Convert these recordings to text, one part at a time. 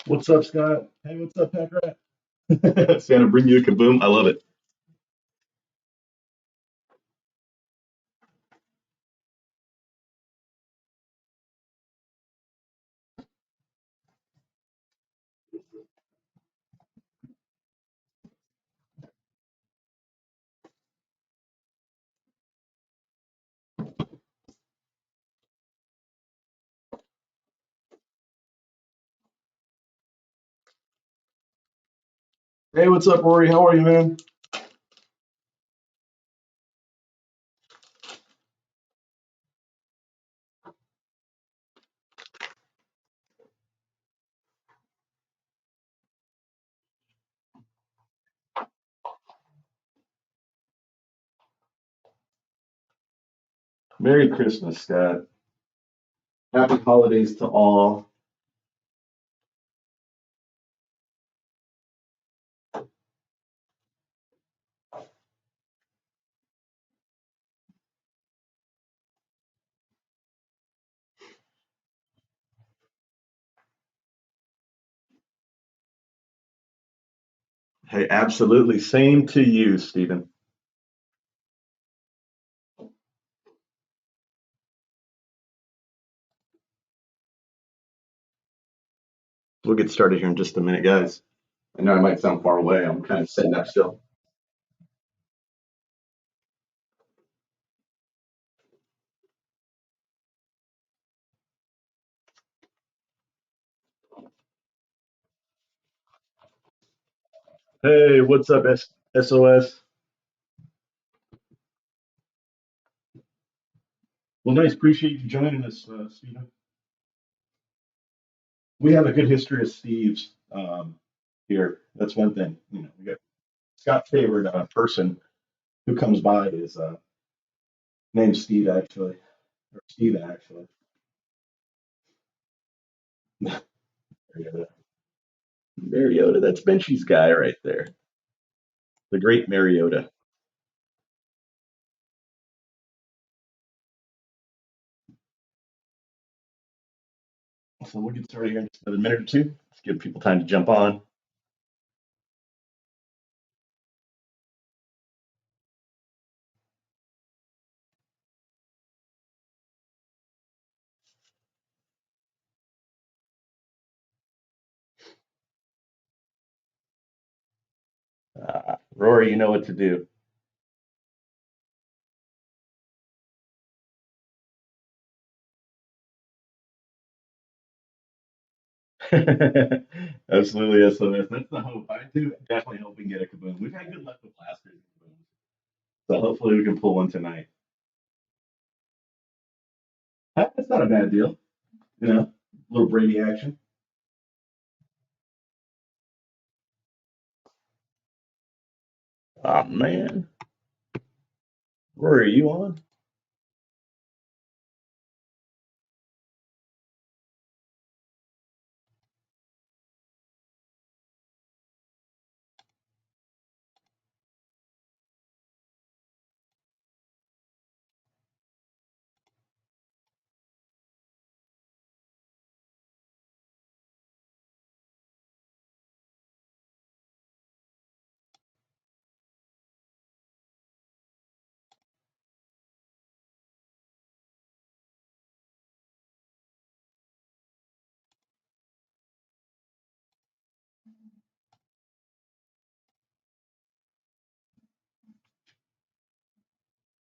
What's up, Scott? Hey, what's up, Pack Rat? Santa, bring you a kaboom. I love it. Hey, what's up, Rory? How are you, man? Merry Christmas, Scott. Happy holidays to all. Hey, absolutely. Same to you, Stephen. We'll get started here in just a minute, guys. I know I might sound far away. I'm kind of sitting up still. Hey, what's up, SOS? Well, nice. Appreciate you joining us, Stephen. We have a good history of Steve's here. That's one thing. We got Scott's favorite person who comes by is named Steve, actually, or Steven, actually. Mariota. Mariota, that's Benchy's guy right there. The great Mariota. So we'll get started here in just another minute or two. Let's give people time to jump on. Rory, you know what to do. Absolutely, SOS. That's the hope. I do definitely hope we can get a kaboom. We've had good luck with last year's kaboom. So hopefully we can pull one tonight. That's not a bad deal. A little Brady action. Oh, man. Rory, are you on?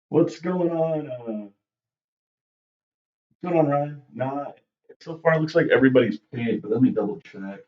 What's going on? What's going on, Ryan? Nah, so far it looks like everybody's paid, but let me double check.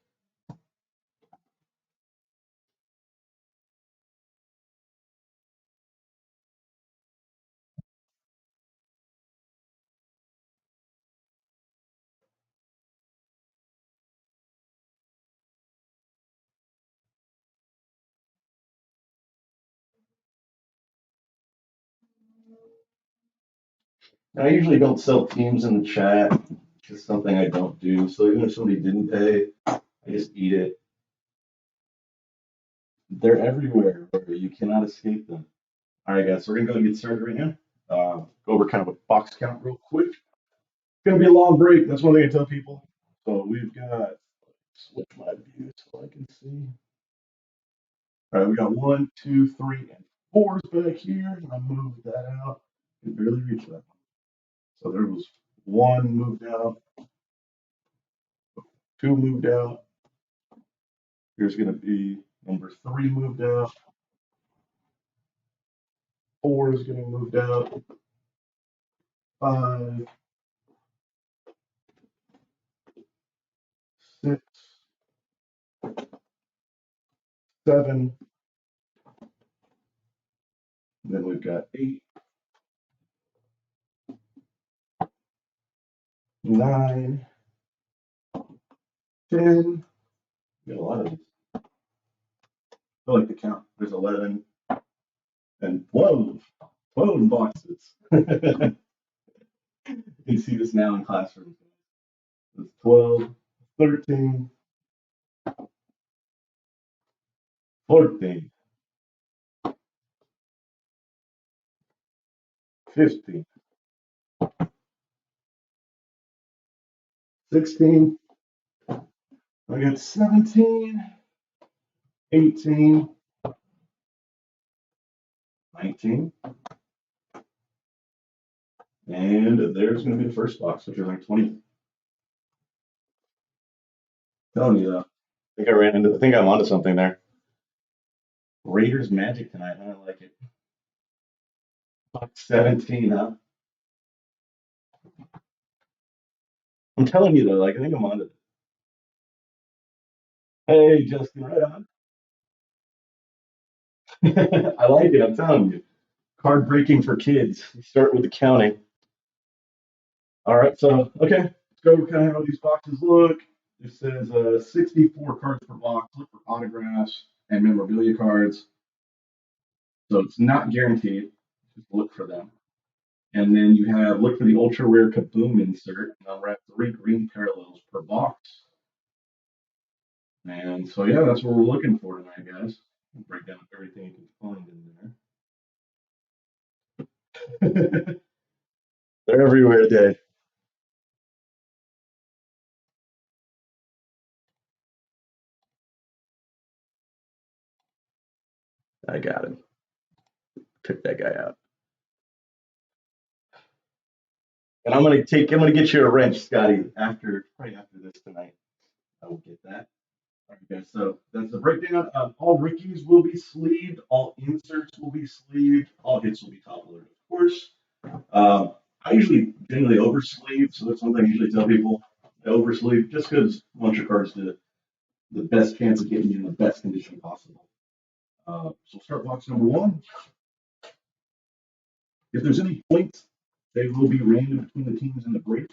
I usually don't sell teams in the chat. It's just something I don't do. So even if somebody didn't pay, I just eat it. They're everywhere. You cannot escape them. All right, guys. So we're gonna go and get started right now. Go over kind of a box count real quick. It's gonna be a long break. That's one thing I tell people. So we've got Switch my view so I can see. All right, we got 1, 2, 3, and 4s back here. I moved that out. Can barely reach that one. So there was 1 moved out, 2 moved out. Here's going to be number 3 moved out. 4 is getting moved out. 5, 6, 7. Then we've got 8, 9, 10. We got a lot of these. I like the count. There's 11 and 12. 12 boxes. You can see this now in classrooms. It's 12, 13, 14, 15, 16. I got 17, 18, 19. And there's going to be the first box, which is like 20. Telling you though. I think I'm onto something there. Raiders Magic tonight. I like it. Box 17, huh? I'm telling you though, like I think I'm onto it. Hey, Justin, right on. I like it. I'm telling you. Card breaking for kids. We start with the counting. All right, so okay, let's go kind of how these boxes look. It says 64 cards per box. Look for autographs and memorabilia cards. So it's not guaranteed. Just look for them. And then you have look for the ultra rare Kaboom insert. And I'll wrap 3 green parallels per box. And so yeah, that's what we're looking for tonight, guys. We'll break down everything you can find in there. They're everywhere today. I got him. Took that guy out. And I'm gonna get you a wrench, Scotty, right after this tonight. I will get that. All right, guys. So that's the breakdown. All rookies will be sleeved. All inserts will be sleeved. All hits will be top loaded, of course. I usually generally oversleeve, so that's one thing I usually tell people. I oversleeve just because I want your cards to the best chance of getting you in the best condition possible. So start box number 1. If there's any points, they will be random between the teams in the break.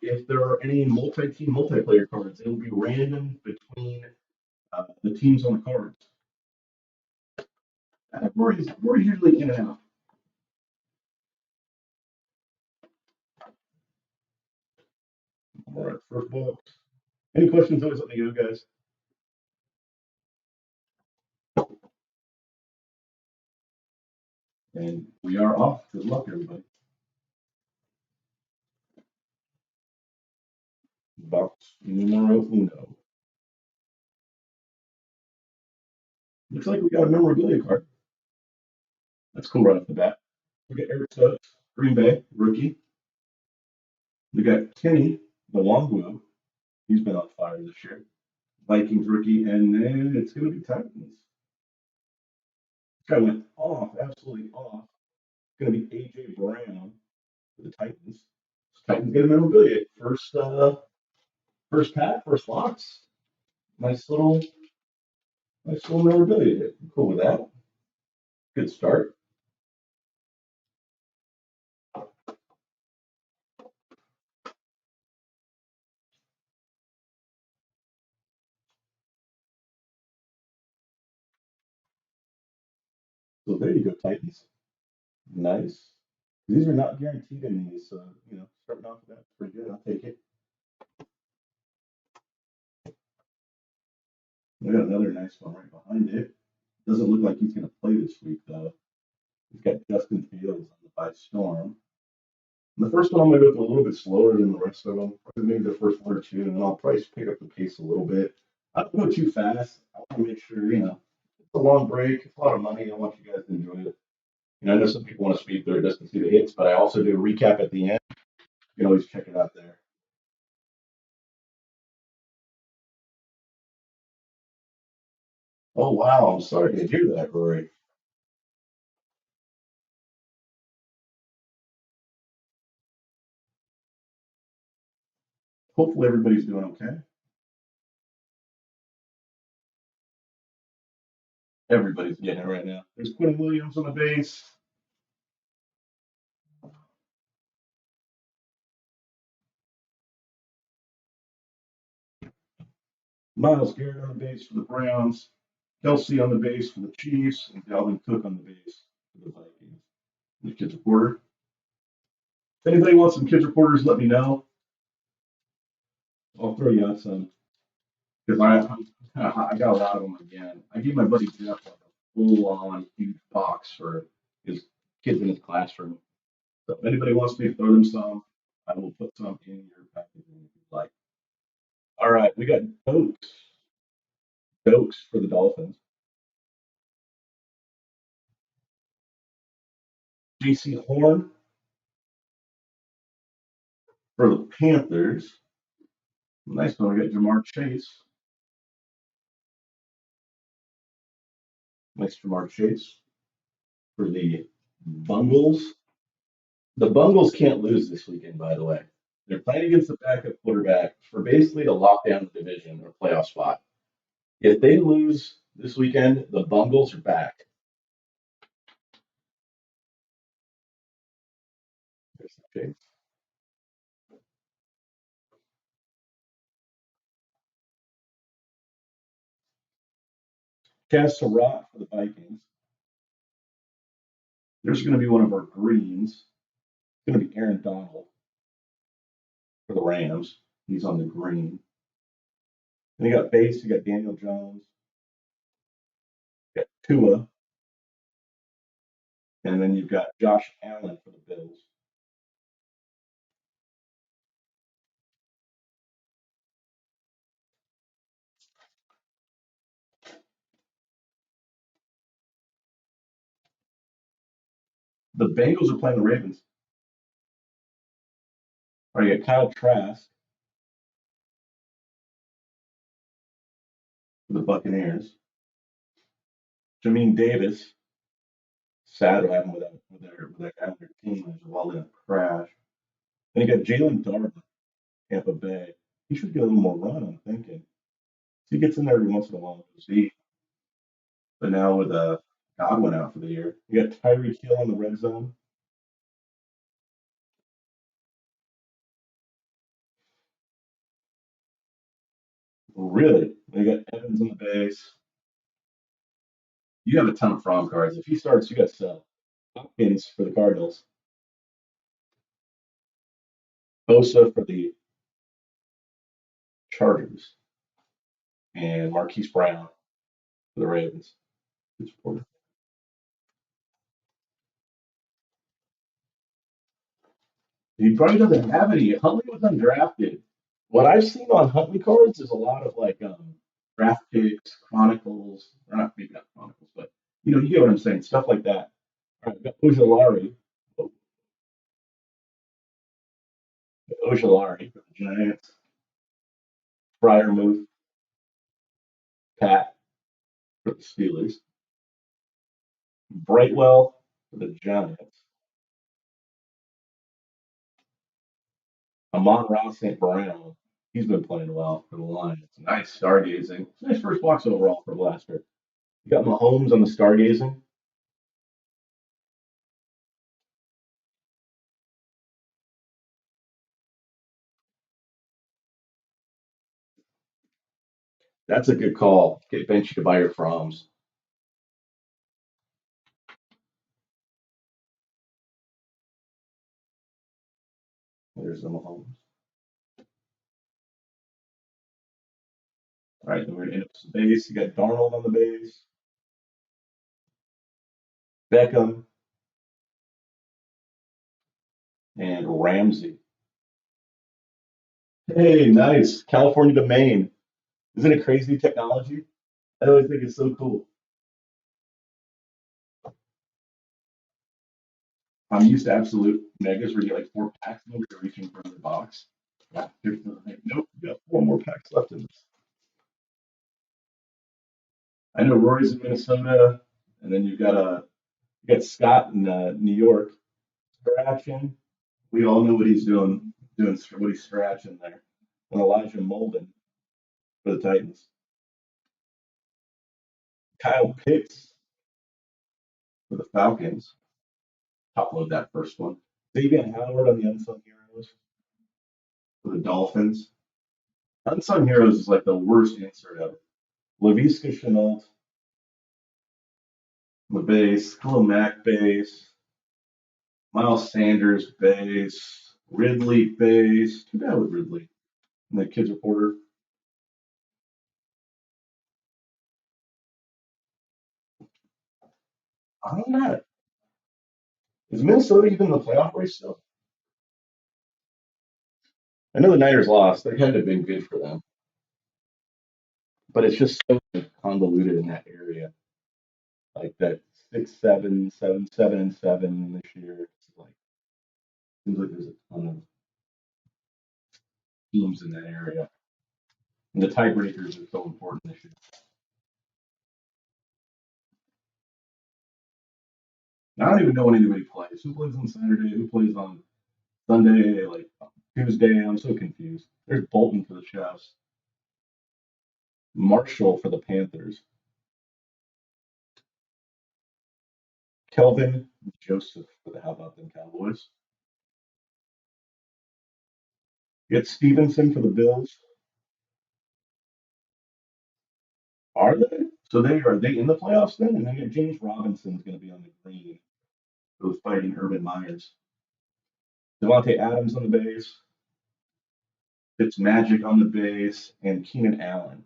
If there are any multi-team multiplayer cards, it will be random between the teams on the cards. We're usually in and out. All right, first box. Any questions? Always let me know, guys. And we are off. Good luck, everybody. Box numero uno. Looks like we got a memorabilia card. That's cool right off the bat. We got Eric Stokes, Green Bay, rookie. We got Kenny, the Longwood. He's been on fire this year. Vikings rookie, and then it's going to be Titans. This guy went off, absolutely off. It's going to be AJ Brown for the Titans. Titans get a memorabilia. First pack, first box. Nice little memorabilia hit. I'm cool with that. Good start. So there you go, Titans. Nice. These are not guaranteed in these, so starting off with that's pretty good. I'll take it. We got another nice one right behind it. Doesn't look like he's going to play this week though. He's got Justin Fields on the by storm. The first one I'm gonna go through a little bit slower than the rest of them, probably maybe the first one or two, and then I'll probably pick up the pace a little bit. I don't go too fast. I want to make sure, it's a long break, it's a lot of money. I want you guys to enjoy it. I know some people want to speed through it just to see the hits, but I also do a recap at the end. You can always check it out there. Oh wow, I'm sorry to hear that, Rory. Hopefully everybody's doing okay. Everybody's getting it right now. There's Quinn Williams on the base. Miles Garrett on the base for the Browns. Kelsey on the base for the Chiefs, and Dalvin Cook on the base for the Vikings. The kids reporter. If anybody wants some kids reporters, let me know. I'll throw you out some because I got a lot of them again. I gave my buddy Jeff like a full-on huge box for his kids in his classroom. So if anybody wants me to throw them some, I will put some in your packaging if you'd like. All right, we got Dokes for the Dolphins. JC Horn for the Panthers. Nice one. We got Jamar Chase. Nice Jamar Chase for the Bungles. The Bungles can't lose this weekend, by the way. They're playing against the backup quarterback for basically to lock down the division or playoff spot. If they lose this weekend, the Bungles are back. There's the Chase. Chaz Surratt for the Vikings. There's going to be one of our greens. It's going to be Aaron Donald for the Rams. He's on the green. Then you got base. You got Daniel Jones. You got Tua, and then you've got Josh Allen for the Bills. The Bengals are playing the Ravens. All right, you got Kyle Trask for the Buccaneers. Jamin Davis. Sad to have him with that guy on their team as well in a crash. Then you got Jalen Darden, Tampa Bay. He should get a little more run, I'm thinking. He gets in there every once in a while. See, but now with Godwin out for the year, you got Tyreek Hill in the red zone. Really? You got Evans on the base. You have a ton of Fromm cards. If he starts, you got to sell. Hopkins for the Cardinals. Bosa for the Chargers. And Marquise Brown for the Ravens. He probably doesn't have any. Huntley was undrafted. What I've seen on Huntley cards is a lot of like draft picks, chronicles, or not maybe not chronicles, but you get what I'm saying, stuff like that. All right, we got Ojolari for the Giants, Fryermuth, Pat for the Steelers, Brightwell for the Giants, Amon Ross St. Brown. He's been playing well for the Lions. Nice stargazing. Nice first box overall for Blaster. You got Mahomes on the stargazing. That's a good call. Get Benchy to buy your Froms. There's the Mahomes. All right, then we're going to end up with the base. You got Darnold on the base, Beckham, and Ramsey. Hey, nice. California to Maine. Isn't it crazy technology? I always think it's so cool. I'm used to absolute megas where you get like 4 packs and you're reaching for the box. Yeah, nope, you got 4 more packs left in this. I know Rory's in Minnesota, and then you got Scott in New York scratching. We all know what he's doing what he's scratching there. And Elijah Molden for the Titans. Kyle Pitts for the Falcons. Top load that first one. Xavier Howard on the Unsung Heroes for the Dolphins. Unsung Heroes is like the worst insert ever. Laviska Chenault, the base. Khalil Mack base. Miles Sanders base. Ridley base. Too bad with Ridley. And the kids reporter. I don't know. Is Minnesota even in the playoff race still? I know the Niners lost. They had to have been good for them, but it's just so convoluted in that area. Like that 6-7, 7-7, and 7 this year. It's like seems like there's a ton of teams in that area. And the tiebreakers are so important this year. I don't even know when anybody plays. Who plays on Saturday? Who plays on Sunday? Like Tuesday? I'm so confused. There's Bolton for the Chiefs. Marshall for the Panthers. Kelvin Joseph for the How About Them Cowboys. You got Stevenson for the Bills. Are they? So they in the playoffs then? And then you got James Robinson's going to be on the green. Who's fighting Urban Myers. Devontae Adams on the base. Fitzmagic on the base, and Keenan Allen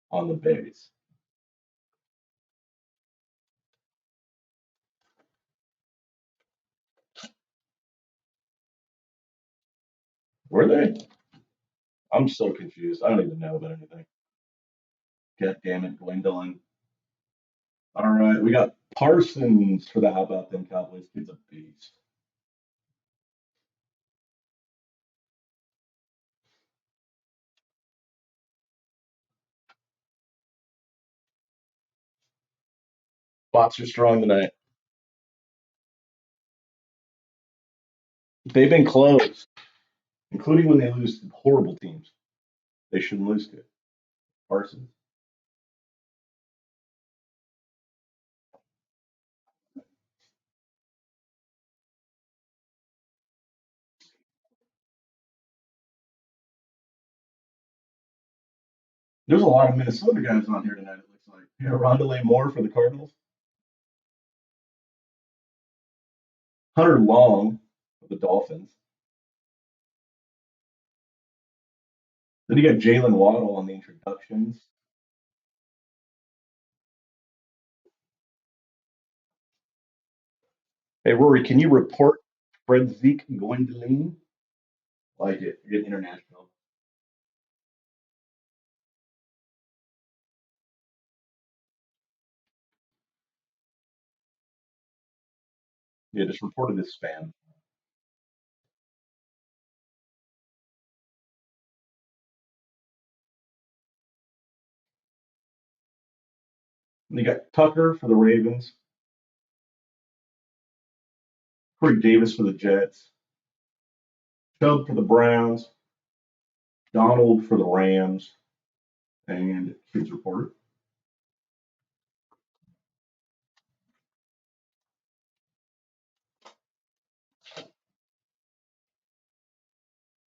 on the base. Were they? I'm so confused. I don't even know about anything. God damn it, Gwendolyn. All right, we got Parsons for the How About Them Cowboys. Kid's a beast. Bots are strong tonight. They've been close, including when they lose to horrible teams. They shouldn't lose to Parsons. There's a lot of Minnesota guys on here tonight, it looks like. Yeah, Rondale Moore for the Cardinals. Hunter Long for the Dolphins. Then you got Jalen Waddle on the introductions. Hey, Rory, can you report Fred Zeke Gwendolyn? Like it, get international. Yeah, just reported this spam. And you got Tucker for the Ravens, Corey Davis for the Jets, Chubb for the Browns, Donald for the Rams, and Kids Reporter.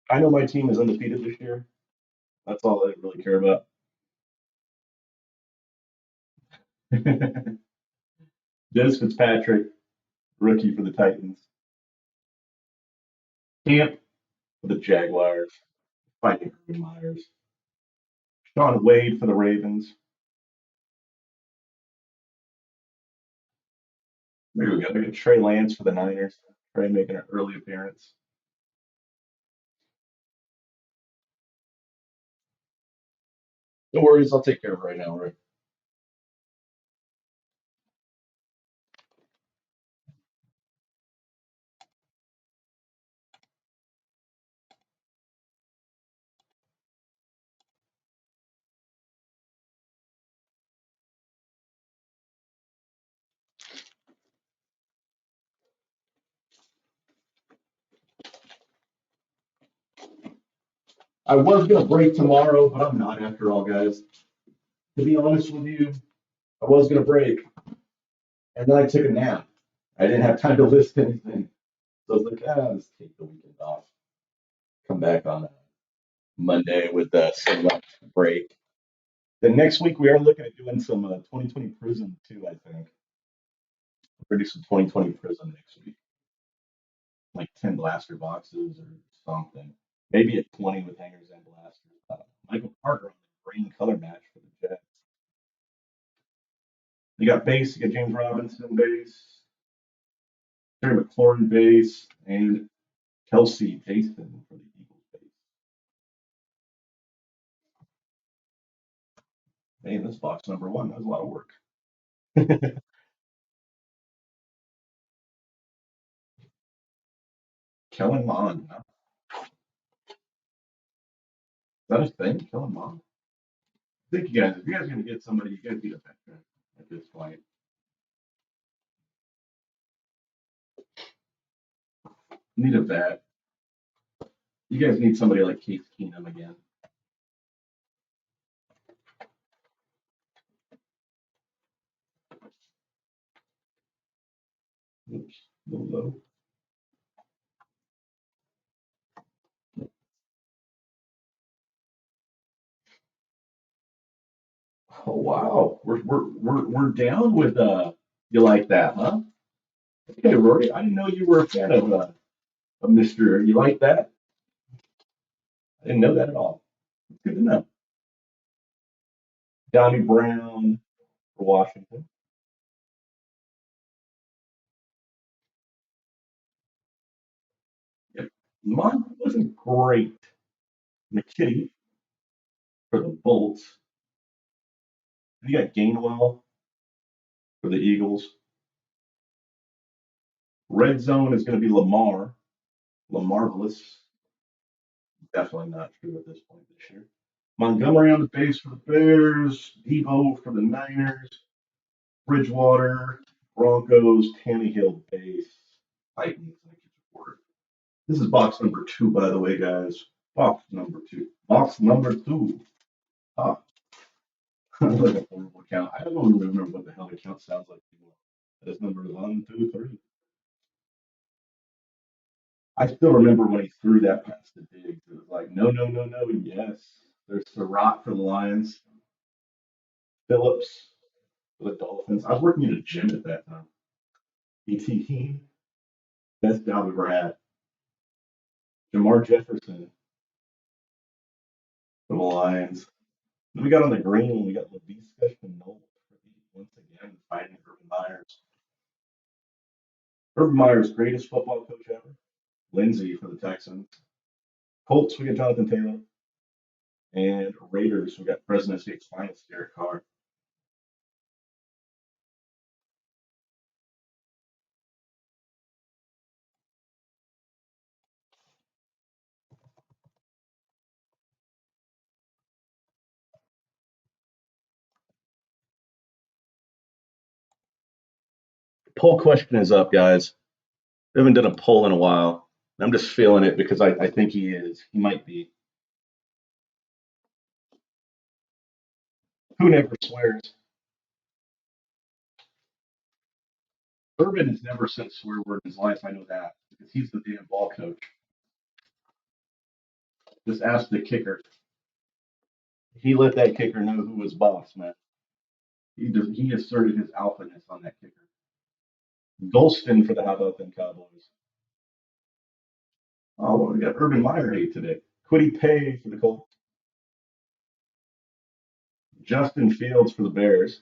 I know my team is undefeated this year. That's all I really care about. Dennis Fitzpatrick, rookie for the Titans. Camp for the Jaguars, fighting Urban Myers. Sean Wade for the Ravens. There we go. We got Trey Lance for the Niners. Trey making an early appearance. No worries, I'll take care of it right now, Rick. I was gonna break tomorrow, but I'm not after all, guys. To be honest with you, I was gonna break, and then I took a nap. I didn't have time to list anything. So I was like, let's take the weekend off. Come back on Monday with a select break. Then next week we are looking at doing some 2020 Prism too, I think. We're gonna do some 2020 Prism next week. Like 10 blaster boxes or something. Maybe a 20 with hangers and blasters. Michael Carter on the green color match for the Jets. You got base, you got James Robinson base, Terry McLaurin base, and Kelsey Jason for the Eagles base. Man, this box number one, that was a lot of work. Kellen Mond. Huh? Is that a thing? Kellen Mond? I think you guys, if you guys are going to get somebody, you guys need a veteran at this point. You need a vet. You guys need somebody like Case Keenum again. Oops, a little low. Oh wow, we're down with you like that, huh? Okay, Rory, I didn't know you were a fan of Mister. You like that? I didn't know that at all. It's good to know. Donnie Brown for Washington. Yep. Mine wasn't great. McKitty for the Bolts. And you got Gainwell for the Eagles. Red zone is going to be Lamar. Lamarvelous. Definitely not true at this point this year. Montgomery on the base for the Bears. Debo for the Niners. Bridgewater, Broncos, Tannehill base, Titans. This is box number two, by the way, guys. Box number two. Box number two. Ah, like a horrible count. I don't even remember what the hell the count sounds like anymore. This number is 1, 2, 3. I still remember when he threw that past the Diggs. It was like, no, no, no, no, yes. There's Surratt for the Lions. Phillips for the Dolphins. I was working at a gym at that time. ET, best job I've ever had. Jamar Jefferson for the Lions. Then we got on the green, we got Laviska Shenault once again fighting Urban Myers. Urban Myers, greatest football coach ever. Lindsey for the Texans. Colts, we got Jonathan Taylor. And Raiders, we got Fresno State's finest, Derek Carr. Poll question is up, guys. We haven't done a poll in a while. I'm just feeling it because I think he is. He might be. Who never swears? Urban has never said a swear word in his life. I know that because he's the damn ball coach. Just ask the kicker. He let that kicker know who was boss, man. He asserted his alphaness on that kicker. Golston for the how about them Cowboys. Oh, well, we got Urban Meyer hate today. Quiddy Pay for the Colts. Justin Fields for the Bears.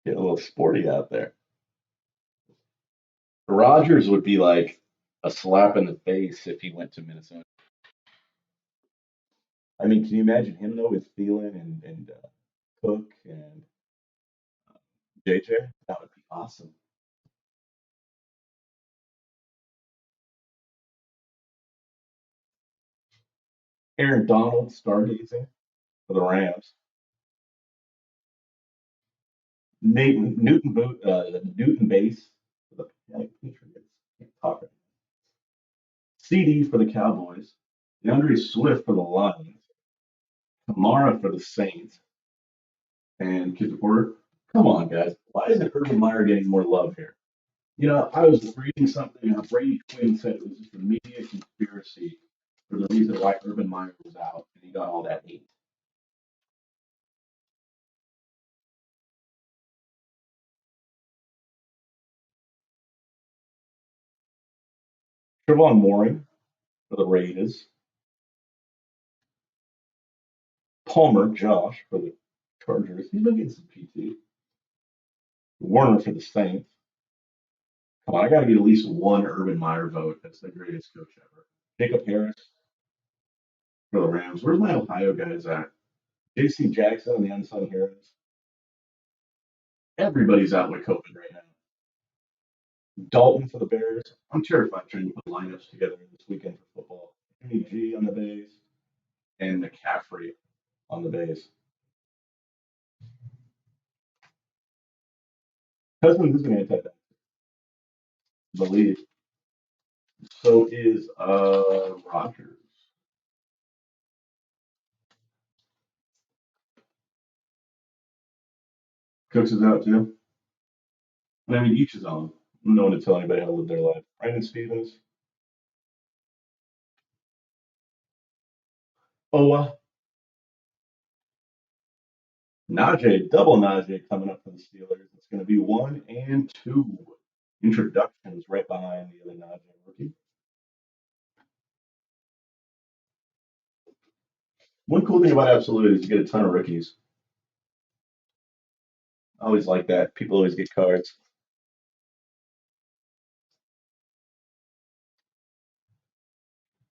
Get a little sporty out there. Rogers would be like a slap in the face if he went to Minnesota. I mean, can you imagine him though with Thielen and Cook and JJ? That would be awesome. Aaron Donald stargazing for the Rams. Newton base for the Patriots. Can't talk right. CD for the Cowboys. DeAndre Swift for the Lions. Kamara for the Saints. And Kid Porter. Come on, guys. Why isn't Urban Meyer getting more love here? You know, I was reading something. Brady Quinn said it was just a media conspiracy for the reason why Urban Meyer was out, and he got all that hate. Trevon Moring for the Raiders. Palmer Josh for the Chargers. He's been getting some PT. Warner for the Saints. Come on, I got to get at least one Urban Meyer vote. That's the greatest coach ever. Jacob Harris for the Rams. Where's my Ohio guys at? JC Jackson and the unsung heroes. Everybody's out with COVID right now. Dalton for the Bears. I'm terrified trying to put lineups together this weekend for football. Jimmy G on the base and McCaffrey on the base. Cousins is an anti-vax, I believe. So is Rogers. Cooks is out too. And I mean, each is on. No one to tell anybody how to live their life. Brandon Stevens. Oh, Najee, double Najee coming up for the Steelers. It's going to be 1 and 2 introductions right behind the other Najee rookie. One cool thing about Absolute is you get a ton of rookies. I always like that. People always get cards.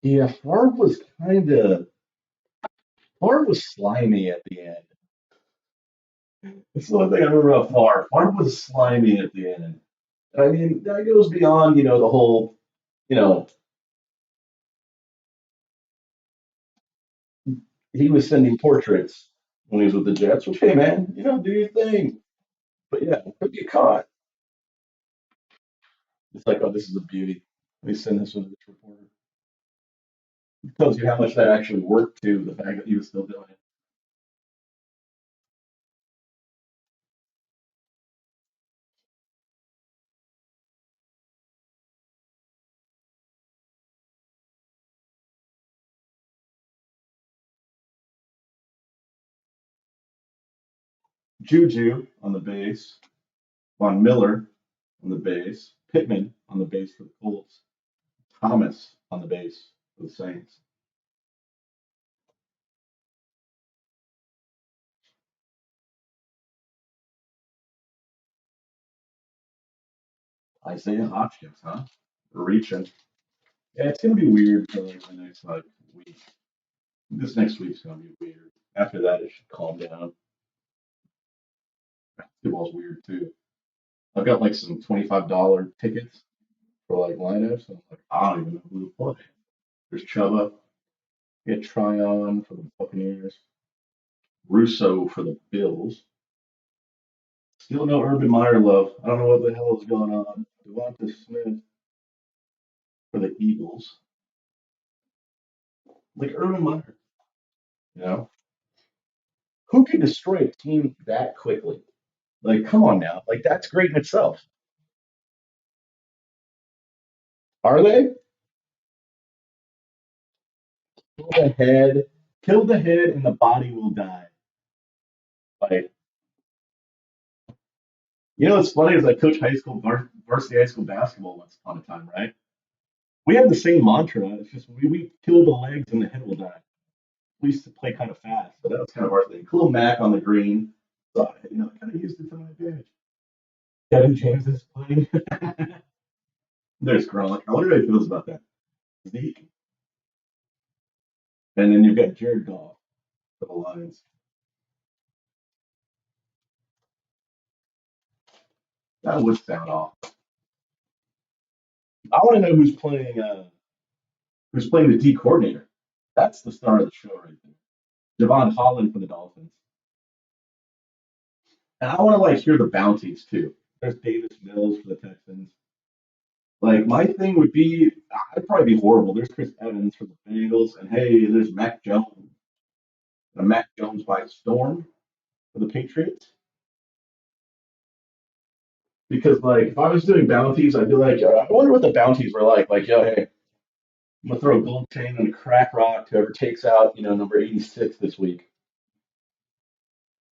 Yeah, Favre was slimy at the end. That's the one thing I remember about Favre. Favre was slimy at the end. And I mean, that goes beyond, the whole, you know, he was sending portraits when he was with the Jets, which, hey, man, do your thing. But yeah, could get caught. It's like, oh, this is a beauty. Let me send this one to this reporter. It tells you how much that actually worked, too, the fact that he was still doing it. Juju on the base, Von Miller on the base, Pittman on the base for the Colts, Thomas on the base for the Saints, Isaiah Hopkins, huh? Reaching. Yeah, it's gonna be weird for like the next week. This next week's gonna be weird. After that, it should calm down. Football's weird too. I've got like some $25 tickets for like lineups. And I'm like, I don't even know who to play. There's Chuba, get Tryon for the Buccaneers, Russo for the Bills. Still no Urban Meyer love. I don't know what the hell is going on. Devonta Smith for the Eagles. Like Urban Meyer, you know, who can destroy a team that quickly? Like, come on now. Like, that's great in itself. Are they? Kill the head. Kill the head, and the body will die. Like, what's funny is I coached varsity high school basketball once upon a time, right? We had the same mantra. It's just we kill the legs and the head will die. We used to play kind of fast, so that was kind of our thing. Cool Mac on the green. So, I kind of used it to my advantage. Kevin James is playing. There's Gronk. I wonder how he feels about that. Zeke. And then you've got Jared Goff for the Lions. That would sound off. I want to know who's playing the D coordinator. That's the star of the show right there. Javon Holland for the Dolphins. And I want to hear the bounties too. There's Davis Mills for the Texans. Like my thing would be, I'd probably be horrible. There's Chris Evans for the Bengals, and hey, there's Mac Jones. Mac Jones by storm for the Patriots. Because if I was doing bounties, I'd be like, I wonder what the bounties were like. Like, yo, hey, I'm gonna throw a gold chain and a crack rock to whoever takes out, number 86 this week.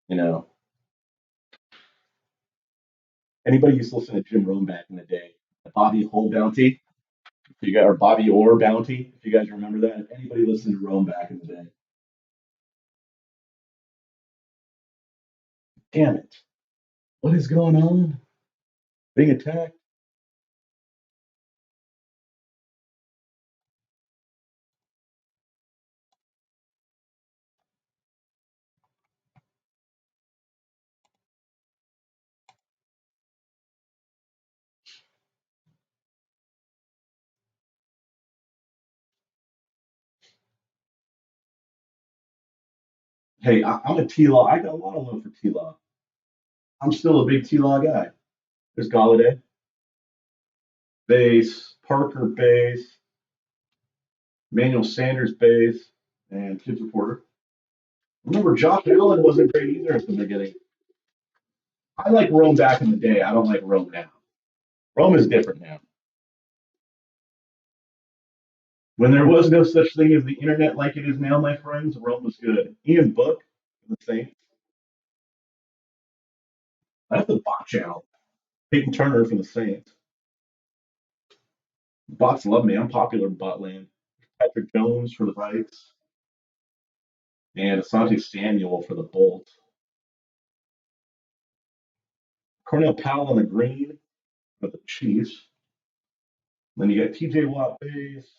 You know, anybody used to listen to Jim Rome back in the day, the Bobby Hole bounty. If you got or Bobby Orr bounty, if you guys remember that. If anybody listened to Rome back in the day, damn it, what is going on? Being attacked. Hey, I'm a T-Law. I got a lot of love for T-Law. I'm still a big T-Law guy. There's Galladay, base, Parker, base, Manuel Sanders, base, and Kids Reporter. Remember, Josh Allen wasn't great either at the beginning. I like Rome back in the day. I don't like Rome now. Rome is different now. When there was no such thing as the internet like it is now, my friends, Rome was good. Ian Book, the Saints. That's the bot channel. Peyton Turner for the Saints. Bots love me. I'm popular in botland. Patrick Jones for the Vikes. And Asante Samuel for the Bolts. Cornell Powell on the green for the Chiefs. Then you got TJ Watt base,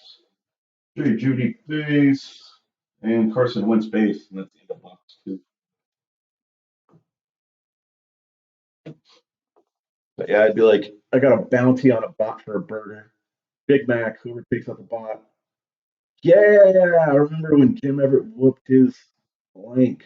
Jerry Judy base, and Carson Wentz base. And that's in the box, too. But yeah, I'd be like, I got a bounty on a bot for a burger. Big Mac, whoever takes out the bot. Yeah, I remember when Jim Everett whooped his blank.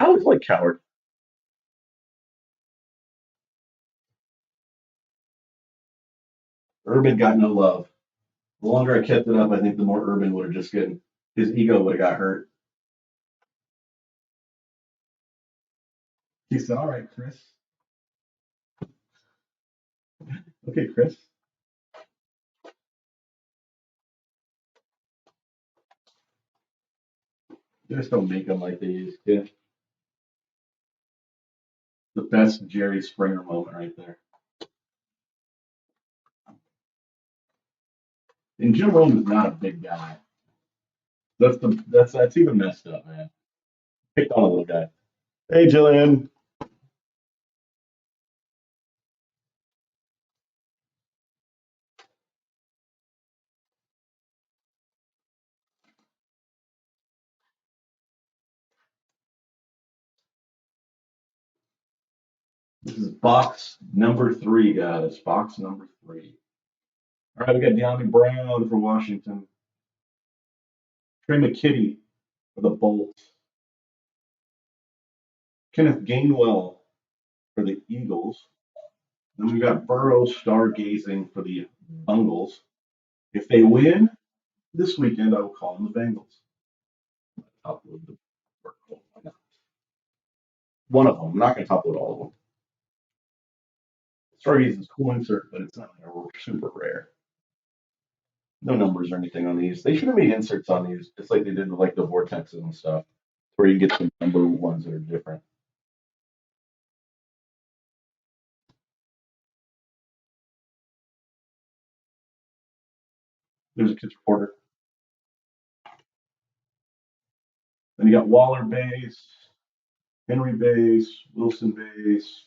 I was like coward. Urban got no love. The longer I kept it up, I think the more Urban would have just gotten his ego would have got hurt. He said, "All right, Chris. Okay, Chris. They just don't make them like they used to." The best Jerry Springer moment right there. And Jim Rome is not a big guy. That's even messed up, man. Picked on a little guy. Hey, Jillian. This is box number 3, guys. Box number 3. All right, we got De'Ami Brown for Washington. Trey McKitty for the Bolts. Kenneth Gainwell for the Eagles. Then we got Burrow stargazing for the Bengals. If they win this weekend, I will call them the Bengals. Upload the one of them. I'm not going to upload all of them. Stargaze is cool insert, but it's not super rare. No numbers or anything on these. They should have made inserts on these, just like they did with the vortexes and stuff, where you get some number ones that are different. There's a kids reporter. Then you got Waller base, Henry base, Wilson base,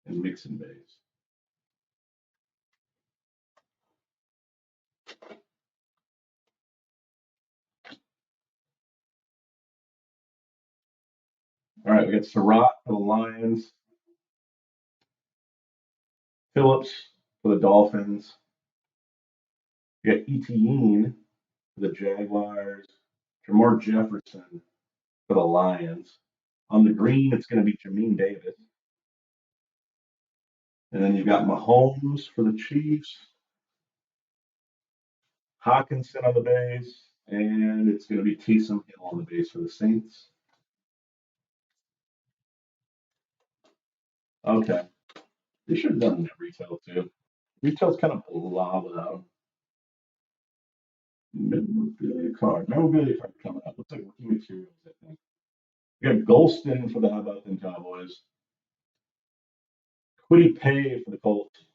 and Mixon base. All right, we got Surratt for the Lions, Phillips for the Dolphins. We got Etienne for the Jaguars, Jamar Jefferson for the Lions. On the green, it's going to be Jamin Davis. And then you've got Mahomes for the Chiefs, Hawkinson on the base, and it's going to be Taysom Hill on the base for the Saints. Okay. They should have done that retail too. Retail's kind of blah without memorabilia card. Memorabilia card coming up. Looks like rookie materials, I think. We got Golston for the How About Them Cowboys. Quiddy Pay for the Colts.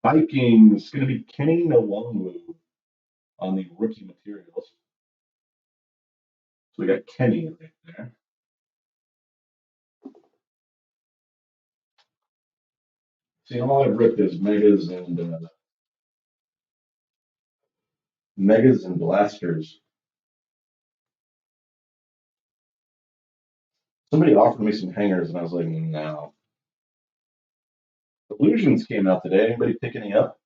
Vikings, going to be Kenny Nwangwu on the rookie materials. So we got Kenny right there. See, all I've ripped is megas and blasters. Somebody offered me some hangers, and I was like, no. Illusions came out today. Anybody pick any up?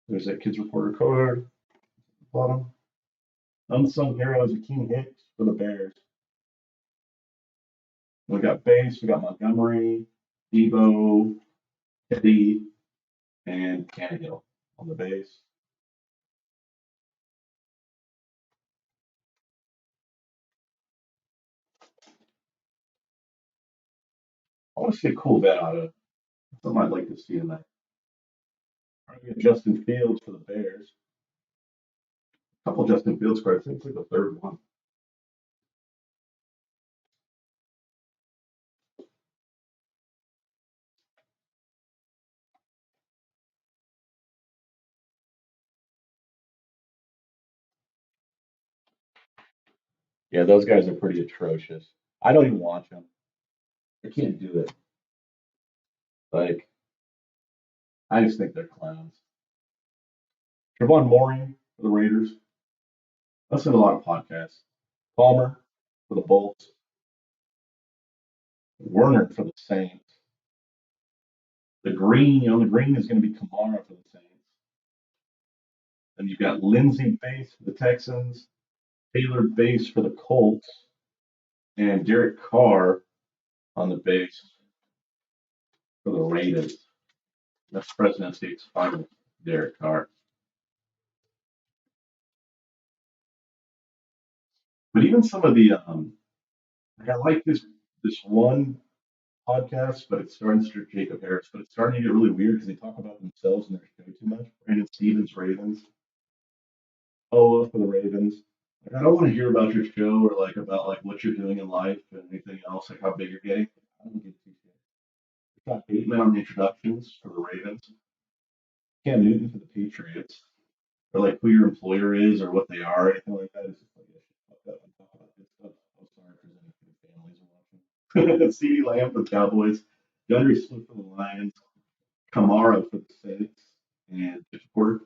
There's that kids reporter card. Bottom. Unsung heroes, Akeem Hicks for the Bears. We got base. We got Montgomery, Debo, Teddy, and Tannehill on the base. I want to see a cool bet auto. Something I'd like to see in that. We got Justin Fields for the Bears. A couple Justin Fields cards. I think it's like the third one. Yeah, those guys are pretty atrocious. I don't even watch them. I can't do it. Like, I just think they're clowns. Trevon Moring for the Raiders. I listen to a lot of podcasts. Palmer for the Bolts. Werner for the Saints. The green is going to be Kamara for the Saints. Then you've got Lindsey Base for the Texans, Taylor Base for the Colts, and Derek Carr on the base for the Ravens. That's President's Day Finals, Derek Carr. But even some of the like I like this one podcast, but it's starting to Jacob Harris, but it's starting to get really weird because they talk about themselves and their show too much. Brandon Stevens, Ravens. Ola for the Ravens. Like, I don't want to hear about your show or like about like what you're doing in life and anything else, like how big you're getting. I don't give two shits. We've got Bateman on the introductions for the Ravens. Cam Newton for the Patriots. Or like who your employer is or what they are, or anything like that. It's just like, yeah, shit, fuck up and talk about this stuff. I'm sorry for any families are watching. CeeDee Lamb for the Cowboys. DeAndre Swift for the Lions. Kamara for the Saints. And Pittsburgh.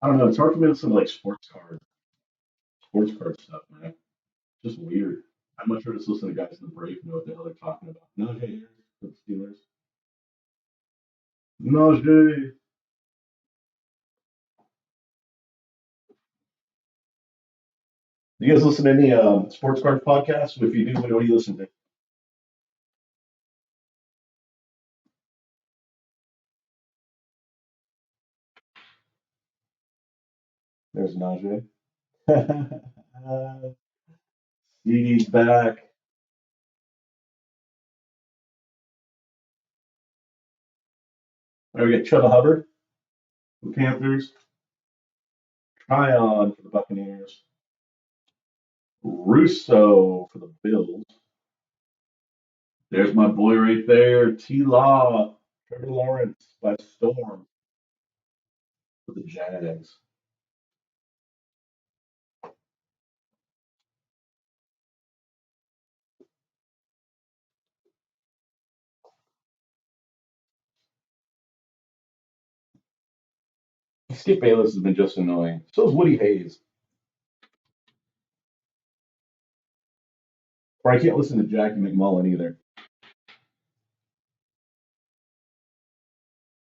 I don't know. It's hard for me to listen to like sports card stuff, man. It's just weird. I'm much rather just listen to guys in the break know what the hell they're talking about. Najee Harris for the Steelers. Najee. Do you guys listen to any sports card podcasts? If you do, what do you listen to? There's Najee. CD's back. There we get Chuba Hubbard for the Panthers. Tryon for the Buccaneers. Russo for the Bills. There's my boy right there, T Law, Trevor Lawrence by storm for the Jags. Skip Bayless has been just annoying. So is Woody Hayes. Or I can't listen to Jackie McMullen either.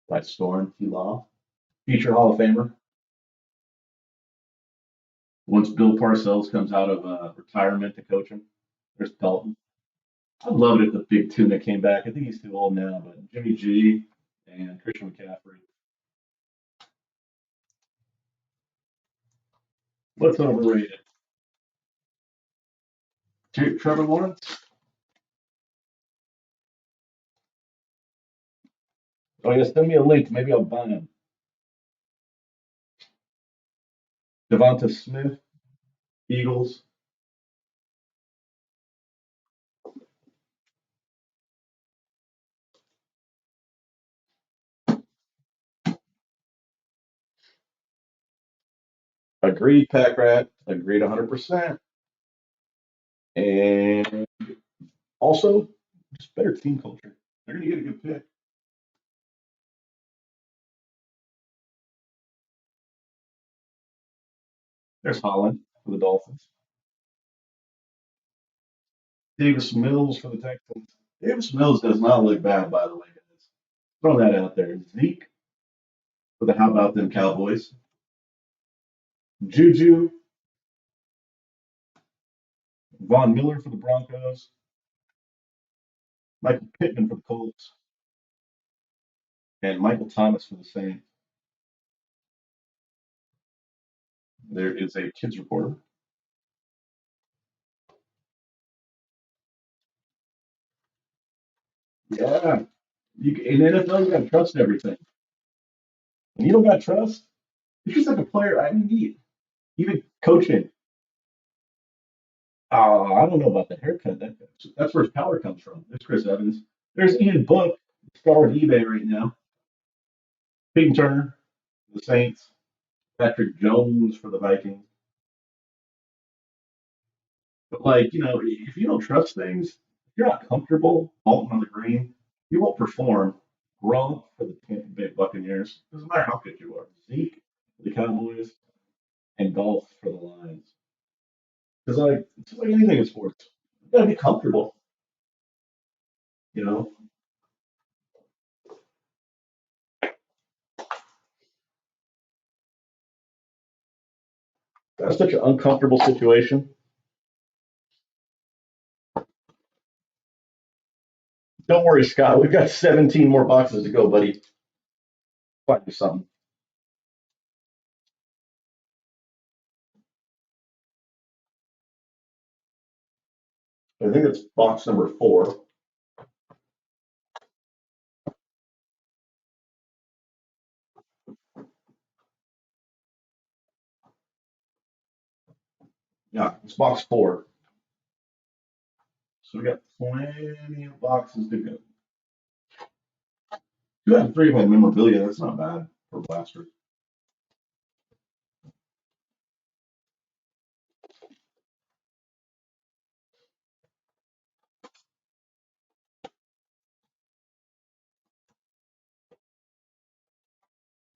By storm, T Law. Future Hall of Famer. Once Bill Parcells comes out of retirement to coach him, there's Dalton. I'd love it if the big tuna came back. I think he's too old now, but Jimmy G and Christian McCaffrey. What's overrated? Trevor Lawrence? Oh, yeah, send me a link. Maybe I'll buy him. Devonta Smith, Eagles. Agreed, Pack Rat. Agreed 100%. And also, just better team culture. They're going to get a good pick. There's Holland for the Dolphins. Davis Mills for the Texans. Davis Mills does not look bad, by the way, guys. Throw that out there. Zeke for the How About Them Cowboys. Juju, Von Miller for the Broncos. Michael Pittman for the Colts. And Michael Thomas for the Saints. There is a kids reporter. Yeah. In NFL, you got to trust everything. When you don't got trust, it's just like a player. I mean, even coaching. I don't know about the haircut. That's where his power comes from. There's Chris Evans. There's Ian Book, star with eBay right now. Peyton Turner, the Saints. Patrick Jones for the Vikings. But if you don't trust things, if you're not comfortable vaulting on the green, you won't perform. Gronk for the Tampa Bay Buccaneers. Doesn't matter how good you are. Zeke for the Cowboys, and golf for the Lions. Because it's just like anything in sports, you gotta be comfortable. You know, that's such an uncomfortable situation. Don't worry, Scott. We've got 17 more boxes to go, buddy. Find you something. I think it's box number 4. Yeah, it's box 4. So we got plenty of boxes to go. 2 out of 3 had memorabilia. That's not bad for Blaster.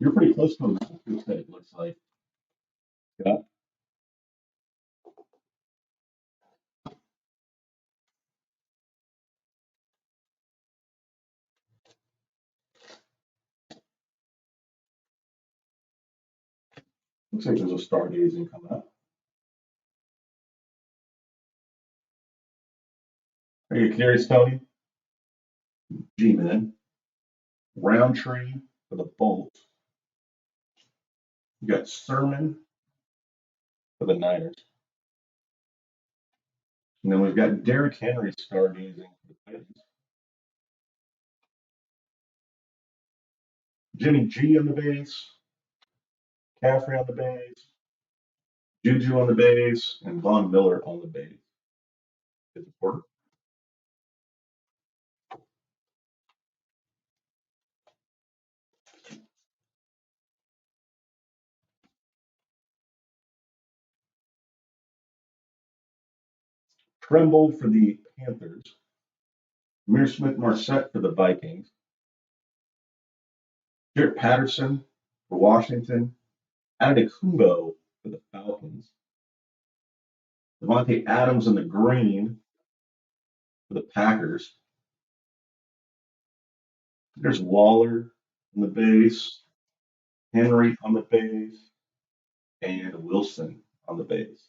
You're pretty close to a master's set, it looks like. Scott. Looks like there's a stargazing coming up. Are you curious, Tony? G-Man. Roundtree for the Bolts. You got Sermon for the Niners. And then we've got Derrick Henry stargazing for the Titans. Jimmy G on the base, Caffrey on the base, Juju on the base, and Von Miller on the base. Is it Porter? Tremble for the Panthers. Amir Smith-Marset for the Vikings. Jarrett Patterson for Washington. Adetokunbo for the Falcons. Devontae Adams in the green for the Packers. There's Waller on the base, Henry on the base, and Wilson on the base.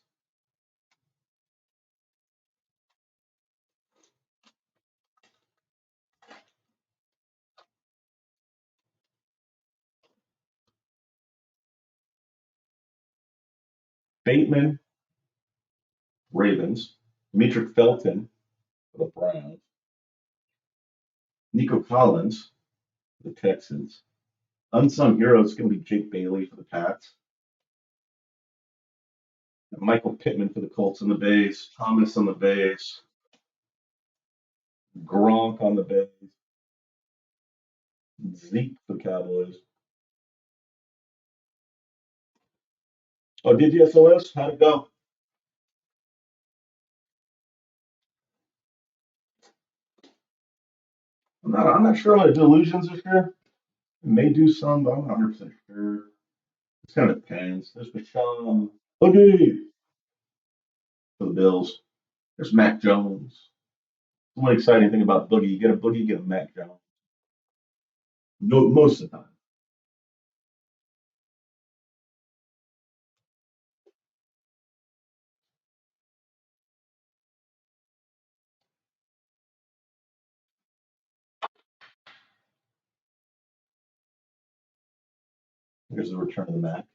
Bateman, Ravens. Demetric Felton for the Browns. Nico Collins for the Texans. Unsung hero is going to be Jake Bailey for the Pats. Michael Pittman for the Colts on the base. Thomas on the base. Gronk on the base. Zeke for the Cowboys. Oh, did you SOS? How'd it go? I'm not sure on the delusions this year. May do some, but I'm not 100% sure. It kind of depends. There's Michelle Boogie for the Bills. There's Mac Jones. One exciting thing about Boogie, you get a Boogie, you get a Mac Jones. No, most of the time. Here's the return of the Mac.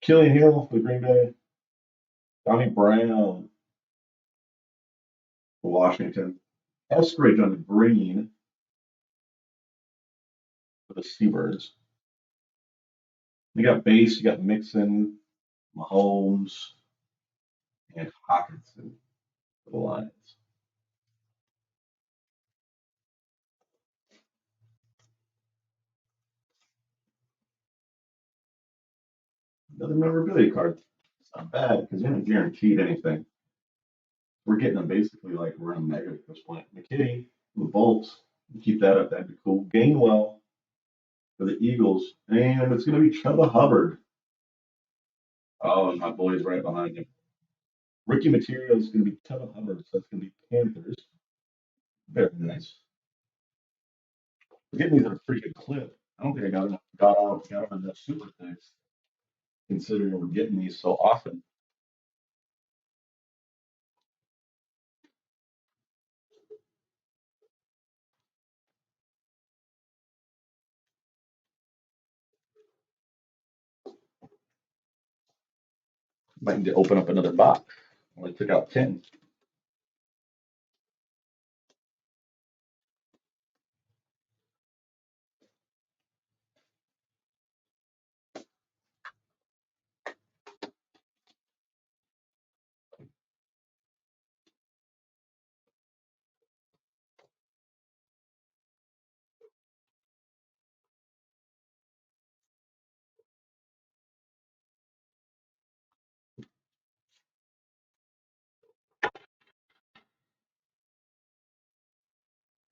Killian Hill for Green Bay. Tommy Brown for Washington. Eskridge on the green for the Seabirds. You got base, you got Mixon, Mahomes, and Hawkinson for the Lions. Another memorabilia card. It's not bad because you're not guaranteed anything. We're getting them basically like we're in a mega at this point. McKinney, the Bolts, keep that up. That'd be cool. Gainwell for the Eagles, and it's going to be Chuba Hubbard. Oh, and my boy's right behind him. Rookie material is going to be Chuba Hubbard, so that's going to be Panthers. Very nice. We're getting these at a pretty good clip. I don't think I got on enough super things, considering we're getting these so often. Might need to open up another box. I only took out 10.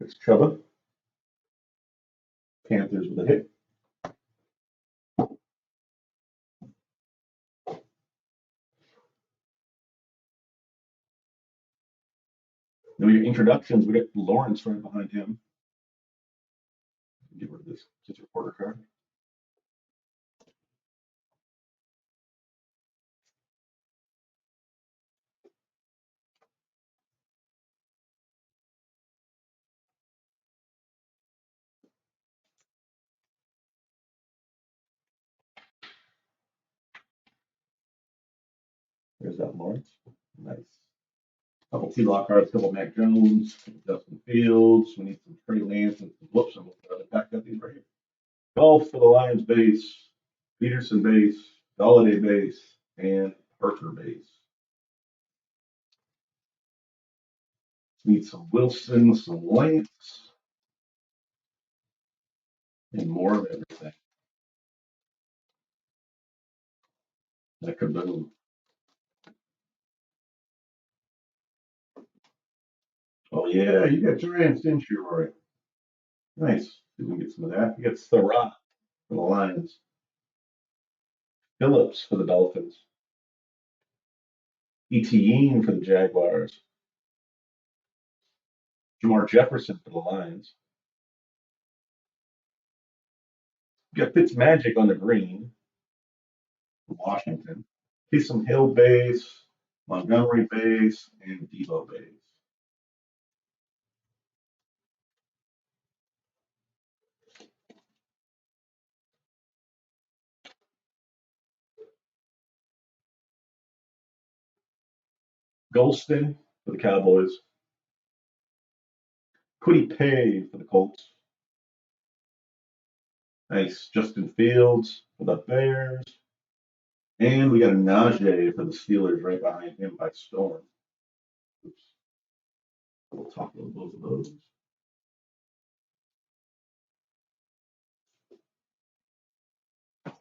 It's Chuba. Panthers with a hit. Then we get introductions. We got Lawrence right behind him. Get rid of this kids reporter card. There's that Lawrence. Nice. Couple T-Lock cards, couple Mac Jones, Justin Fields. We need some Trey Lance and some whoops. I'm going to pack up these right here. Golf for the Lions base, Peterson base, Galladay base, and Parker base. Need some Wilson, some Lance, and more of everything. That kaboom. Oh yeah, you got Giants, didn't you, Rory? Nice. See if we can get some of that. You got Sarah for the Lions, Phillips for the Dolphins, Etienne for the Jaguars, Jamar Jefferson for the Lions. You got Fitzmagic on the green for Washington. Taysom Hill base, Montgomery base, and Debo base. Golston for the Cowboys. Quiddy Pay for the Colts. Nice. Justin Fields for the Bears. And we got a Najee for the Steelers right behind him by Storm. Oops. We'll talk about both of those. I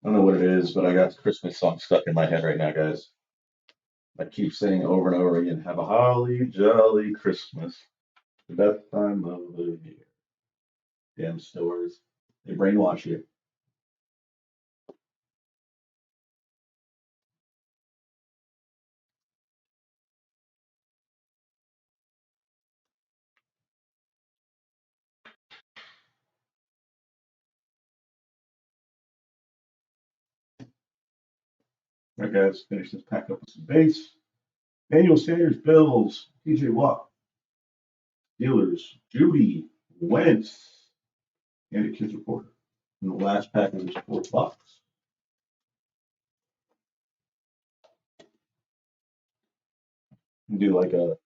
don't know what it is, but I got the Christmas song stuck in my head right now, guys. I keep saying over and over again, have a holly jolly Christmas. The best time of the year. Damn stores. They brainwash you. All right, guys, finish this pack up with some base. Manuel Sanders, Bills, TJ Watt, Steelers, Judy, Wentz, and a kids reporter. And the last pack is $4. And do like a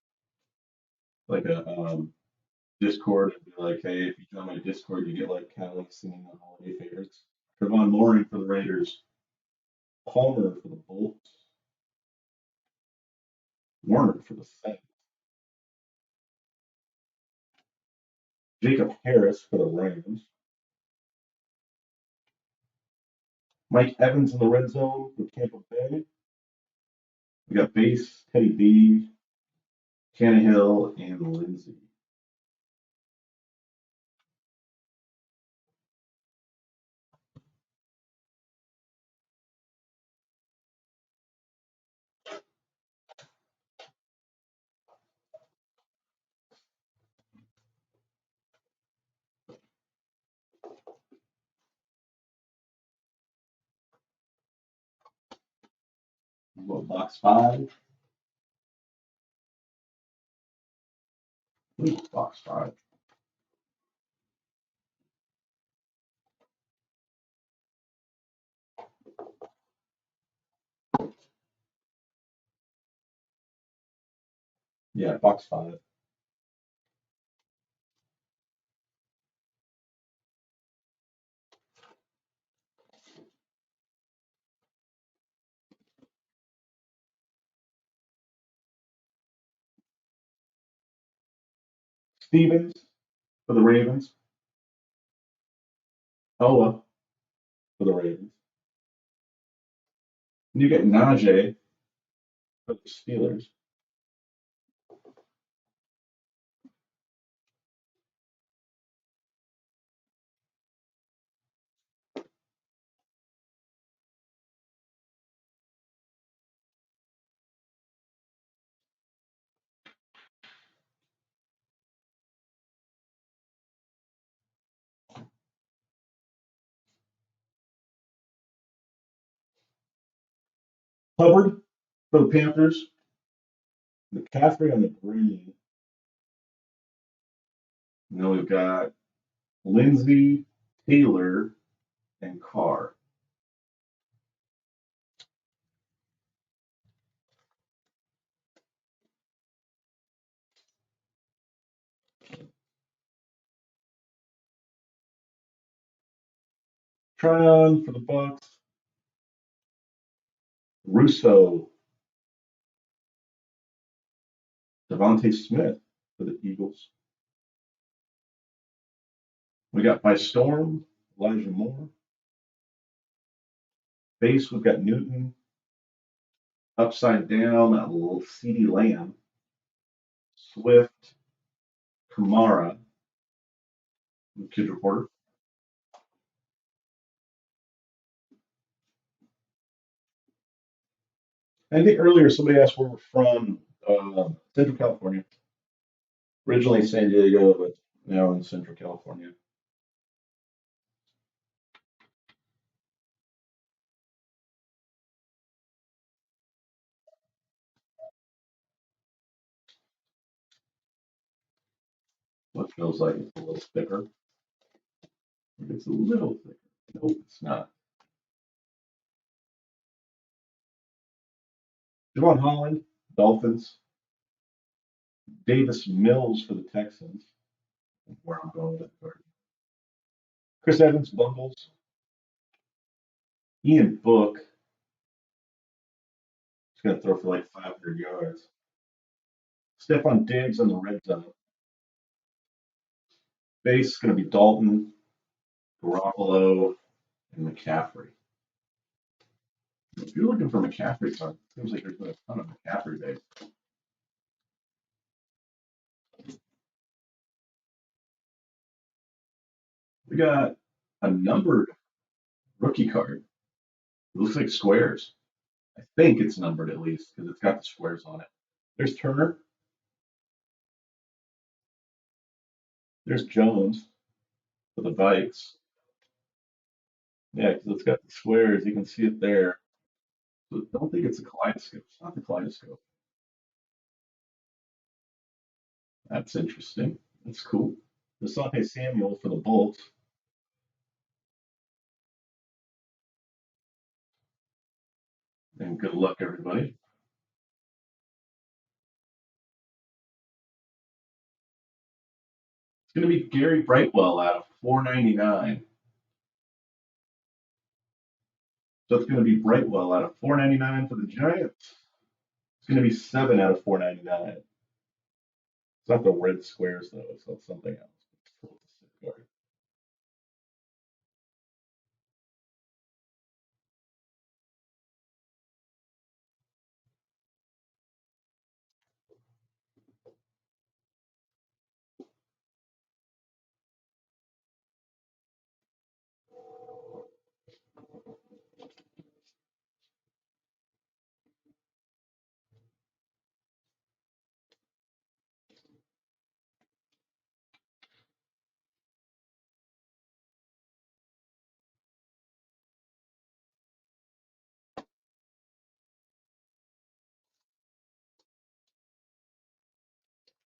Discord and be like, hey, if you join my Discord, you get like kind of like singing the holiday favorites. Trevon Morin for the Raiders, Palmer for the Bolts, Warner for the Saints, Jacob Harris for the Rams, Mike Evans in the red zone for Tampa Bay. We got base, Teddy B, Tannehill, and Lindsey. What, box 5? Ooh, box 5. Yeah, box 5. Stevens for the Ravens, Ella for the Ravens. And you get Najee for the Steelers. Hubbard for the Panthers. McCaffrey on the green. And then we've got Lindsey, Taylor, and Carr. Tryon for the Bucks. Russo, Devontae Smith for the Eagles. We got by Storm, Elijah Moore. Base, we've got Newton. Upside down, a little CeeDee Lamb. Swift, Kamara, Kid Reporter. I think earlier somebody asked where we're from. Central California. Originally San Diego, but now in Central California. What feels like it's a little thicker. It's a little thicker. Nope, it's not. Javon Holland, Dolphins. Davis Mills for the Texans. Where I'm going with that card. Chris Evans, Bengals. Ian Book. He's going to throw for like 500 yards. Stephon Diggs on the red zone. Base is going to be Dalton, Garoppolo, and McCaffrey. If you're looking for McCaffrey card, it seems like there's been a ton of McCaffrey base. We got a numbered rookie card. It looks like squares. I think it's numbered at least because it's got the squares on it. There's Turner. There's Jones for the Vikes. Yeah, because it's got the squares. You can see it there. But I don't think it's a kaleidoscope. It's not the kaleidoscope. That's interesting. That's cool. Asante Samuel for the Bolts. And good luck, everybody. It's going to be Gary Brightwell out of 499. So it's going to be Brightwell out of 499 for the Giants. It's going to be 7 out of 499. It's not the red squares though, so it's something else.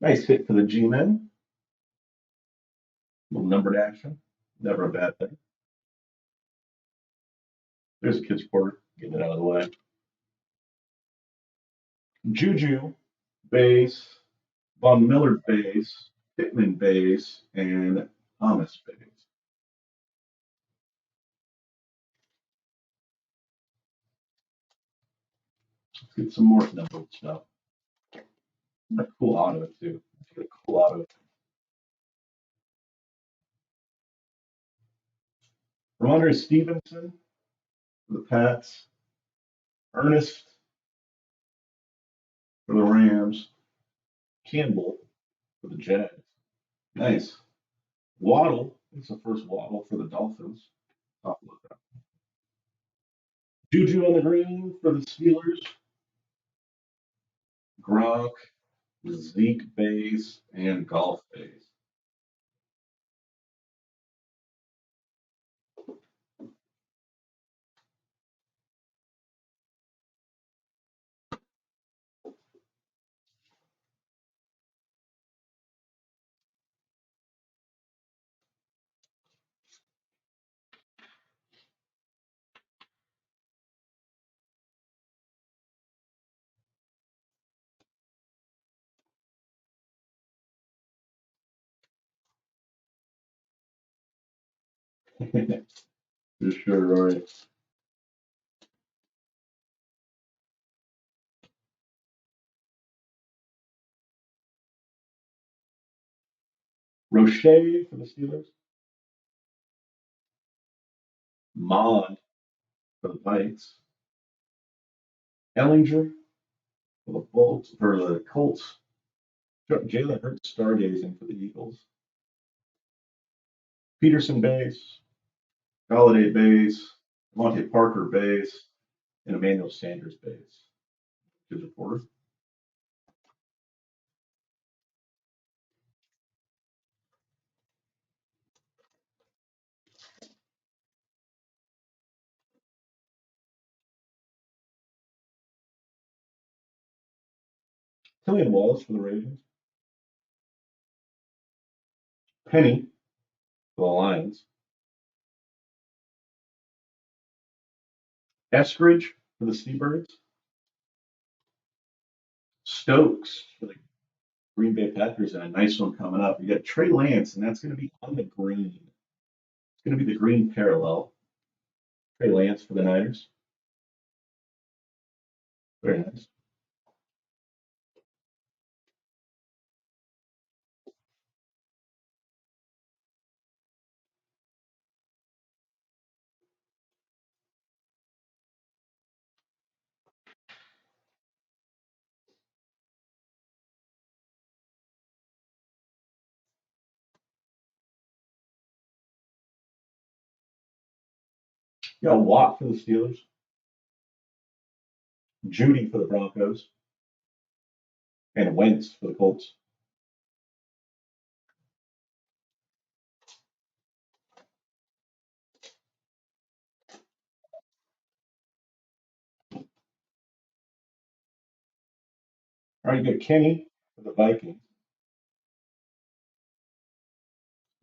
Nice hit for the G-Men. Little numbered action. Never a bad thing. There's a kid's quarter. Getting it out of the way. Juju, base. Von Miller, base. Pittman, base. And Thomas, base. Let's get some more numbered stuff. A cool auto, too. Let's get a cool auto. Ramondre Stevenson for the Pats. Ernest for the Rams. Campbell for the Jags. Nice. Waddle. It's the first Waddle for the Dolphins. Top look up. Juju on the green for the Steelers. Gronk, Zeke base, and Golf base. For sure, Rory. Roche for the Steelers. Mond for the Vikes. Ellinger for the Bolts for the Colts. Jalen Hurts stargazing for the Eagles. Peterson base. Galladay base. Monte Parker base. And Emmanuel Sanders base. His reporter. Killian Wallace for the Ravens. Penny for the Lions. Eskridge for the Seabirds. Stokes for the Green Bay Packers, and a nice one coming up. You got Trey Lance, and that's going to be on the green. It's going to be the green parallel. Trey Lance for the Niners. Very nice. You got Watt for the Steelers. Judy for the Broncos. And Wentz for the Colts. All right, you got Kenny for the Vikings.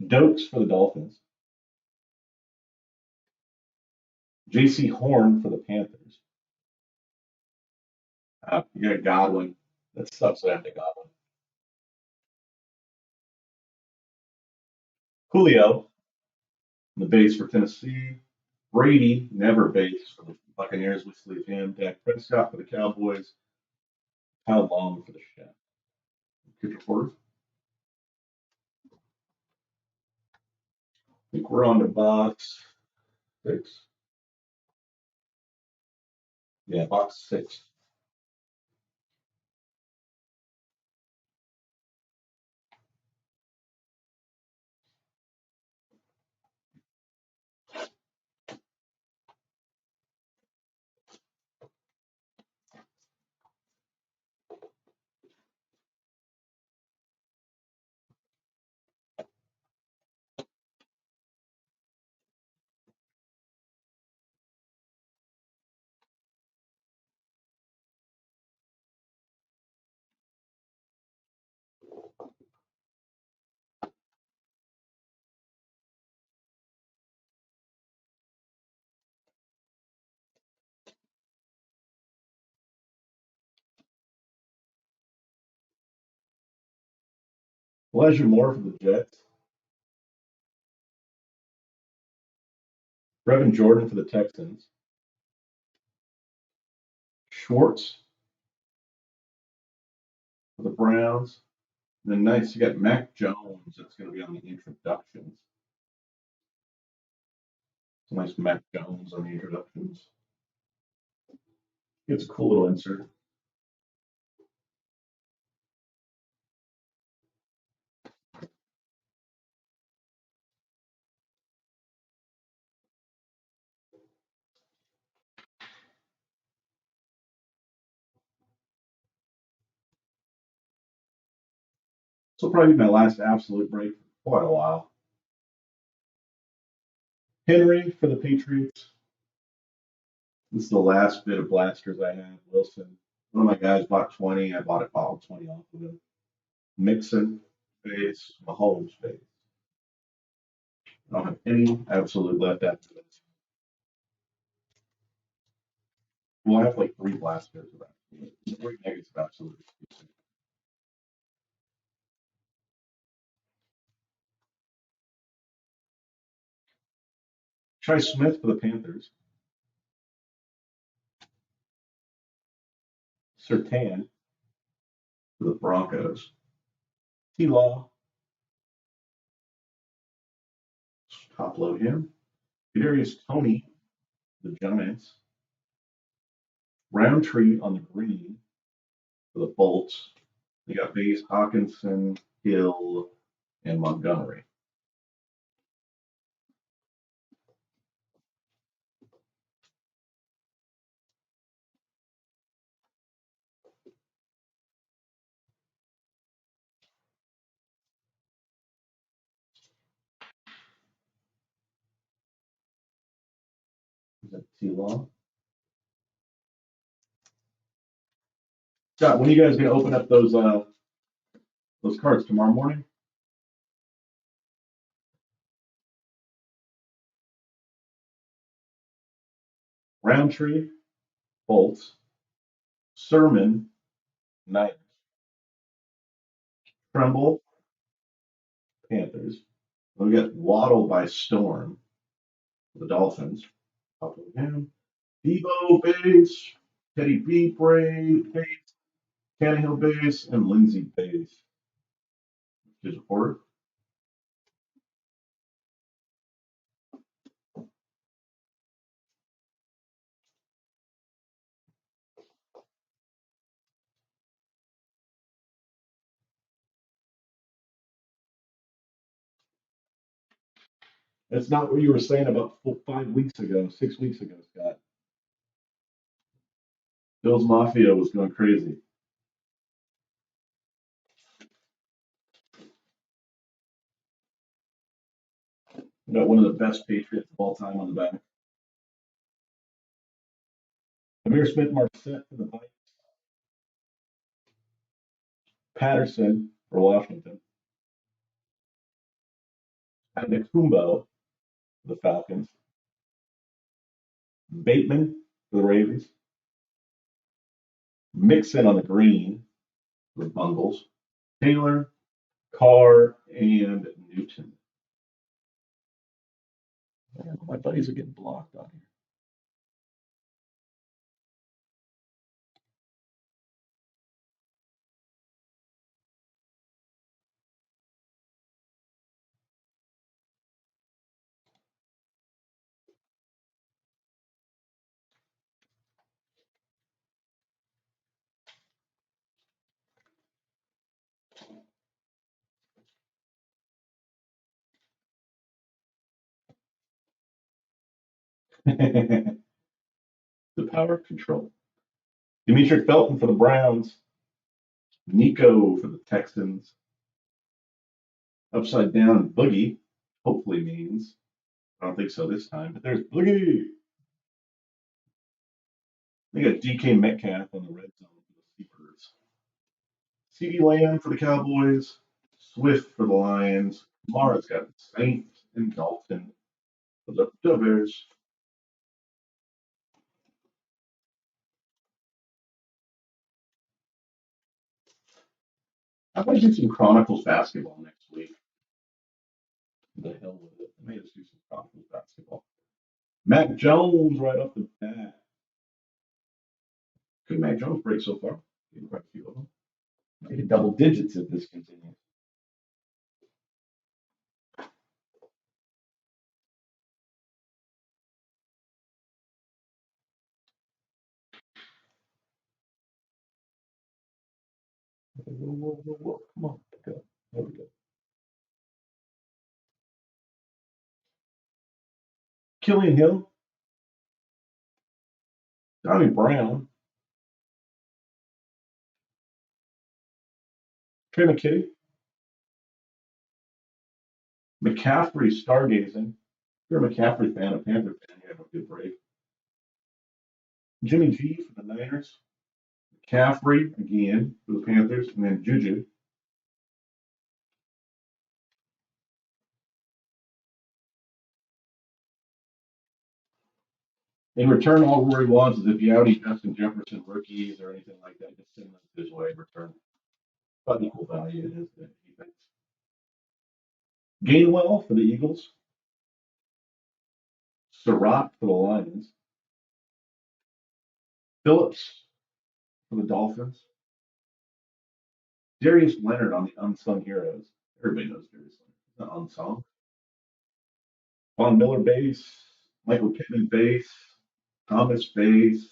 Dokes for the Dolphins. J.C. Horn for the Panthers. You got Godwin. That sucks that I have to Godwin. Julio, the base for Tennessee. Brady, never base for the Buccaneers. We sleeve him. Dak Prescott for the Cowboys. How long for the Chef? Good report. I think we're on to box 6. Yeah, box 6. Elijah Moore for the Jets. Brevin Jordan for the Texans. Schwartz for the Browns. And then nice, you got Mac Jones. That's going to be on the introductions. It's a nice Mac Jones on the introductions. It's a cool little insert. This will probably be my last absolute break for quite a while. Henry for the Patriots. This is the last bit of blasters I have. Wilson. One of my guys bought 20. I bought it all 20 off of him. Mixon base. Mahomes base. I don't have any absolute left after this. Well, I have like 3 blasters of that. 3 negative absolute. Try Smith for the Panthers. Sertan for the Broncos. T-Law, top load him. Kadarius Toney, the Giants. Roundtree on the green for the Bolts. They got Bays, Hawkinson, Hill, and Montgomery. Is that T-Law? Scott, when are you guys gonna open up those cards tomorrow morning? Roundtree, Bolts. Sermon, Niners. Tremble, Panthers. Then we got Waddle by Storm for the Dolphins. Top of him. Debo base, Teddy B base, Tannehill base, and Lindsey base. His report. That's not what you were saying about 5 weeks ago, 6 weeks ago, Scott. Bill's Mafia was going crazy. We got one of the best Patriots of all time on the back. Amir Smith Marset for the Vikings. Patterson for Washington. Nakumbo for the Falcons. Bateman for the Ravens. Mixon on the green for the Bengals. Taylor, Carr, and Newton. Man, my buddies are getting blocked on here. The power control. Demetric Felton for the Browns. Nico for the Texans. Upside down Boogie, hopefully means. I don't think so this time, but there's Boogie. They got DK Metcalf on the red zone for the Sleepers. CeeDee Lamb for the Cowboys. Swift for the Lions. Kamara's got the Saints and Dalton for the Bears. I might do some Chronicles basketball next week. The hell with it. I may just do some Chronicles basketball. Mac Jones right off the bat. Good Mac Jones break so far. Quite a few of them. Might hit double digits if this continues. Whoa. Come on, pick up. There we go. Killian Hill. Donnie Brown. Trey McKitty. McCaffrey stargazing. If you're a McCaffrey fan, a Panther fan, you have a good break. Jimmy G for the Niners. McCaffrey again for the Panthers, and then Juju. In return, all Rory wants is if you have any Justin Jefferson rookies or anything like that, just send them his way in return. About equal value it is, he thinks. Gainwell for the Eagles. Surratt for the Lions. Phillips for the Dolphins. Darius Leonard on the unsung heroes. Everybody knows Darius Leonard. He's not unsung. Von Miller base. Michael Pittman base. Thomas base.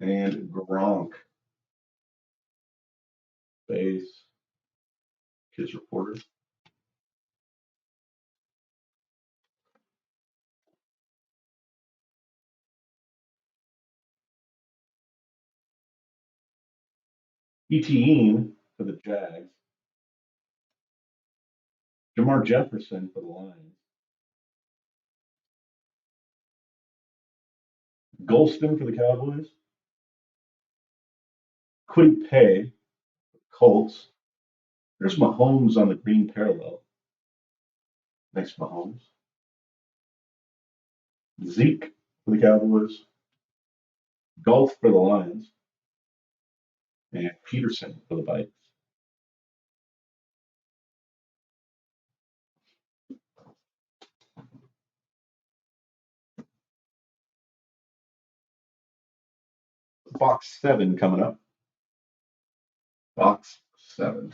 And Gronk base. Kids reporter. Etienne for the Jags. Jamar Jefferson for the Lions. Golston for the Cowboys. Quiddy Pay, Colts. There's Mahomes on the green parallel. Thanks, Mahomes. Zeke for the Cowboys. Golf for the Lions. And Peterson for the Vikes. Box 7 coming up. Box 7.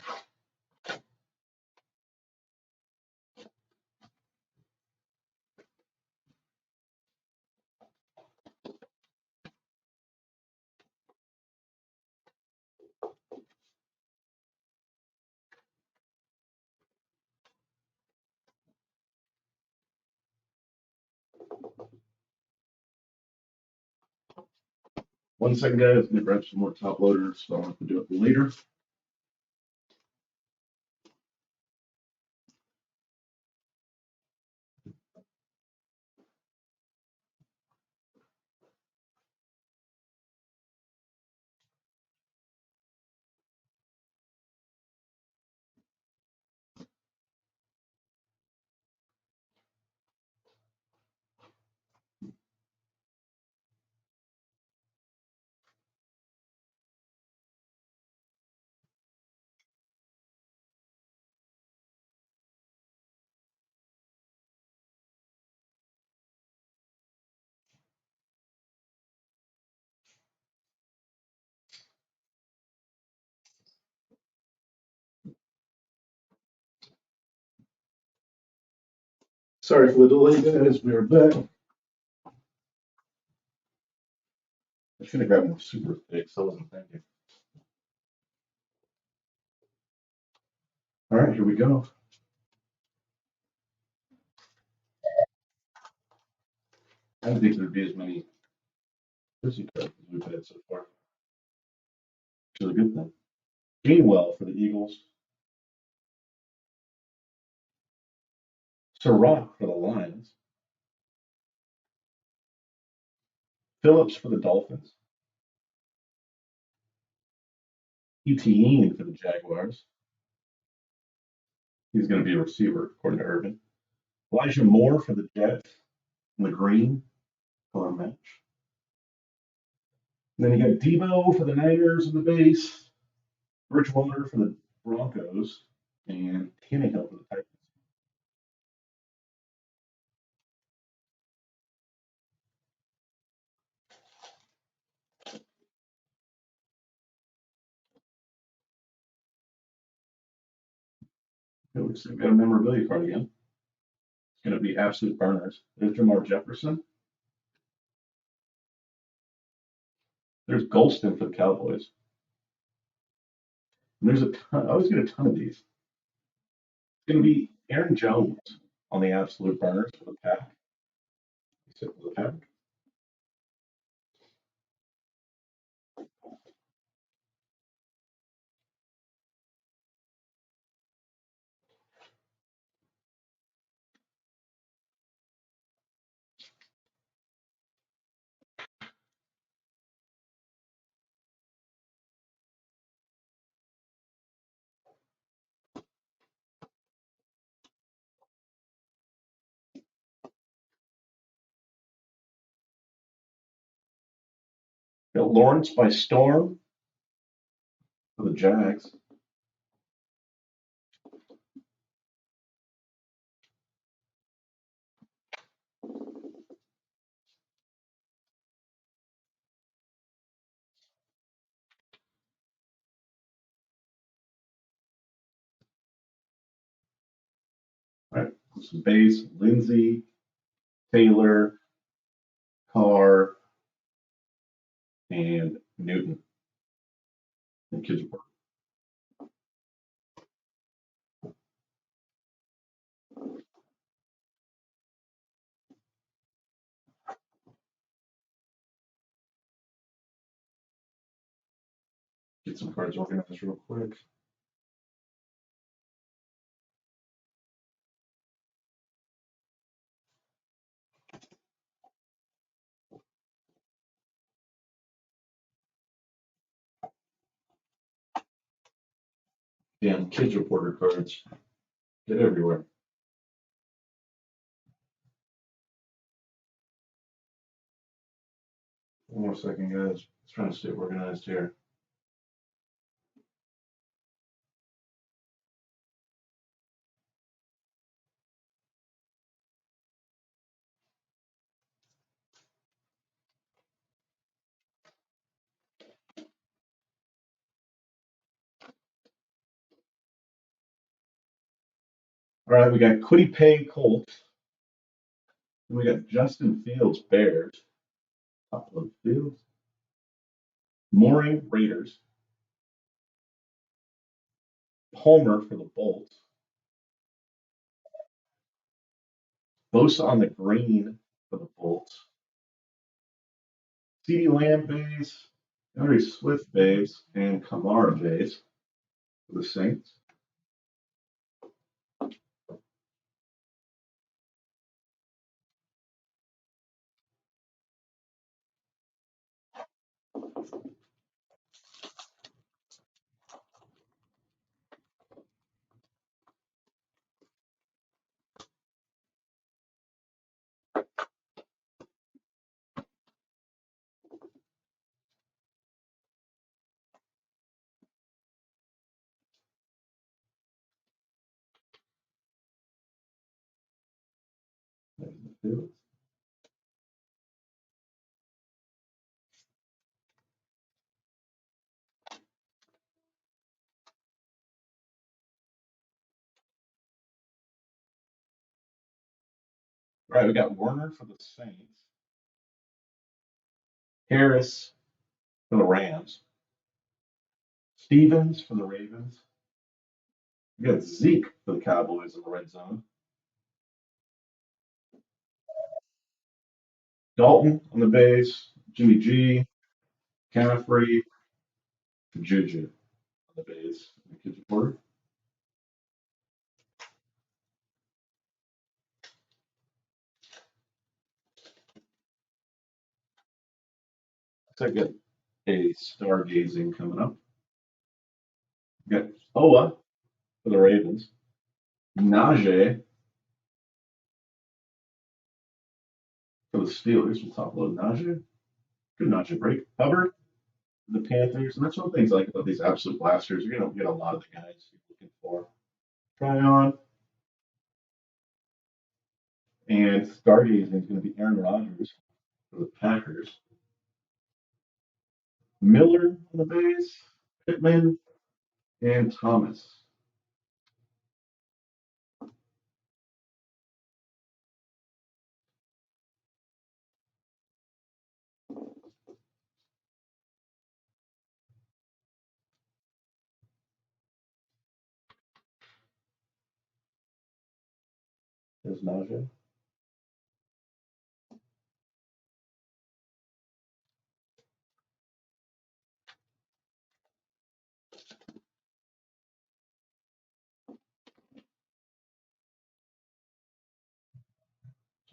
One second, guys. Let me grab some more top loaders, so I'll have to do it later. Sorry for the delay, guys. We are back. I should have grabbed them super thick, so I wasn't thinking. All right, here we go. I didn't think there'd be as many pussy cards as we've had so far, which is a good thing. Gainwell for the Eagles. Surratt for the Lions. Phillips for the Dolphins. Etienne for the Jaguars. He's going to be a receiver, according to Urban. Elijah Moore for the Jets in the green color match. And then you got Debo for the Niners in the base, Bridgewater for the Broncos, and Tannehill for the Titans. It looks like we got a memorabilia card again. It's going to be absolute burners. There's Jamar Jefferson. There's Golston for the Cowboys. And there's a ton. I always get a ton of these. It's going to be Aaron Jones on the absolute burners for the pack. For the pack. Got Lawrence by Storm for the Jags. Some base, Lindsay, Taylor, Carr, and Newton. And kids report. Get some cards organized real quick. Damn kids reporter cards. Get everywhere. One more second, guys. Just trying to stay organized here. All right, we got Quiddy Pay Colts. And we got Justin Fields Bears. Top of Fields. Mooring Raiders. Palmer for the Bolts. Bosa on the green for the Bolts. CeeDee Lamb base, Henry Swift base, and Kamara base for the Saints. There's the Fields. All right, we got Warner for the Saints. Harris for the Rams. Stevens for the Ravens. We got Zeke for the Cowboys in the red zone. Dalton on the base. Jimmy G. Caffrey. Juju on the base. The kids reporter. Looks like I got a stargazing coming up. We got Oa for the Ravens. Najee for the Steelers. We'll top load Najee. Good Najee break. Hubbard for the Panthers. And that's one of the things I like about these absolute blasters. You're going to get a lot of the guys you're looking for. Try on. And stargazing is going to be Aaron Rodgers for the Packers. Miller on the base. Pittman and Thomas. There's Najee.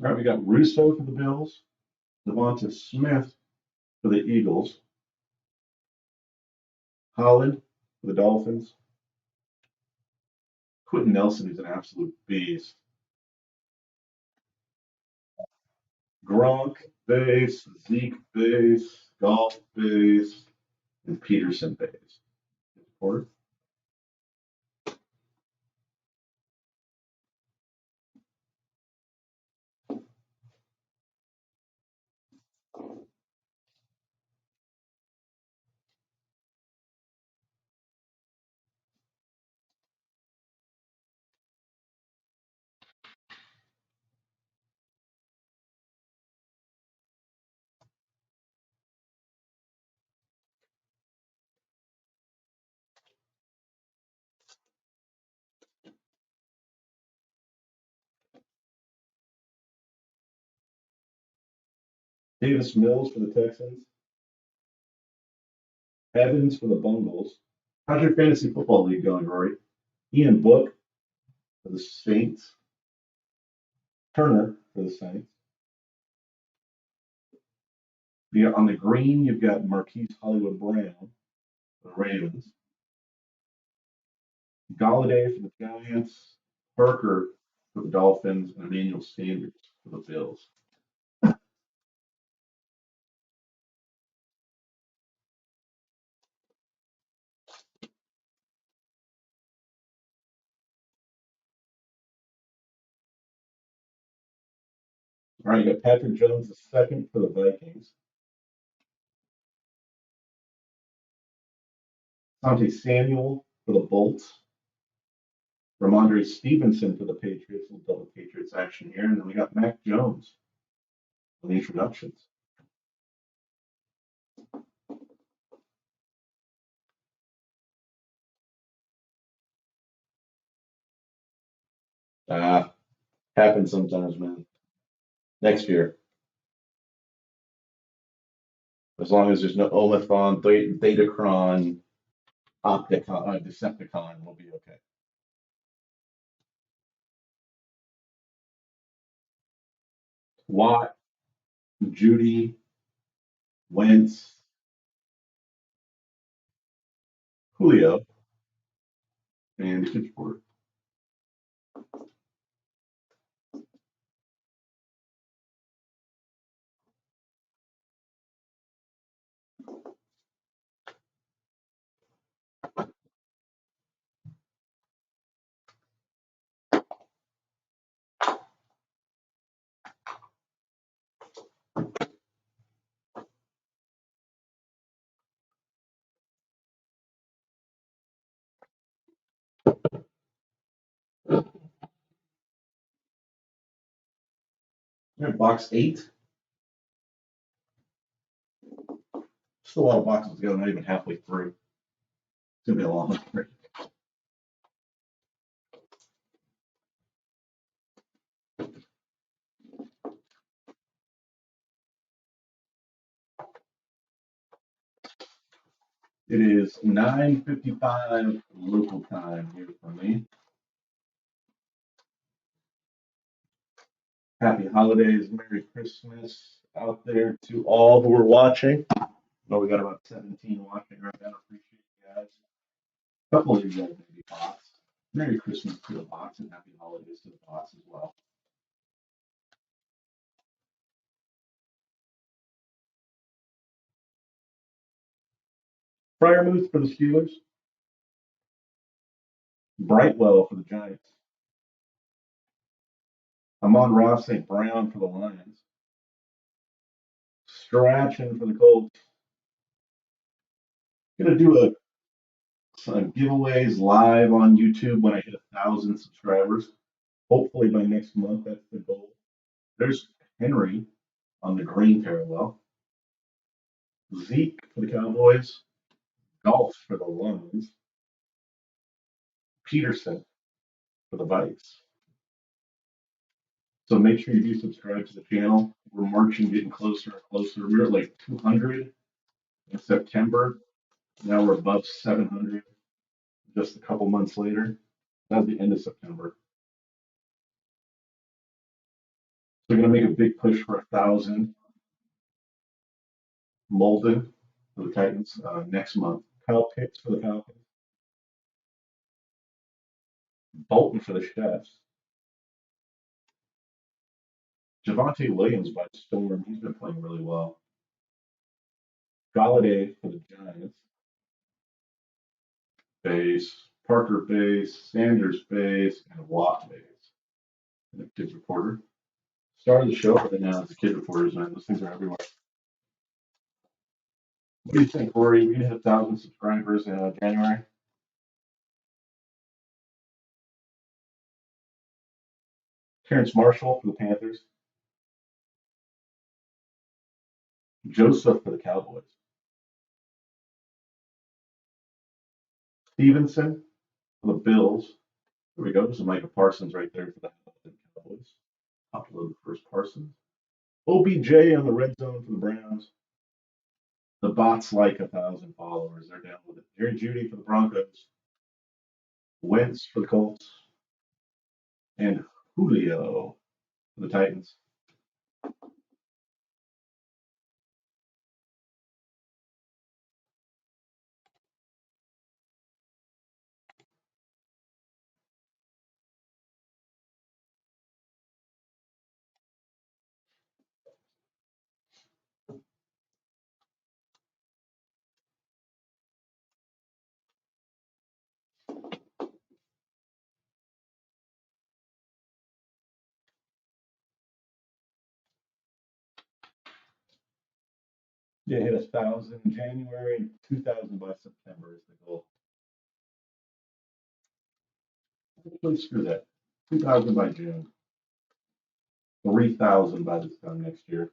All right, we got Russo for the Bills. Devonta Smith for the Eagles. Holland for the Dolphins. Quentin Nelson is an absolute beast. Gronk base, Zeke base, Golf base, and Peterson base. Or Davis Mills for the Texans. Evans for the Bengals. How's your fantasy football league going, Rory? Ian Book for the Saints. Turner for the Saints. On the green, you've got Marquise Hollywood Brown for the Ravens. Galladay for the Giants. Parker for the Dolphins. And Emmanuel Sanders for the Bills. All right, you got Patrick Jones the second for the Vikings. Sante Samuel for the Bolts. Ramondre Stevenson for the Patriots. We'll double Patriots action here. And then we got Mac Jones for the introductions. Happens sometimes, man. Next year, as long as there's no Omicron, Datacron, Opticon, Decepticon, we'll be okay. Watt, Judy, Wentz, Julio, and Pittsburgh. All right, box 8. Still a lot of boxes to go, not even halfway through. It's gonna be a long one. It is 9:55 local time here for me. Happy holidays, Merry Christmas out there to all who are watching. Oh, we got about 17 watching right now. Appreciate you guys. A couple of you guys maybe bots. Merry Christmas to the bots and happy holidays to the bots as well. Fryermuth for the Steelers. Brightwell for the Giants. Amon-Ra St. Brown for the Lions. Strachan for the Colts. Gonna do some giveaways live on YouTube when I hit 1,000 subscribers. Hopefully by next month, that's the goal. There's Henry on the green parallel. Zeke for the Cowboys. Golf for the Lions. Peterson for the Vikes. So make sure you do subscribe to the channel. We're marching, getting closer and closer. We were at like 200 in September. Now we're above 700 just a couple months later. That was the end of September. So we're going to make a big push for 1,000. Molden for the Titans next month. Kyle Pitts for the Falcons. Bolton for the Chefs. Javonte Williams by storm. He's been playing really well. Galladay for the Giants. Base. Parker base. Sanders base. And Watt base. And the Kids Reporter. Star of the show right now is the Kid Reporters, man. Those things are everywhere. What do you think, Rory? We hit 1,000 subscribers in January. Terrence Marshall for the Panthers. Joseph for the Cowboys. Stevenson for the Bills. There we go. There's a Micah Parsons right there for the Cowboys. Upload the first Parsons. OBJ on the red zone for the Browns. The bot's like 1,000 followers. They're down with it. Jerry Judy for the Broncos. Wentz for the Colts. And Julio for the Titans. Yeah, hit 1,000 in January and 2,000 by September is the goal. Please screw that. 2,000 by June. 3,000 by this time next year.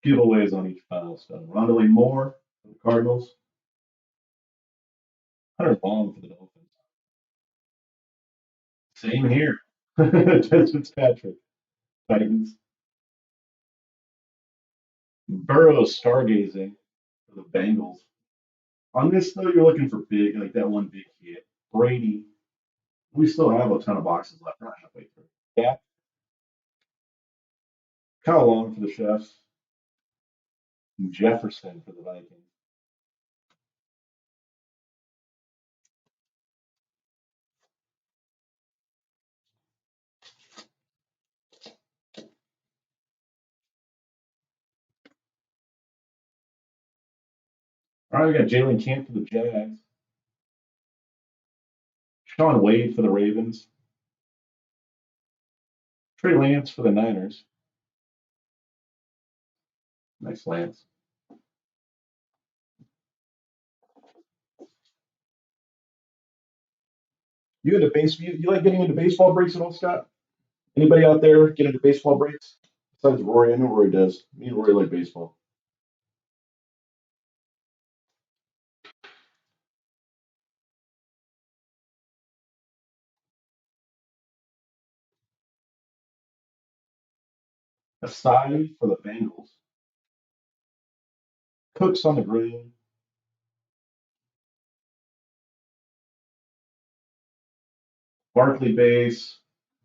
Giveaways on each milestone. Rondale Moore for the Cardinals. Hunter Long for the Dolphins. Same here. Ted Fitzpatrick. Titans. Burrows stargazing for the Bengals. On this though, you're looking for big, like that one big hit. Brady. We still have a ton of boxes left. We're not halfway through. Yeah. Kyle Long for the Chefs. Jefferson for the Vikings. All right, we got Jalen Camp for the Jags. Sean Wade for the Ravens. Trey Lance for the Niners. Nice Lance. You like getting into baseball breaks at all, Scott? Anybody out there get into baseball breaks? Besides Rory, I know Rory does. Me and Rory like baseball. Aside for the Bengals. Cooks on the green. Barkley base.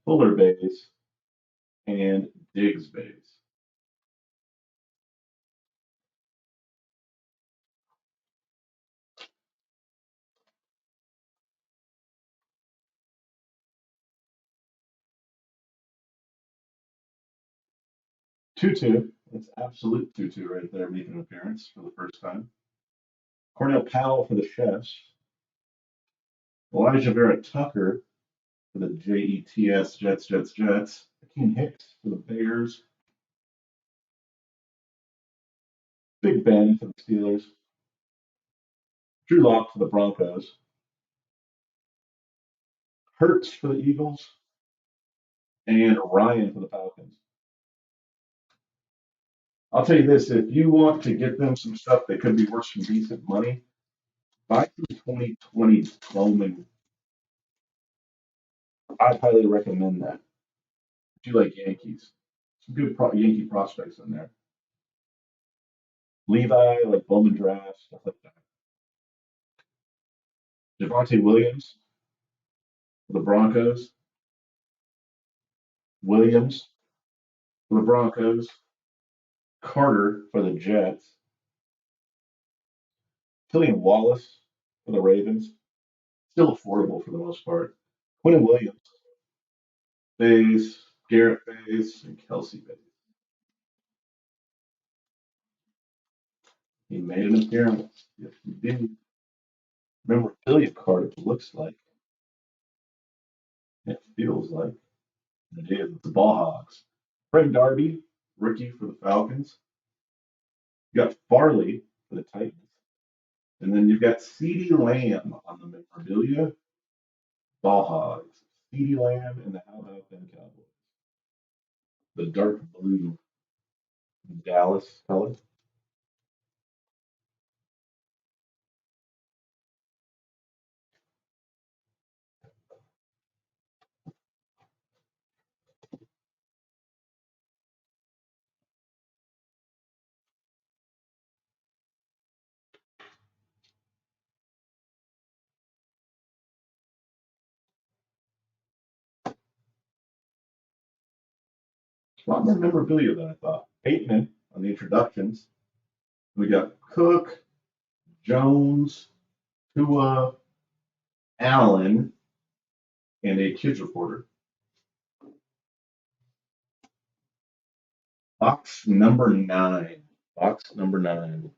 Fuller base. And Diggs base. 2-2. That's absolute 2-2 right there, making an appearance for the first time. Cornell Powell for the Chefs. Elijah Vera Tucker for the Jets. Akeem Hicks for the Bears. Big Ben for the Steelers. Drew Lock for the Broncos. Hurts for the Eagles. And Ryan for the Falcons. I'll tell you this, if you want to get them some stuff that could be worth some decent money, buy some 2020 Bowman. I'd highly recommend that. If you like Yankees, some good Yankee prospects in there. Levi, like Bowman draft, stuff like that. Javante Williams for the Broncos. Williams for the Broncos. Carter for the Jets. Killian Wallace for the Ravens. Still affordable for the most part. Quinn Williams, Bays, Garrett Bays, and Kelsey Bays. He made an appearance. Yes, he did. Memorabilia card, it looks like. It feels like. It is. It's the Ball Hogs. Fred Darby, rookie for the Falcons. You got Farley for the Titans. And then you've got CeeDee Lamb on the memorabilia. Ball Hogs. CeeDee Lamb and the How About Them Cowboys. The dark blue Dallas color. A lot more memorabilia than I thought. Bateman on the introductions. We got Cook, Jones, Tua, Allen, and a kids reporter. Box number 9. Box number 9.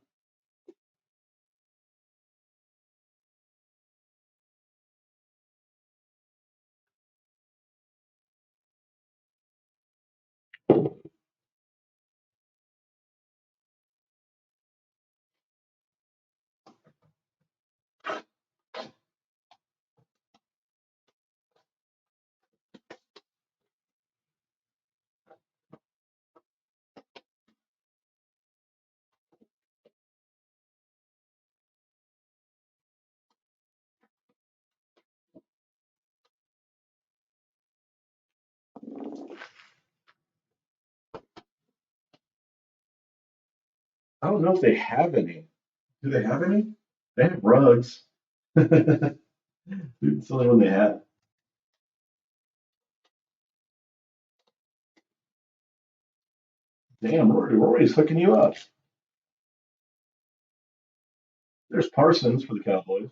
I don't know if they have any. Do they have any? They have rugs. It's the only one they have. Damn, Rory's hooking you up. There's Parsons for the Cowboys.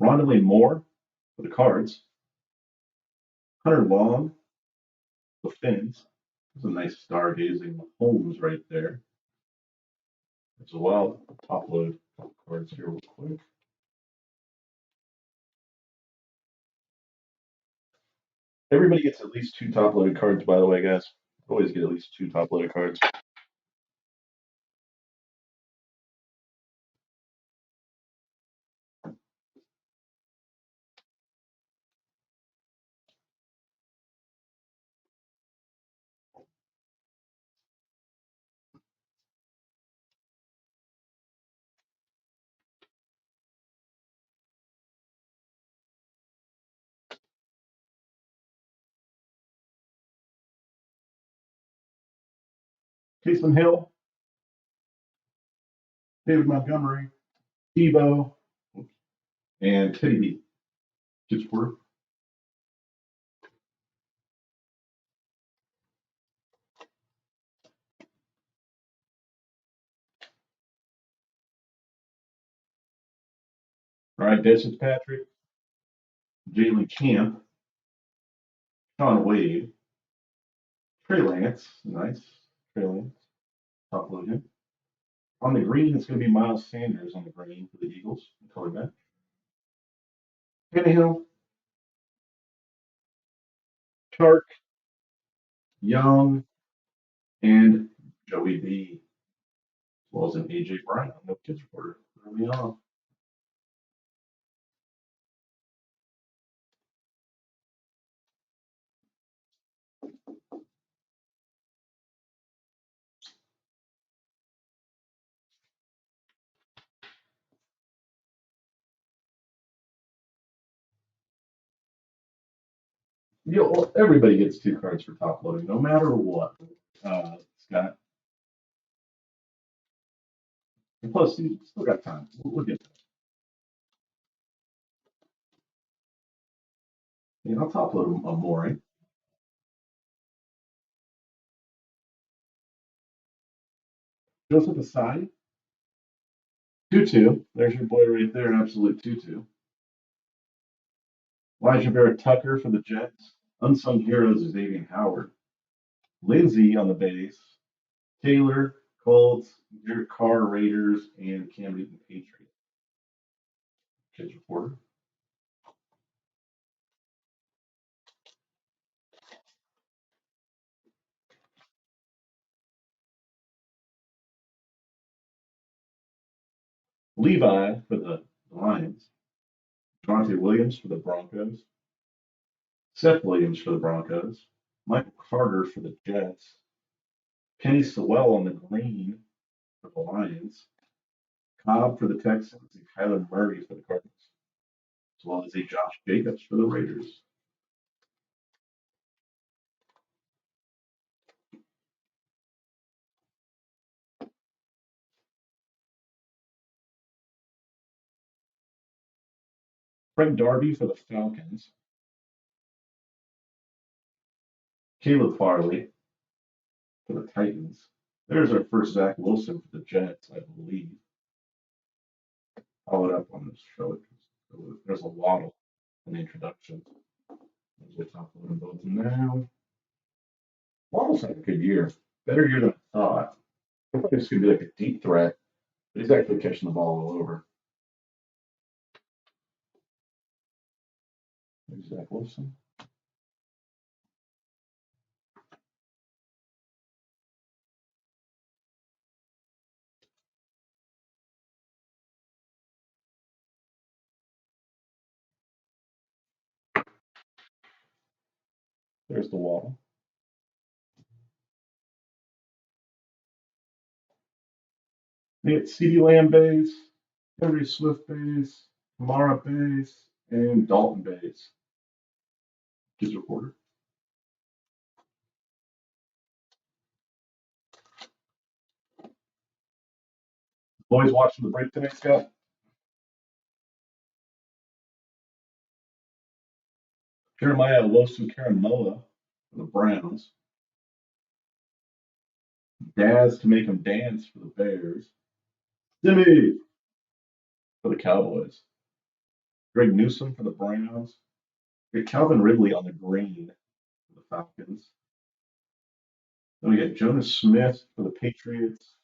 Rondale Moore for the Cards. Hunter Long, the Finns. There's a nice stargazing Holmes right there as well. Top load cards here real quick. Everybody gets at least 2 top loaded cards, by the way, guys. Always get at least 2 top loaded cards. Taysom Hill, David Montgomery, Tebow, and Teddy B. Just for all right, Des Fitzpatrick, Jalen Camp, Sean Wade, Trey Lance, nice. Trey Lance, top load him. On the green, it's going to be Miles Sanders on the green for the Eagles. Color match. Tannehill, Chark, Young, and Joey B, as well as an AJ Brown. No kids reporter. Early on. Everybody gets 2 cards for top loading, no matter what. Scott. And plus, you still got time. We'll get there. I'll top load a Maury. Joseph Asai, Tutu. There's your boy right there, absolute Tutu. Elijah Vera Tucker for the Jets. Unsung Heroes Xavier Howard. Lindsey on the base. Taylor, Colts, Derek Carr, Raiders, and Cam Newton, Patriots. Kids reporter. Levi for the Lions. Javonte Williams for the Broncos. Seth Williams for the Broncos. Michael Carter for the Jets. Kenny Sewell on the green for the Lions. Cobb for the Texans and Kyler Murray for the Cardinals, as well as a Josh Jacobs for the Raiders. Frank Darby for the Falcons. Caleb Farley for the Titans. There's our first Zach Wilson for the Jets, I believe. I'll it up on this show. There's a Waddle in the introduction. There's the top of them both now. Waddle's had a good year. Better year than I thought. I thought this could be like a deep threat, but he's actually catching the ball all over. There's Zach Wilson. There's the Waddle. We get CeeDee Lamb base, Henry Swift base, Mara base, and Dalton base. His reporter. Boys watching the break tonight, Scott? Jeremiah Losu Karamoa for the Browns. Daz to make him dance for the Bears. Jimmy for the Cowboys. Greg Newsome for the Browns. We get Calvin Ridley on the green for the Falcons. Then we get Jonas Smith for the Patriots.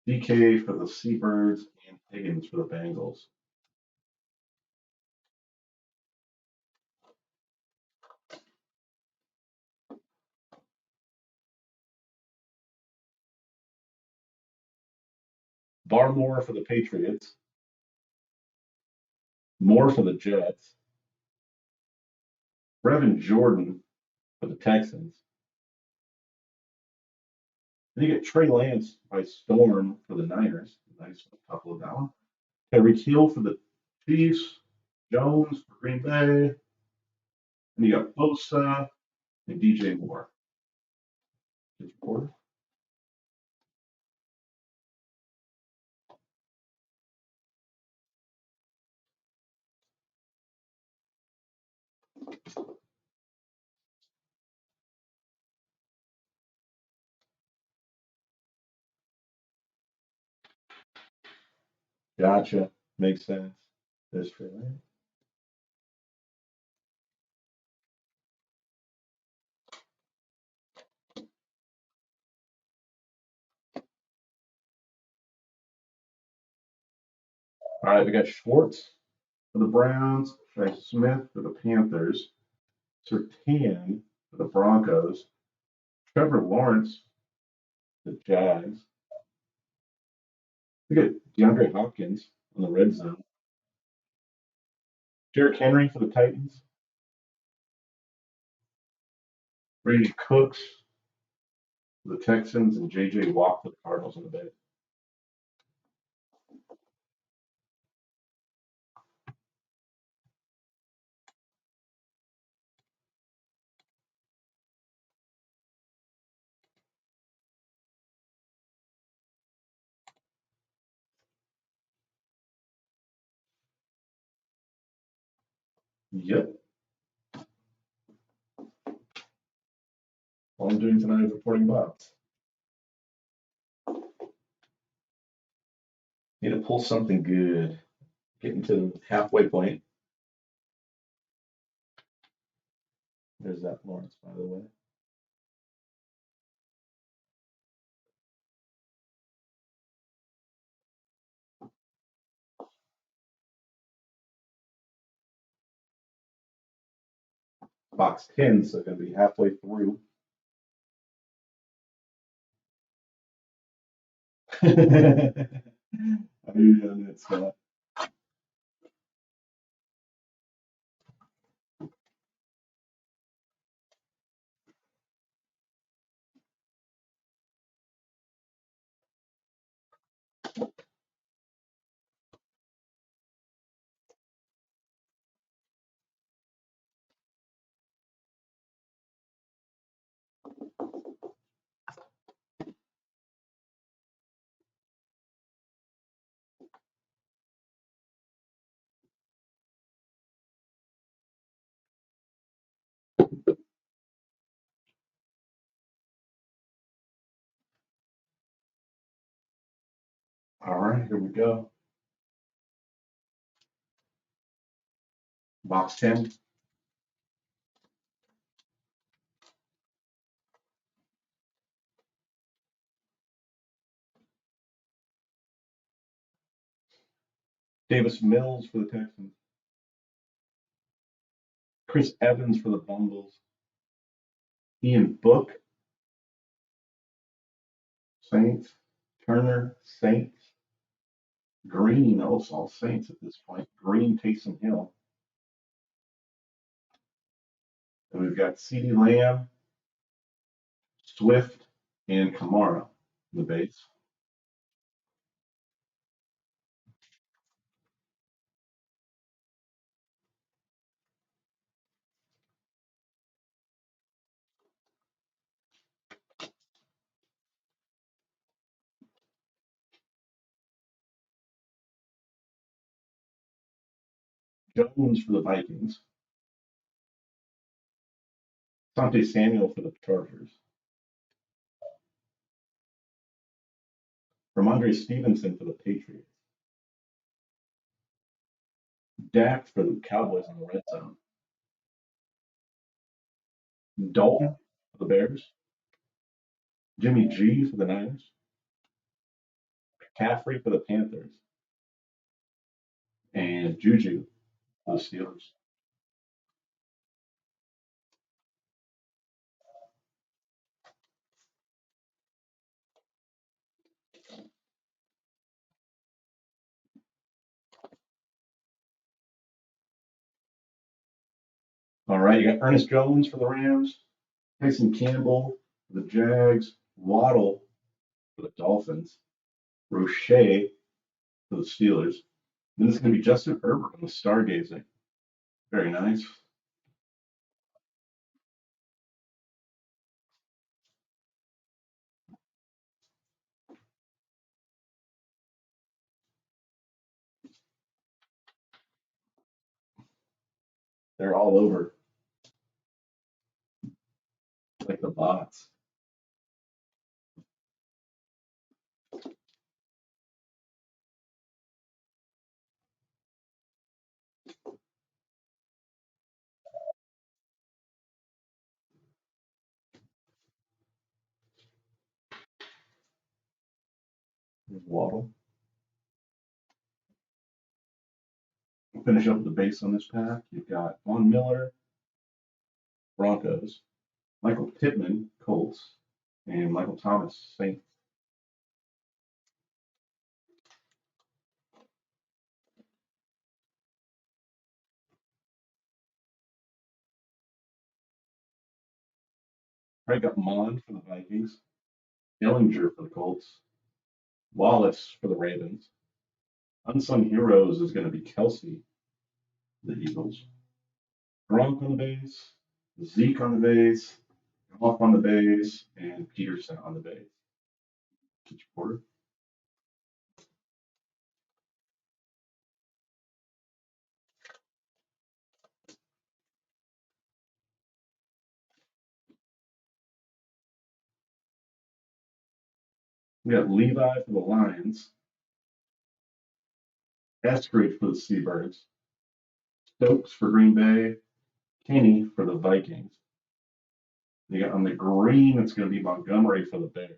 DK for the Seabirds, and Higgins for the Bengals. Barmore for the Patriots. Moore for the Jets. Brevin Jordan for the Texans. Then you get Trey Lance by Storm for the Niners. Nice couple of that one. Tyreek Hill for the Chiefs. Jones for Green Bay. And you got Bosa and DJ Moore. His reporter. Gotcha. Makes sense. There's Trey Lance. All right, we got Schwartz for the Browns, Shai Smith for the Panthers, Sertan for the Broncos, Trevor Lawrence for the Jags. We got DeAndre Hopkins on the red zone, Derrick Henry for the Titans, Brady Cooks for the Texans, and J.J. Watt for the Cardinals on the bench. Yep. All I'm doing tonight is reporting bots. Need to pull something good. Getting to the halfway point. There's that Lawrence, by the way. Box 10, so going to be halfway through. How are you doing it, Scott? right, here we go. Box 10. Davis Mills for the Texans. Chris Evans for the Bengals. Ian Book, Saints. Turner, Saints. Green, also all Saints at this point. Green, Taysom Hill. And we've got CeeDee Lamb, Swift, and Kamara, the base. Jones for the Vikings. Asante Samuel for the Chargers. Ramondre Stevenson for the Patriots. Dak for the Cowboys in the red zone. Dalton for the Bears. Jimmy G for the Niners. McCaffrey for the Panthers. And Juju for the Steelers. All right, you got Ernest Jones for the Rams. Tyson Campbell for the Jags. Waddle for the Dolphins. Roche for the Steelers. Then it's going to be Justin Herbert on the Stargazing. Very nice. They're all over, like the bots. There's Waddle. We'll finish up with the base on this pack. You've got Von Miller, Broncos. Michael Pittman, Colts. And Michael Thomas, Saints. I got Mond for the Vikings. Ellinger for the Colts. Wallace for the Ravens. Unsung Heroes is going to be Kelsey, the Eagles. Gronk on the base. Zeke on the base. Goff on the base. And Peterson on the base. Each quarter. We got Levi for the Lions. Eskridge for the Seabirds. Stokes for Green Bay. Kenny for the Vikings. You got on the green, it's going to be Montgomery for the Bears.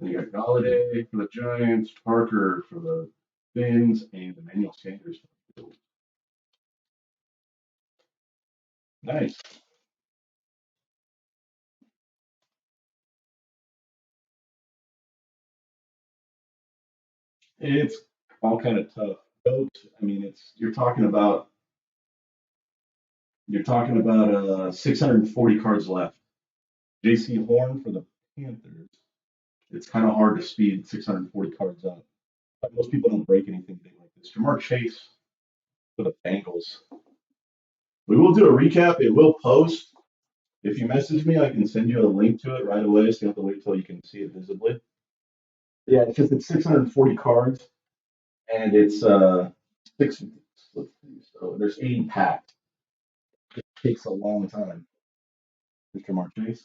Then you got Galladay for the Giants, Parker for the Finns, and Emmanuel Sanders for the Bills. Nice. It's all kind of tough. I mean, it's you're talking about 640 cards left. J.C. Horn for the Panthers. It's kind of hard to speed 640 cards up. But most people don't break anything big like this. Jamar Chase for the Bengals. We will do a recap. It will post. If you message me, I can send you a link to it right away, so you don't have to wait till you can see it visibly. Yeah, it's just it's 640 cards, and it's six. Let's see, so there's 80 packed. It takes a long time. Mr. Marchese,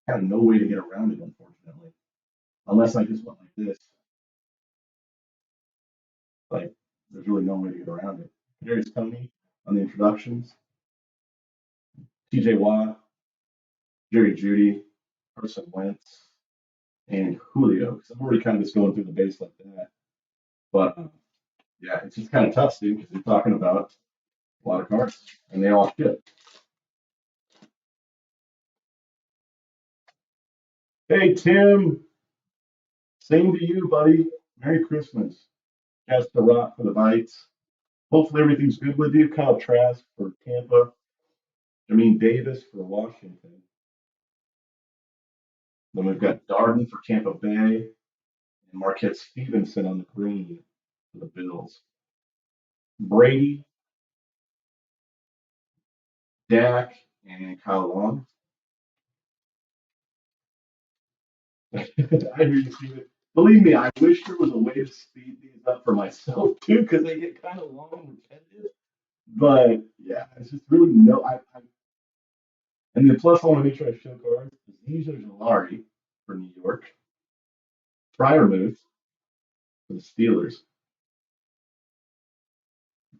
kind of no way to get around it, unfortunately, unless I just went like this. Like, there's really no way to get around it. Kadarius Toney on the introductions, TJ Watt, Jerry Judy, Carson Wentz, and Julio. Because I'm already kind of just going through the base like that. But yeah, it's just kind of tough, dude, because you're talking about a lot of cards, and they all ship. Hey, Tim, same to you, buddy. Merry Christmas. Guys, the Rock for the Bites. Hopefully everything's good with you. Kyle Trask for Tampa. Davis for Washington. Then we've got Darden for Tampa Bay and Marquette Stevenson on the green for the Bills. Brady, Dak, and Kyle Long. I hear you, Steven. Believe me, I wish there was a way to speed these up for myself too, because they get kind of long and repetitive. But yeah, it's just really no. And then plus, I want to make sure I show cards. These are Jolari for New York, Fryermuth for the Steelers,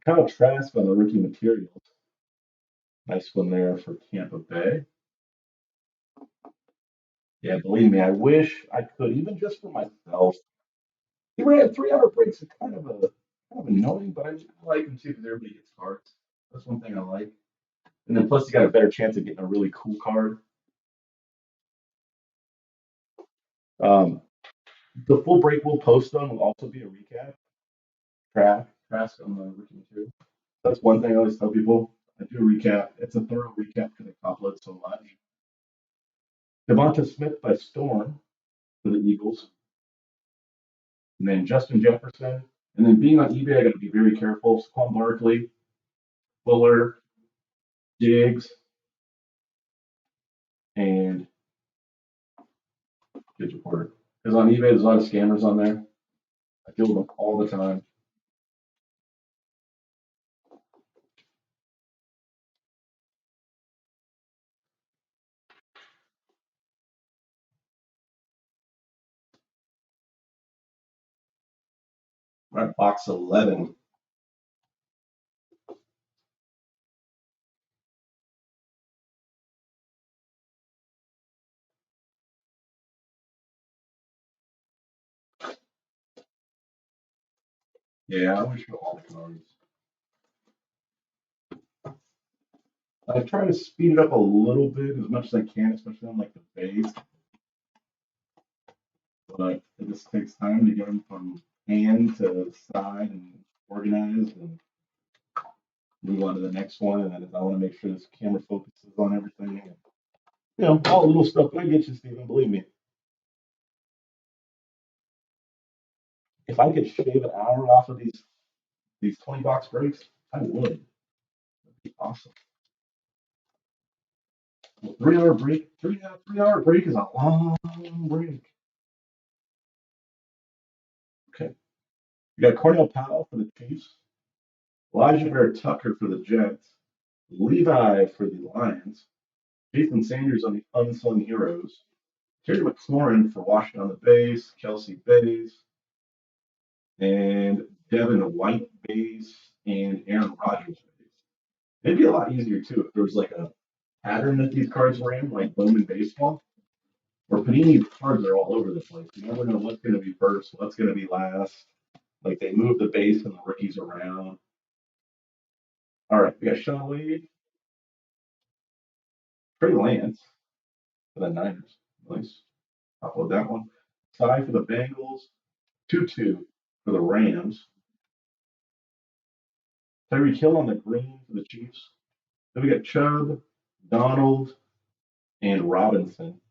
Kyle Trask on the rookie materials. Nice one there for Tampa Bay. Yeah, believe me, I wish I could, even just for myself. He ran 3 hour breaks are kind of annoying, but I like them too because everybody gets cards. That's one thing I like. And then plus you got a better chance of getting a really cool card. Um, the full break we'll post on will also be a recap. Trask on the rookie material. That's one thing I always tell people. I do a recap. It's a thorough recap because I upload so much. Devonta Smith by Storm for the Eagles. And then Justin Jefferson. And then being on eBay, I got to be very careful. Saquon Barkley, Fuller, Diggs, and Kids Reporter. Because on eBay, there's a lot of scammers on there. I deal with them all the time. We're at box 11. Yeah, I wish for all the cards. I try to speed it up a little bit as much as I can, especially on like the base. But it just takes time to get them from hand to side and organized and move on to the next one. And then I want to make sure this camera focuses on everything. And, all the little stuff. But I get you, Steven. Believe me. If I could shave an hour off of these 20 box breaks, I would. That'd be awesome. 3 hour break, 3 hour break is a long break. Okay. You got Cornell Powell for the Chiefs, Elijah Bear Tucker for the Jets, Levi for the Lions, Jason Sanders on the Unsung Heroes, Terry McLaurin for Washington on the base, Kelsey Bays, and Devin White base, and Aaron Rodgers base. It'd be a lot easier too if there was like a pattern that these cards were in, like Bowman baseball, where Panini cards are all over the place. You never know what's going to be first, what's going to be last. Like they move the base and the rookies around. All right, we got Sean Wade, Trey Lance for the Niners. Nice. Upload that one. Ty for the Bengals. 2-2 for the Rams. Tyreek Hill on the green for the Chiefs. Then we got Chubb, Donald, and Robinson.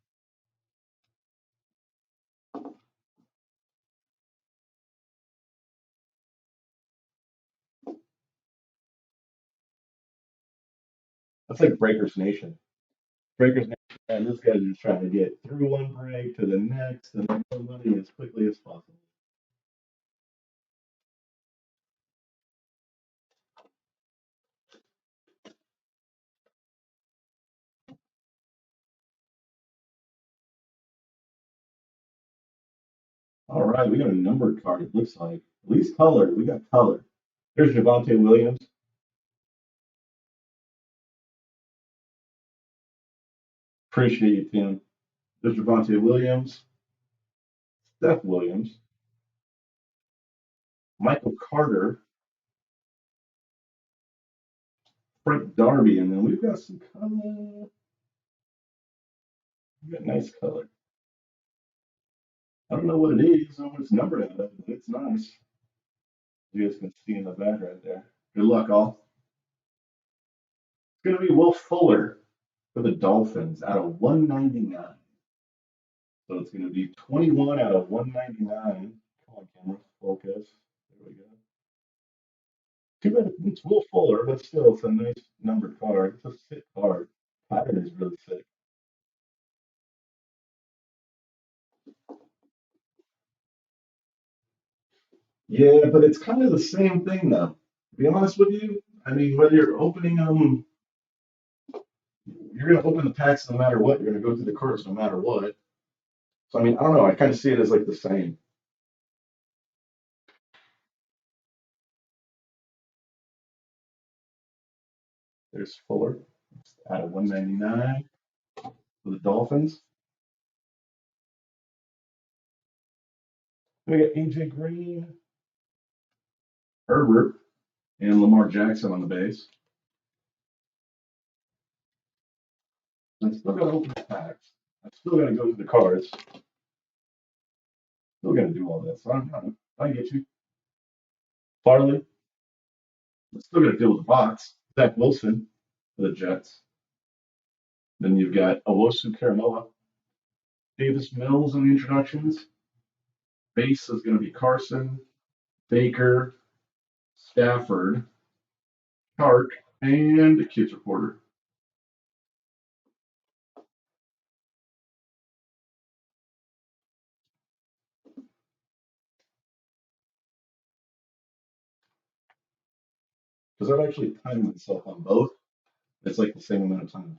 That's like Breakers Nation. Breakers Nation, and this guy's just trying to get through one break to the next and make money as quickly as possible. All right, we got a numbered card. It looks like at least color. We got color. There's Javonte Williams. Appreciate you, Tim. There's Javonte Williams, Steph Williams, Michael Carter, Frank Darby, and then we've got some color. We got nice color. I don't know what it is. I don't know what it's numbered out of, but it's nice. You guys can see in the back right there. Good luck, all. It's going to be Will Fuller for the Dolphins out of 199. So it's going to be 21 out of 199. Come on, camera, focus. There we go. Too bad it's Will Fuller, but still, it's a nice numbered card. It's a sick card. Pattern is really sick. Yeah, but it's kind of the same thing, though. To be honest with you, I mean, whether you're opening them, you're going to open the packs no matter what. You're going to go through the cards no matter what. So, I mean, I don't know. I kind of see it as like the same. There's Fuller out of 199 for the Dolphins. We got AJ Green, Herbert, and Lamar Jackson on the base. I still got to open the packs. I still got to go through the cards. Still got to do all this. So I get you. Farley, I still got to deal with the box. Zach Wilson for the Jets. Then you've got Owosu Karamoa, Davis Mills in the introductions. Base is going to be Carson, Baker, Stafford, Chark, and the Kids Reporter. Because I've actually timed myself on both. It's like the same amount of time.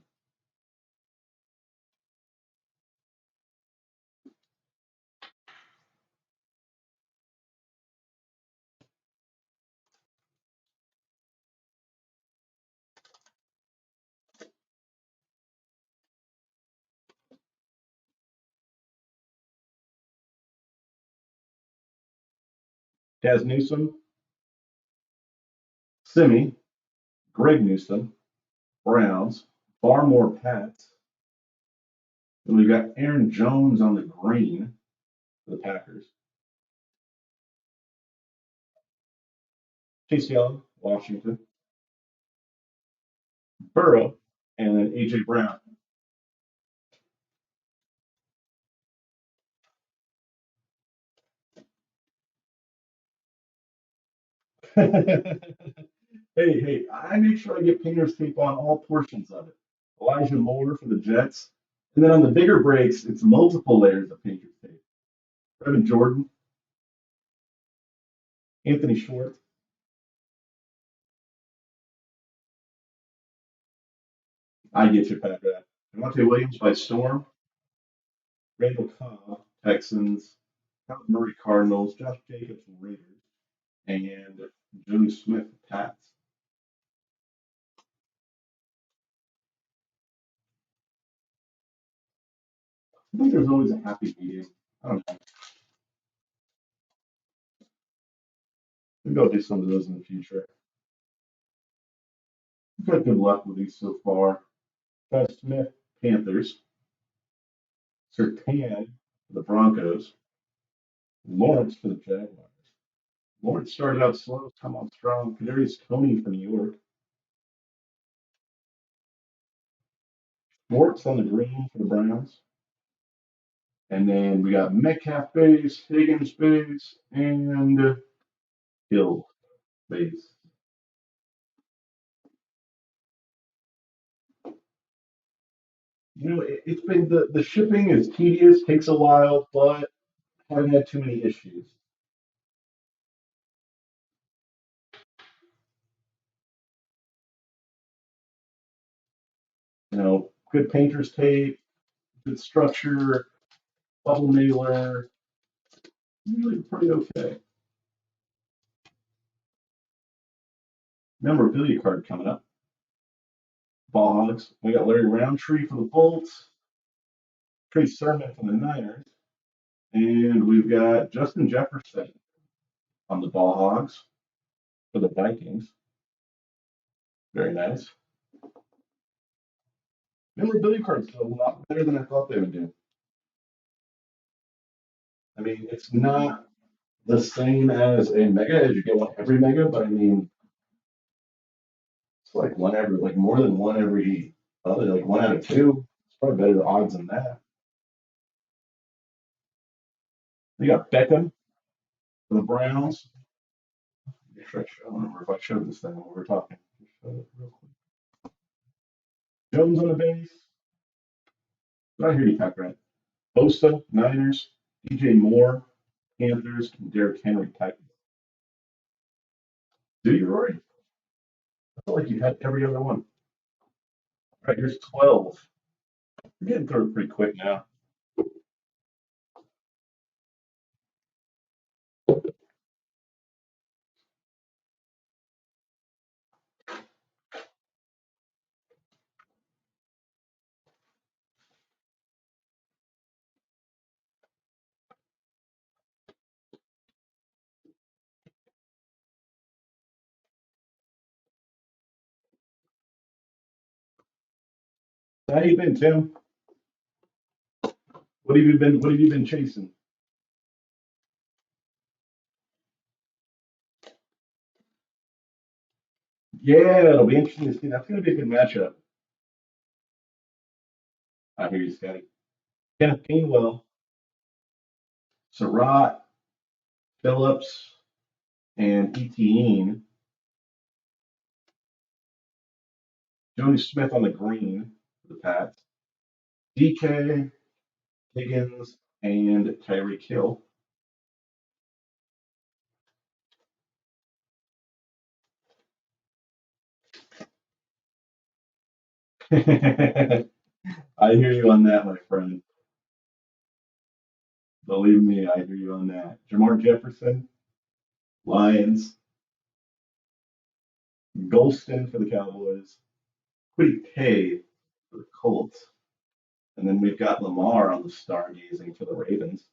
Daz Newsome, Simi, Greg Newsome, Browns, Barmore Pats. And we've got Aaron Jones on the green for the Packers. Chase Young, Washington. Burrow, and then AJ Brown. Hey, I make sure I get painter's tape on all portions of it. Elijah Moore for the Jets. And then on the bigger breaks, it's multiple layers of painter's tape. Brevin Jordan, Anthony Schwartz. I get you, Pat. Devontae Williams by Storm. Randall Cobb, Texans. Kyler Murray, Cardinals. Josh Jacobs, Raiders. And Joey Smith, Pats. I think there's always a happy medium. I don't know. Maybe I'll do some of those in the future. I've had good luck with these so far. Travis Smith, Panthers. Sertan for the Broncos. Lawrence for the Jaguars. Lawrence started out slow, come on strong. Kadarius Toney for New York. Schwartz on the green for the Browns. And then we got Metcalf base, Higgins base, and Hill base. It's been the shipping is tedious, takes a while, but haven't had too many issues. Good painter's tape, good structure, bubble mailer. Usually pretty okay. Memorabilia card coming up. Ball Hogs. We got Larry Roundtree for the Bolts, Trey Sermon for the Niners, and we've got Justin Jefferson on the Ball Hogs for the Vikings. Very nice. Memorabilia cards do a lot better than I thought they would do. I mean, it's not the same as a mega as you get one every mega, but I mean, it's like one every, like more than one every other, like one out of two. It's probably better odds than that. You got Beckham for the Browns. I don't remember if I showed this thing when we were talking. Real quick. Jones on the base. Did I hear you, Pat Grant? Bosa, Niners. DJ Moore, Panthers, and Derrick Henry, Titans. Do you, Rory? I feel like you had every other one. All right, here's 12. We're getting through it pretty quick now. How you been, Tim? What have you been chasing? Yeah, it'll be interesting to see. That's gonna be a good matchup. I hear you, Scotty. Kenneth Gainwell, Surratt, Phillips, and Etienne. Johnny Smith on the green for the Pats. DK, Higgins, and Tyreek Hill. I hear you on that, my friend. Believe me, I hear you on that. Jamar Jefferson, Lions. Golston for the Cowboys. Quiddy Pay for the Colts. And then we've got Lamar on the stargazing for the Ravens.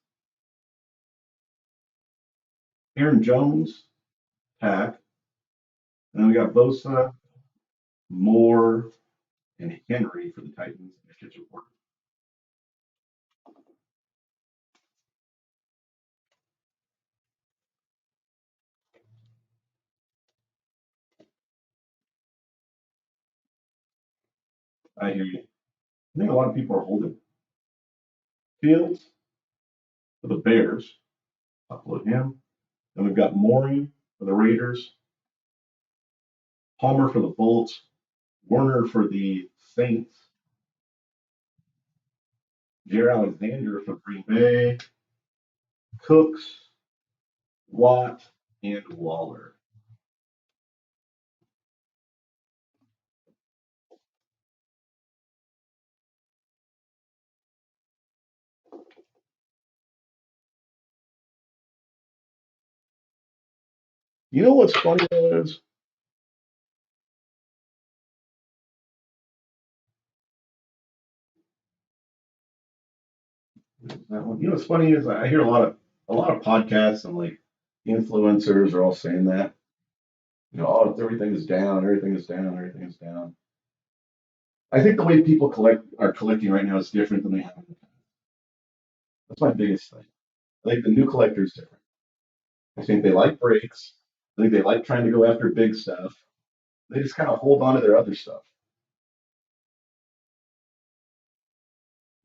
Aaron Jones, Pack. And then we got Bosa, Moore, and Henry for the Titans. I hear you. I think a lot of people are holding Fields for the Bears. Upload him. Then we've got Mooring for the Raiders, Palmer for the Bolts, Warner for the Saints, Jared Alexander for Green Bay, Cooks, Watt, and Waller. You know what's funny though you know what's funny is I hear a lot of podcasts and like influencers are all saying that. You know, oh, everything is down, everything is down, everything is down. I think the way people are collecting right now is different than they have in the past. That's my biggest thing. I think the new collector is different. I think they like breaks. I think they like trying to go after big stuff. They just kind of hold on to their other stuff.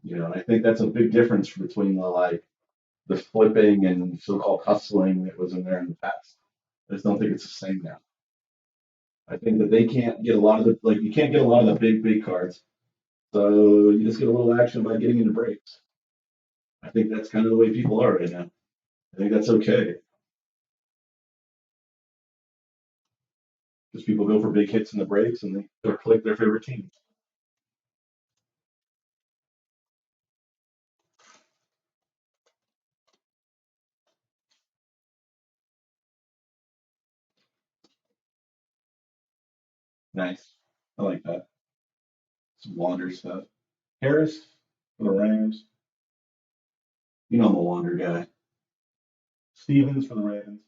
You know, and I think that's a big difference between the flipping and so-called hustling that was in there in the past. I just don't think it's the same now. I think that they can't get a lot of you can't get a lot of the big cards. So you just get a little action by getting into breaks. I think that's kind of the way people are right now. I think that's okay because people go for big hits in the breaks and they click their favorite teams. Nice. I like that. Some Wander stuff. Harris for the Rams. You know I'm a Wander guy. Stevens for the Ravens.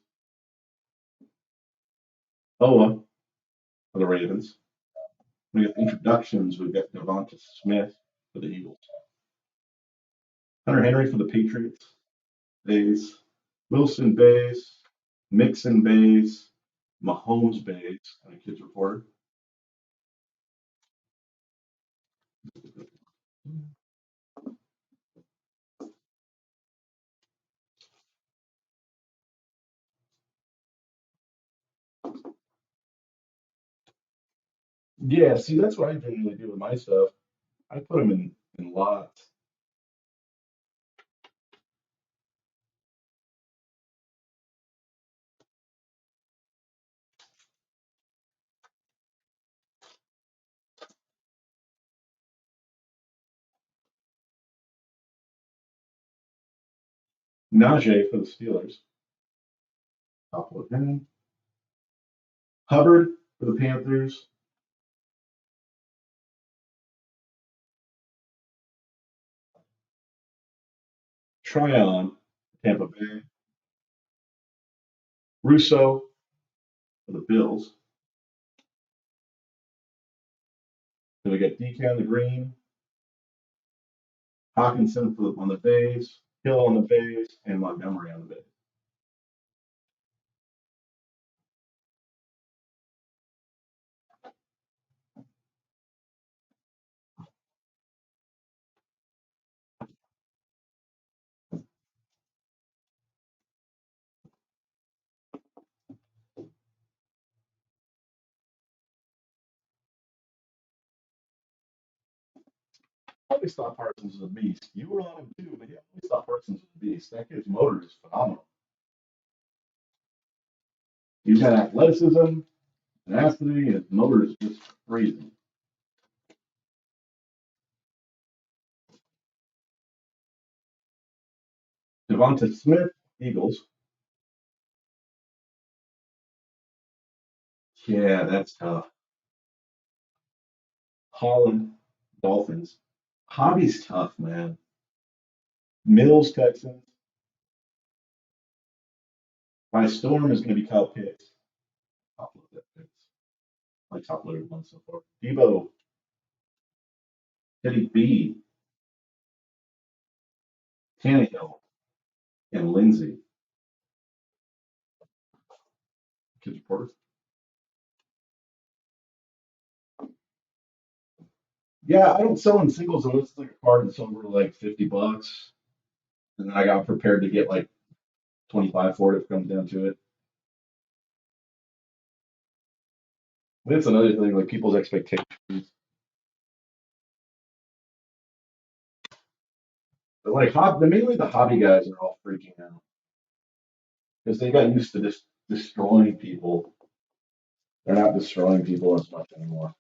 Oa for the Ravens. We got introductions. We've got Devonta Smith for the Eagles. Hunter Henry for the Patriots. Bays. Wilson Bays. Mixon Bays. Mahomes Bays. On a kids reporter. Yeah, see, that's what I generally do with my stuff. I put them in lots. Najee for the Steelers. Top of him. Hubbard for the Panthers. Tryon, Tampa Bay. Russo for the Bills. Then we got DK on the green, Hawkinson on the base, Hill on the base, and Montgomery on the base. I always thought Parsons was a beast. You were on him too, but yeah, I always thought Parsons was a beast. That kid's motor is phenomenal. He's got athleticism, tenacity, and his motor is just crazy. Devonta Smith, Eagles. Yeah, that's tough. Holland, Dolphins. Hobby's tough, man. Mills, Texans. My storm is going to be Kyle Pitts. Top load that Pitts. My top loaded one so far. Debo, Teddy B, Tannehill, and Lindsey. Kids reporters. Yeah, I don't sell in singles unless it's like a card that's over like $50. And then I got prepared to get like 25 for it if it comes down to it. That's another thing, like people's expectations. But like mainly the hobby guys are all freaking out because they got used to just destroying people. They're not destroying people as much anymore.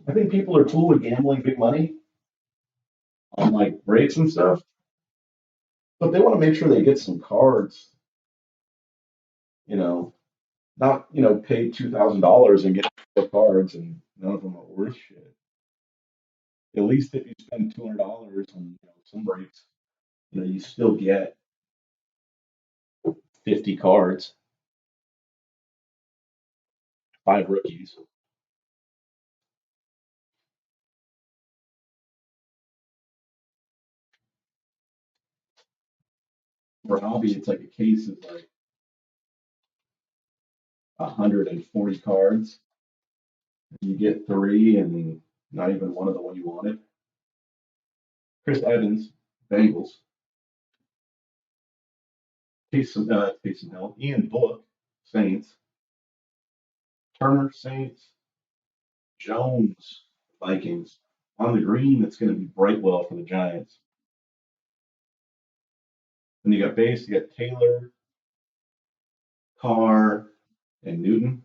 I think people are cool with gambling big money on like breaks and stuff, but they want to make sure they get some cards, you know, not, pay $2,000 and get four cards and none of them are worth shit. At least if you spend $200 on, some breaks, you still get 50 cards, five rookies. For hobby, it's like a case of like 140 cards. You get three and not even one of the one you wanted. Chris Evans, Bengals. Taysom Hill. Ian Book, Saints. Turner, Saints. Jones, Vikings. On the green, it's going to be Brightwell for the Giants. Then you got base, you got Taylor, Carr, and Newton.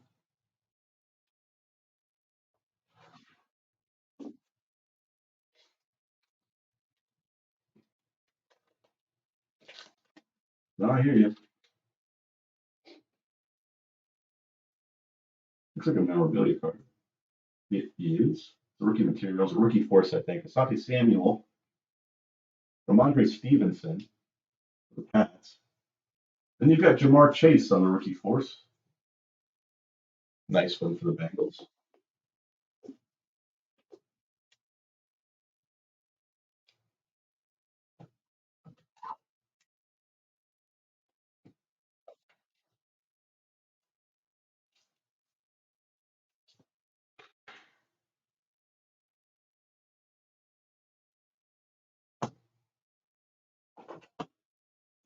No, I hear you. Looks like a memorabilia card. It is. The rookie materials, rookie force, I think. Asante Samuel, Ramondre Stevenson for the Pats. Then you've got Jamar Chase on the rookie force. Nice one for the Bengals.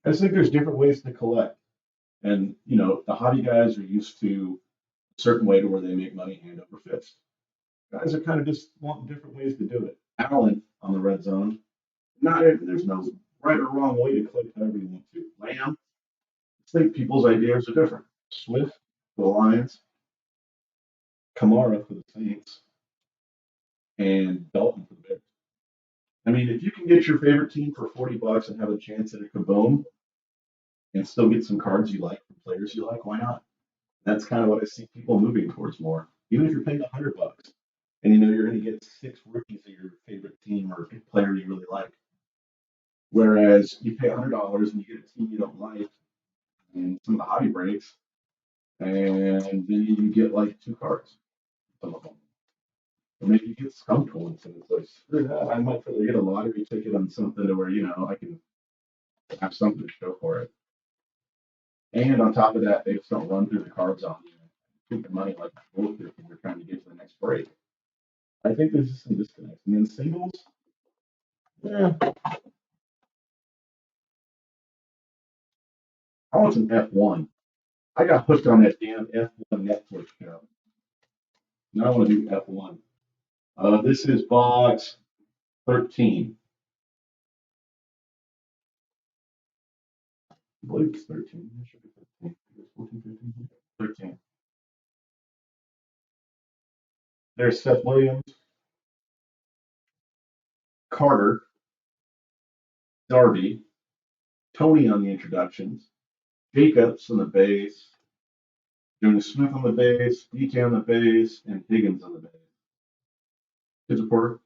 I just think there's different ways to collect. And, the hobby guys are used to a certain way to where they make money hand over fist. Guys are kind of just wanting different ways to do it. Allen on the red zone. There's no right or wrong way to click however you want to. Lamb, I think people's ideas are different. Swift for the Lions, Kamara for the Saints, and Dalton for the Bears. I mean, if you can get your favorite team for $40 and have a chance at a kaboom and still get some cards you like from players you like, why not? That's kind of what I see people moving towards more. Even if you're paying $100 and you know you're going to get 6 rookies of your favorite team or a player you really like. Whereas you pay $100 and you get a team you don't like and some of the hobby breaks, and then you get like 2 cards, some of them. Or maybe you get skunked once and it's like, screw that. I might rather get a lottery ticket on something to where, I can have something to show for it. And on top of that, they just don't run through the cards on you. Keep the money like bullshit when you're trying to get to the next break. I think there's just some disconnects. And then singles, yeah, I want some F1. I got hooked on that damn F1 Netflix show. Now I want to do F1. This is box 13. I believe it's 13. It should be 13. 14, 15, 13. There's Seth Williams, Carter, Darby, Tony on the introductions, Jacobs on the base, Junior Smith on the base, DK on the base, and Higgins on the base. Kids reporter.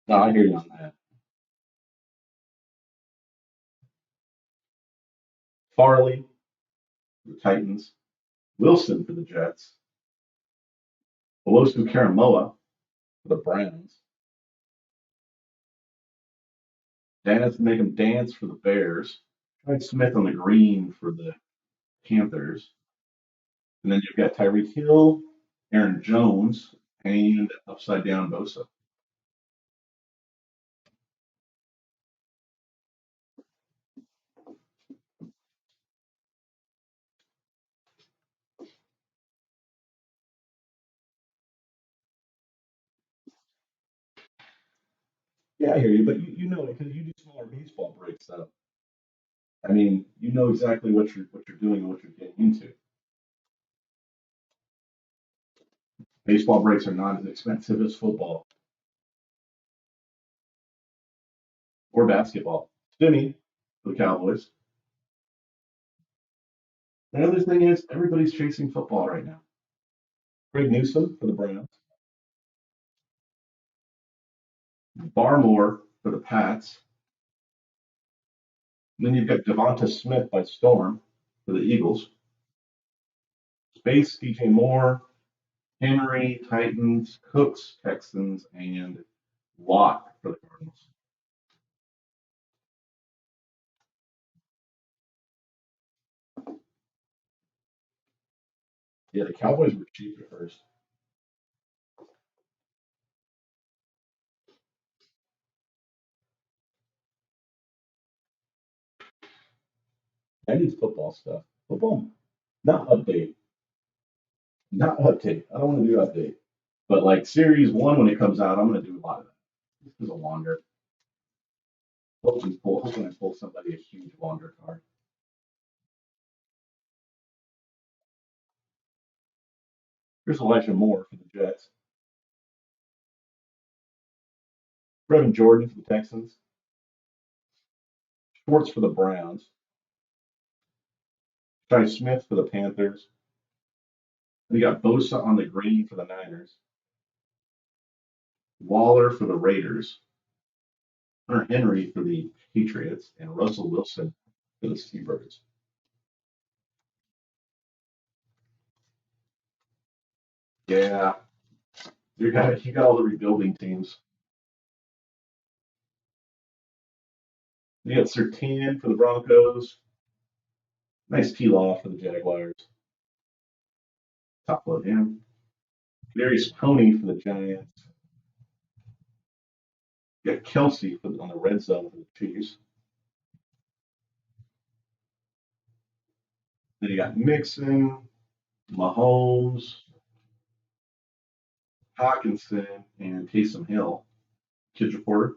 No, I hear you on that. Farley for the Titans, Wilson for the Jets, Olosu Karamoa for the Browns, Dennis make him dance for the Bears, Trey Smith on the green for the Panthers, and then you've got Tyreek Hill, Aaron Jones, and upside down Bosa. Yeah, I hear you, but you know it because you do smaller baseball breaks. So I mean, you know exactly what you're doing and what you're getting into. Baseball breaks are not as expensive as football or basketball. Jimmy for the Cowboys. The other thing is everybody's chasing football right now. Greg Newsome for the Browns. Barmore for the Pats. And then you've got Devonta Smith by Storm for the Eagles. Space, DJ Moore, Henry, Titans, Cooks, Texans, and Watt for the Cardinals. Yeah, the Cowboys were cheap at first. I need football stuff. Football, not update. Not update. I don't want to do update. But like series one, when it comes out, I'm going to do a lot of that. This is a wander. Hoping I pull somebody a huge wander card. Here's Elijah Moore for the Jets. Brevin Jordan for the Texans. Schwartz for the Browns. Johnny Smith for the Panthers. We got Bosa on the green for the Niners. Waller for the Raiders. Hunter Henry for the Patriots. And Russell Wilson for the Seabirds. Yeah, you got all the rebuilding teams. You got Sertan for the Broncos. Nice T-Law for the Jaguars. Top load him. Darius Pony for the Giants. You got Kelsey on the red zone for the Chiefs. Then you got Mixon, Mahomes, Hawkinson, and Taysom Hill. Kids reporter.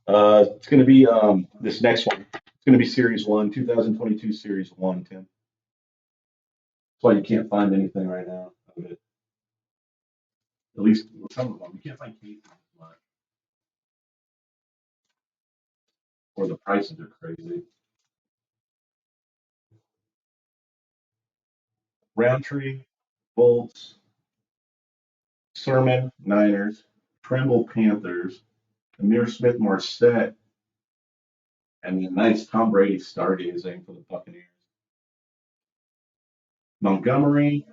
It's going to be this next one. It's going to be Series 1, 2022 Series 1, Tim. That's why you can't find anything right now of it. At least some of them. You can't find cases much, or the prices are crazy. Roundtree, Bolts, Sermon, Niners, Tremble, Panthers, Amir Smith, Marset, and the nice Tom Brady stargazing for the Buccaneers. Montgomery,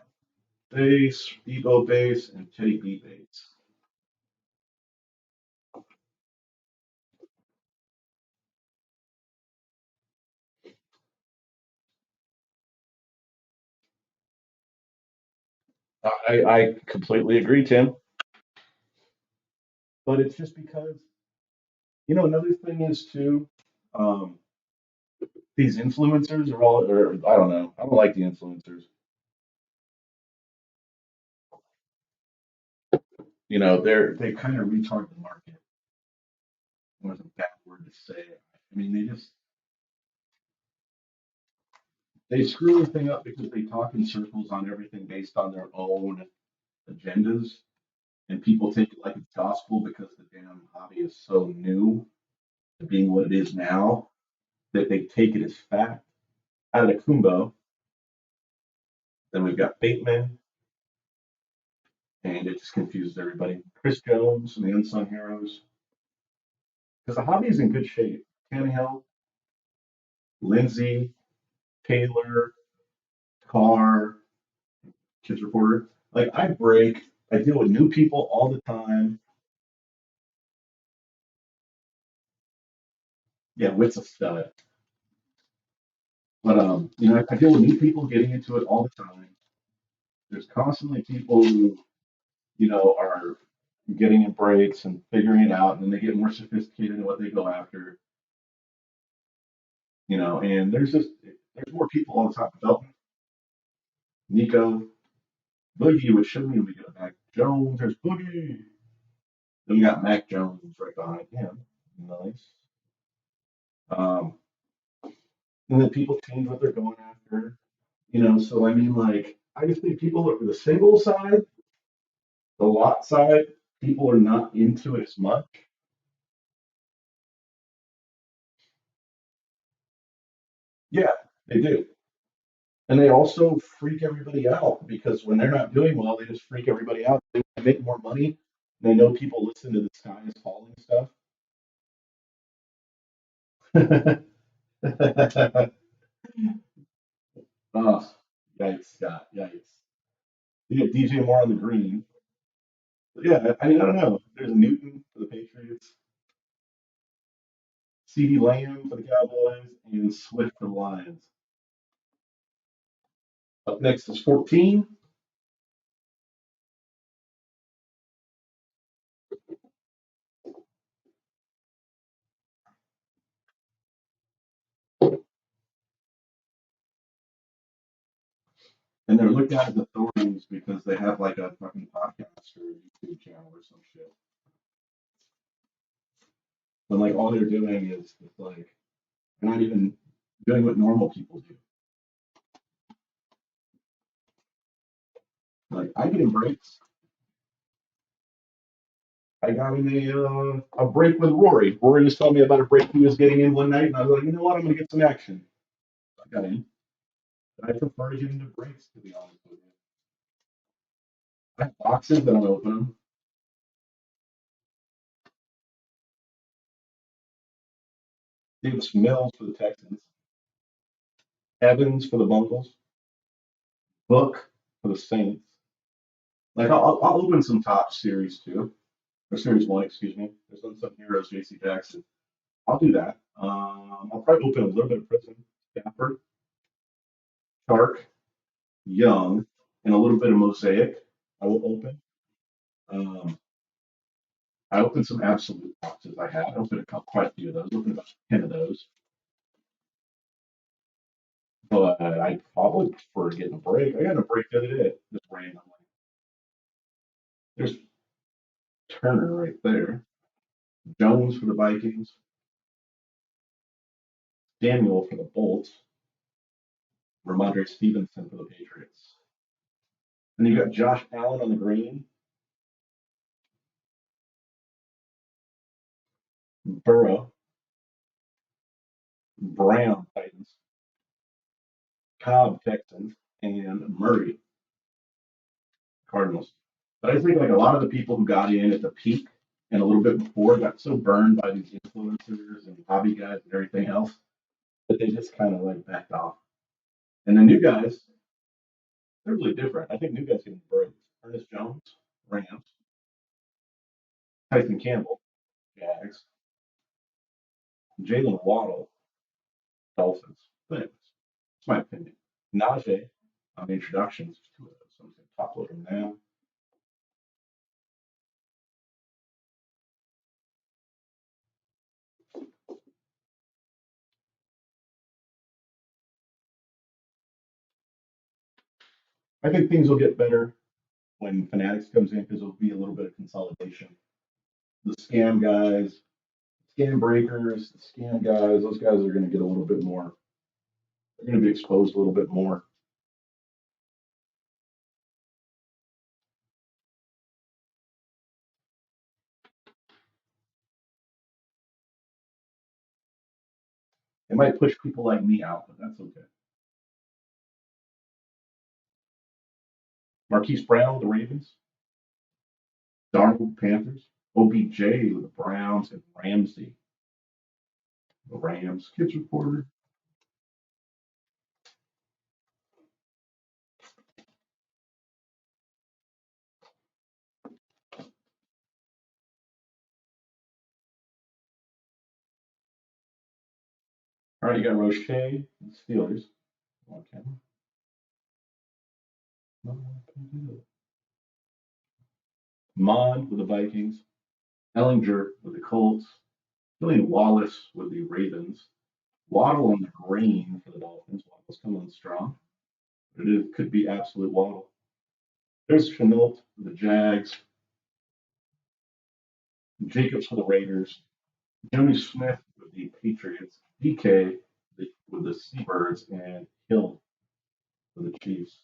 Base, Debo Base, and Teddy B Base. I completely agree, Tim. But it's just because, another thing is too, um, these influencers are all, or I don't know, I don't like the influencers. They kind of retard the market. Was a bad word to say. I mean, they screw everything up because they talk in circles on everything based on their own agendas, and people take it like it's gospel because the damn hobby is so new to being what it is now that they take it as fact. Out of Kumbo, then we've got Bateman, and it just confuses everybody. Chris Jones and the Unsung Heroes, because the hobby is in good shape. Tannehill, Lindsay, Taylor, Carr, Kids Reporter. Like I deal with new people all the time. Yeah, Witt's a stud. But I deal with new people getting into it all the time. There's constantly people who, are getting in breaks and figuring it out, and then they get more sophisticated in what they go after. And there's more people all the time. Belton, Nico, Boogie, which shouldn't even be good back. Jones, there's Boogie. Then we got Mac Jones right behind him. Nice. Um, and then people change what they're going after. So I mean, like, I just think people are the single side, the lot side, people are not into it as much. Yeah, they do. And they also freak everybody out because when they're not doing well, they just freak everybody out. They want to make more money. They know people listen to the sky is falling stuff. Oh, yikes, Scott, yikes. You get DJ Moore on the green. Yeah, I mean, I don't know. There's Newton for the Patriots, CD Lamb for the Cowboys, and Swift for the Lions. Up next is 14. And they're looked at as authorities because they have like a fucking podcast or a YouTube channel or some shit. But like all they're doing is just like they're not even doing what normal people do. Like I get in breaks. I got in a break with Rory. Rory was telling me about a break he was getting in one night, and I was like, you know what, I'm gonna get some action. I got in. But I prefer to get into breaks, to be honest with you. I have boxes that I'm opening. Davis Mills for the Texans. Evans for the Bengals. Book for the Saints. Like I'll open some top series too, or series one, excuse me. There's some heroes, J.C. Jackson. I'll do that. I'll probably open a little bit of Prison, Stafford, Shark, Young, and a little bit of Mosaic. I will open. Um, I opened some absolute boxes. I opened quite a few of those. I opened about 10 of those. But I probably prefer getting a break. I got a break the other day, just randomly. There's Turner right there. Jones for the Vikings. Daniel for the Bolts. Ramondre Stevenson for the Patriots. And you got Josh Allen on the green. Burrow. Brown Titans. Cobb Texans. And Murray Cardinals. But I think like a lot of the people who got in at the peak and a little bit before got so burned by these influencers and hobby guys and everything else that they just kind of like backed off. And the new guys, they're really different. I think new guys getting breaks. Ernest Jones, Rams. Tyson Campbell, Jags. Jalen Waddle, Dolphins. But anyways, it's my opinion. Najee on the introductions, two of those. So I'm going to top load them now. I think things will get better when Fanatics comes in because there'll be a little bit of consolidation. The scam guys, scam breakers, the scam guys, those guys are going to get a little bit more. They're going to be exposed a little bit more. It might push people like me out, but that's okay. Marquise Brown, the Ravens. Darnold, Panthers. OBJ with the Browns and Ramsey, the Rams. Kids reporter. All right, you got Roche, the Steelers. On camera. Mond with the Vikings. Ellinger with the Colts. Julian Wallace with the Ravens. Waddle on the green for the Dolphins. Waddle's coming on strong. Could be absolute Waddle. There's Chenault for the Jags. Jacobs for the Raiders. Jimmy Smith with the Patriots. DK with the Seabirds. And Hill for the Chiefs.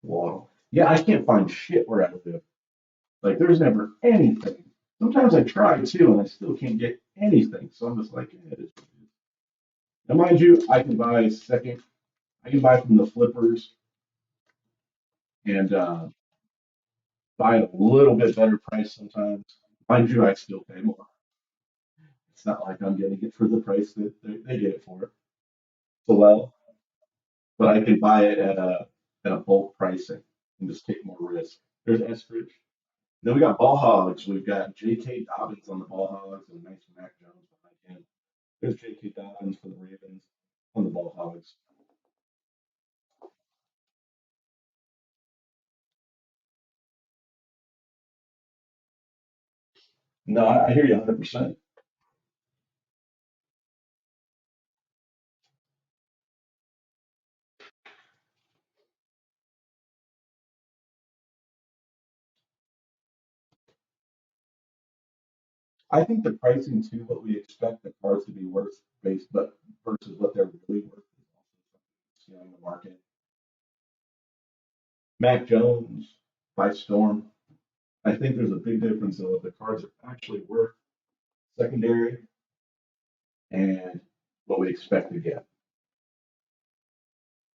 Waddle. Yeah, I can't find shit where I live. Like, there's never anything. Sometimes I try too, and I still can't get anything. So I'm just like, it is. Now, mind you, I can buy second. I can buy from the flippers and buy at a little bit better price sometimes. Mind you, I still pay more. It's not like I'm getting it for the price that they get it for. So well, but I can buy it at a bulk pricing and just take more risk. There's Eskridge. Then we got ball hogs. We've got J.K. Dobbins on the ball hogs and nice Mac Jones behind him. There's J.K. Dobbins for the Ravens. on the ball hogs. No, I hear you 100%. I think the pricing too, what we expect the cards to be worth based, but versus what they're really worth is also something in the market. Mac Jones by storm. I think there's a big difference in what the cards are actually worth secondary and what we expect to get.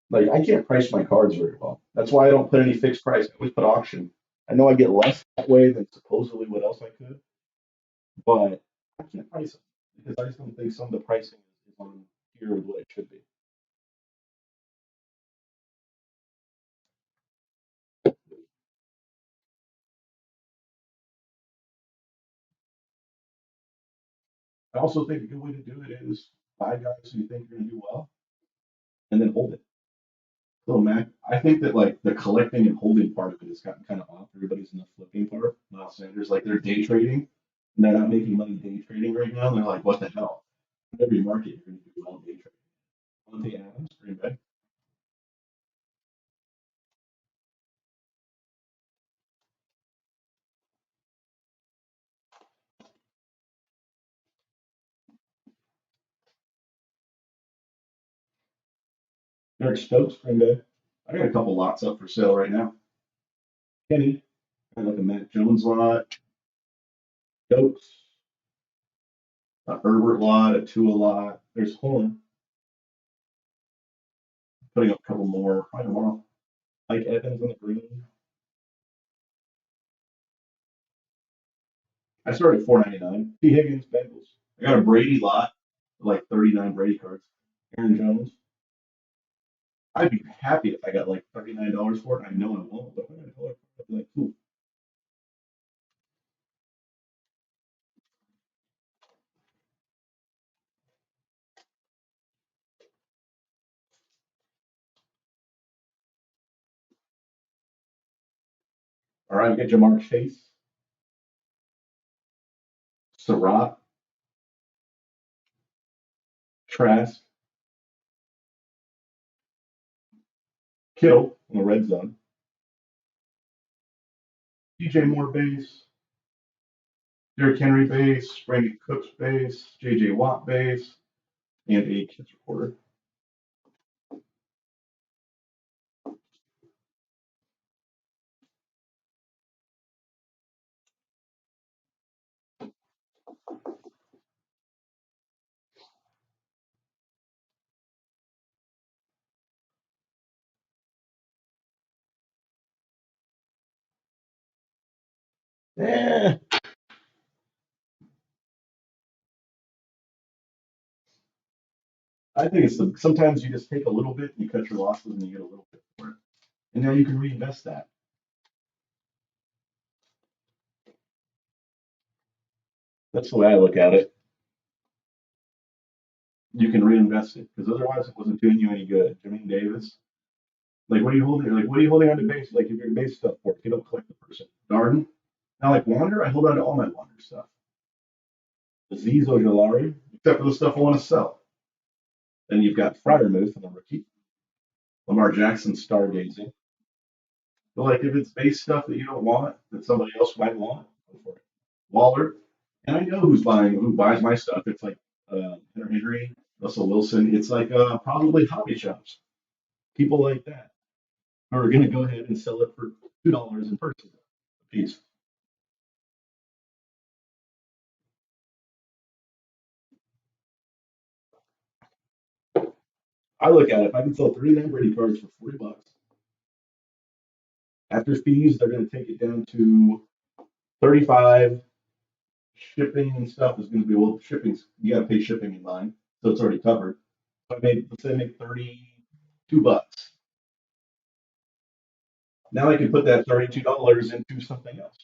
Like I can't price my cards very well. That's why I don't put any fixed price. I always put auction. I know I get less that way than supposedly what else I could, but I can't price them because I just don't think some of the pricing is on here with what it should be. I also think a good way to do it is buy guys who you think are going to do well and then hold it. So Mac, I think that like the collecting and holding part of it has gotten kind of off. Everybody's in the flipping part. Miles Sanders, like they're day trading and they're not making money day trading right now. And they're like, what the hell? In every market, you're going to do well day trading. Monte Adams, Green Bay. Derek Stokes, Green Bay. I got a couple lots up for sale right now. Kenny, I like a Matt Jones lot, Stokes, a Herbert lot, a Tua lot. There's Horn, putting up a couple more probably tomorrow. Like Evans on the green. I started at 4.99. T. Higgins, Bengals. I got a Brady lot, like 39 Brady cards. Aaron Jones. I'd be happy if I got like $39 for it. I know I won't, but if I got a dollar, I'd be like, cool. All right, we got Jamar Chase, Surratt, Trask, Kittle in the red zone, DJ Moore base, Derrick Henry base, Brandon Cooks base, JJ Watt base, and a kids reporter. Yeah, I think sometimes you just take a little bit, you cut your losses, and you get a little bit for it, and now you can reinvest that. That's the way I look at it. You can reinvest it because otherwise it wasn't doing you any good. Jermaine Davis, like what are you holding? Like what are you holding on to base? Like if your base stuff for, if you don't collect the person. Darden, now like Wander, I hold on to all my Wander stuff. Aziz Ojolari, except for the stuff I want to sell. Then you've got Fryermuth and the rookie, Lamar Jackson stargazing. But like if it's base stuff that you don't want, that somebody else might want, go for it. Waller, and I know who buys my stuff. It's like Hunter Henry, Russell Wilson. It's like probably hobby shops, people like that who are going to go ahead and sell it for $2 in person a piece. I look at it. If I can sell 39 Brady cards for $40, after fees, they're going to take it down to 35. Shipping and stuff is going to be shipping's you got to pay shipping in mine, so it's already covered. So I made let's say I make $32. Now I can put that $32 into something else.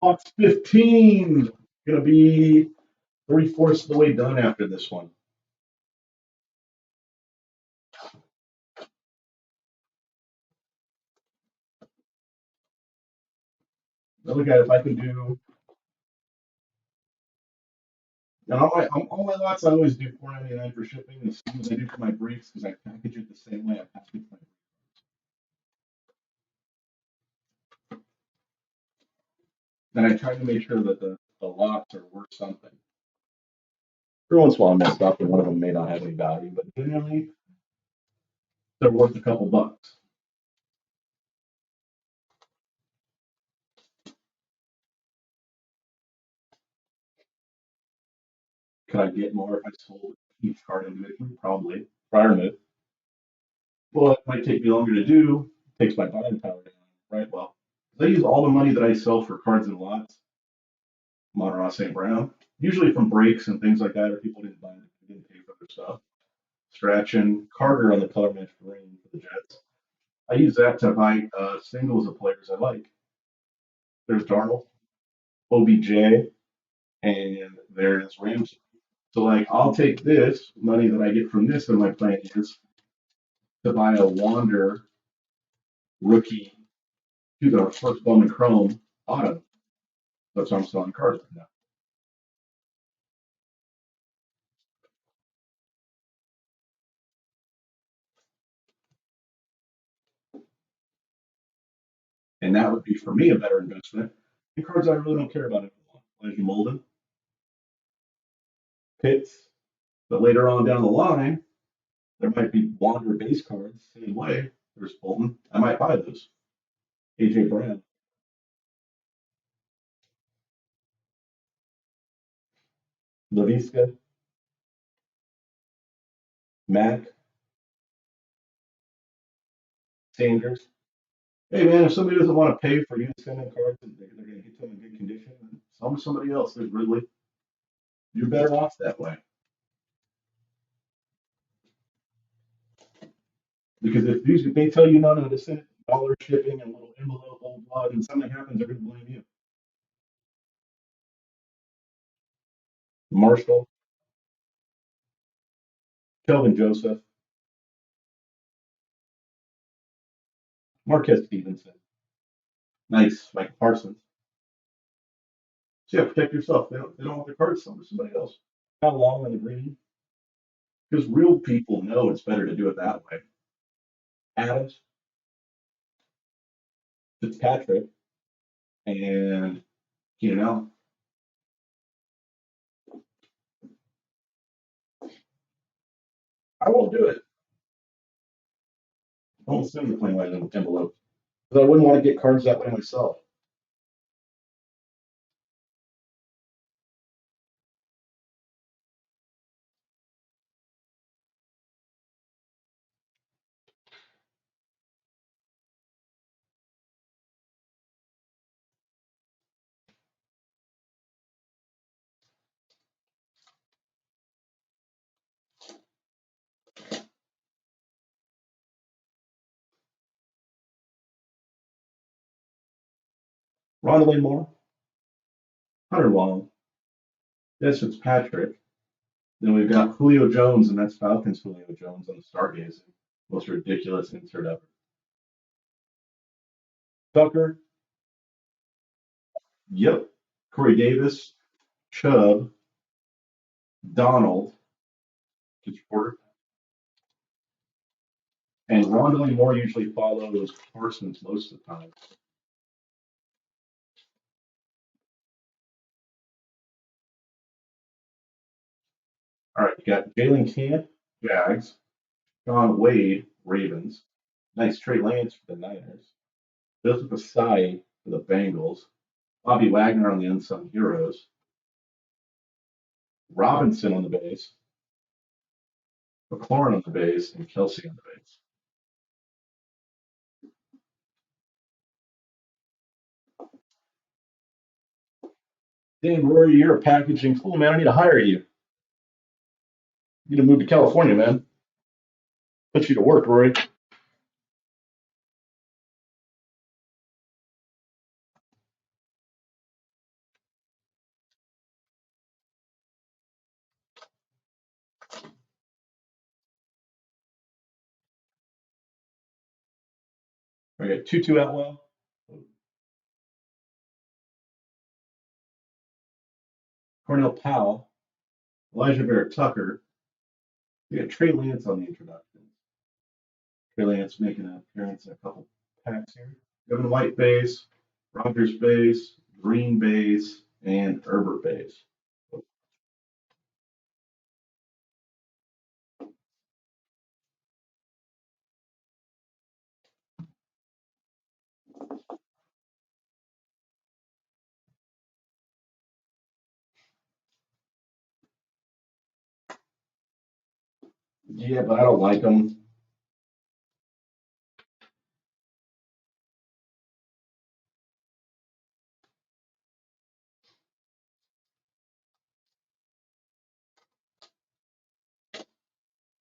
Box 15 gonna be 3/4 of the way done after this one. Now look at if I can do. And all my lots, I always do $4.99 for shipping. The same as I do for my briefs because I package it the same way I package my. And I try to make sure that the lots are worth something. Every once in a while, I messed up, and one of them may not have any value, but generally, they're worth a couple bucks. Could I get more if I sold each card individually? Probably. Prior move. Well, it might take me longer to do. Takes my buying power down, right? Well, I use all the money that I sell for cards and lots, Monterey St. Brown, usually from breaks and things like that, or people didn't buy it, didn't pay for their stuff. Strachan, Carter on the color match green for the Jets. I use that to buy singles of players I like. There's Darnold, OBJ, and there's Ramsey. So like I'll take this money that I get from this, and my plan is to buy a Wander rookie, to the first Bowman Chrome auto. That's why I'm selling cards right now. And that would be for me a better investment in cards I really don't care about anymore. Elijah Molden, Pitts, but later on down the line, there might be Wander base cards, same way. There's Bolton. I might buy those. AJ Brown, Laviska, Mack, Sanders. Hey man, if somebody doesn't want to pay for you to send in cards and they're going to get them in good condition, then sell them to somebody else. There's Ridley. You're better off that way. Because if they tell you no, to send it, dollar shipping and a little envelope, old blood, and something happens, they're going to blame you. Marshall, Kelvin Joseph, Marquez Stevenson. Nice, Mike Parsons. So yeah, protect yourself. They don't want their cards sold to somebody else. How long on the green? Because real people know it's better to do it that way. Adams, Fitzpatrick, and I won't do it. I won't send the plain white envelope because I wouldn't want to get cards that way myself. Rondale Moore, Hunter Long, yes, Fitzpatrick. Then we've got Julio Jones, and that's Falcons Julio Jones on the Stargazing. Most ridiculous insert ever. Tucker, yep. Corey Davis, Chubb, Donald, Porter, and Rondale Moore usually follows Parsons most of the time. All right, you got Jalen Camp, Jags, John Wade, Ravens. Nice Trey Lance for the Niners. Joseph Asai for the Bengals. Bobby Wagner on the Unsung Heroes. Robinson on the base. McLaurin on the base, and Kelsey on the base. Damn, Rory, you're a packaging fool, man. I need to hire you. You need to move to California, man. Put you to work, Rory. I got Tutu Atwell, Cornell Powell, Elijah Vera Tucker. We got Trey Lance on the introductions. Trey Lance making an appearance in a couple packs here. Devin White base, Rogers base, Green base, and Herbert base. Yeah, but I don't like them.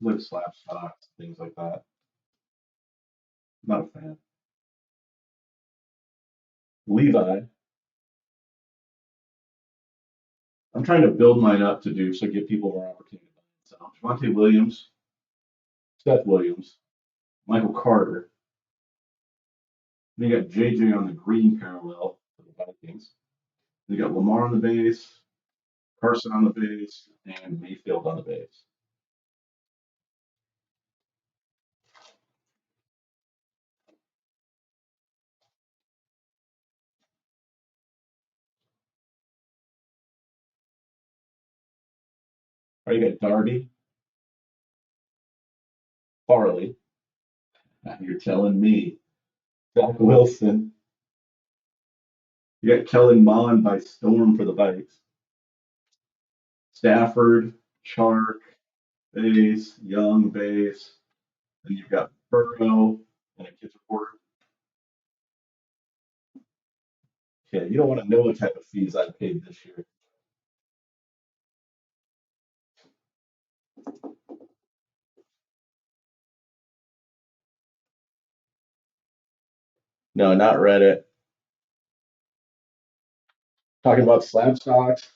Like slap stocks, things like that. Not a fan. Levi. I'm trying to build mine up to do so give people more opportunity to buy and sell. Javonte Williams, Seth Williams, Michael Carter. Then you got JJ on the green parallel for the Vikings. Then you got Lamar on the base, Carson on the base, and Mayfield on the base. All right, you got Darby, Farley. You're telling me. Zach Wilson. You got Kellen Mond by storm for the Vikes. Stafford, Chark, base, Young, base. Then you've got Burrow and a kid's report. Yeah, you don't want to know what type of fees I paid this year. No, not Reddit. Talking about slab stocks.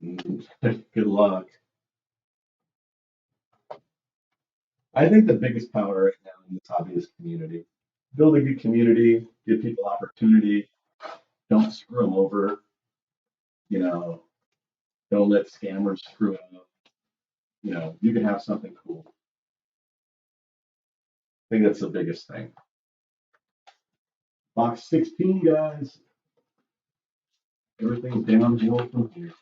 Good luck. I think the biggest power right now in this hobby is community. Build a good community, give people opportunity. Don't screw them over. You know, don't let scammers screw it up. You can have something cool. I think that's the biggest thing. Box 16, guys. Everything's downhill from here.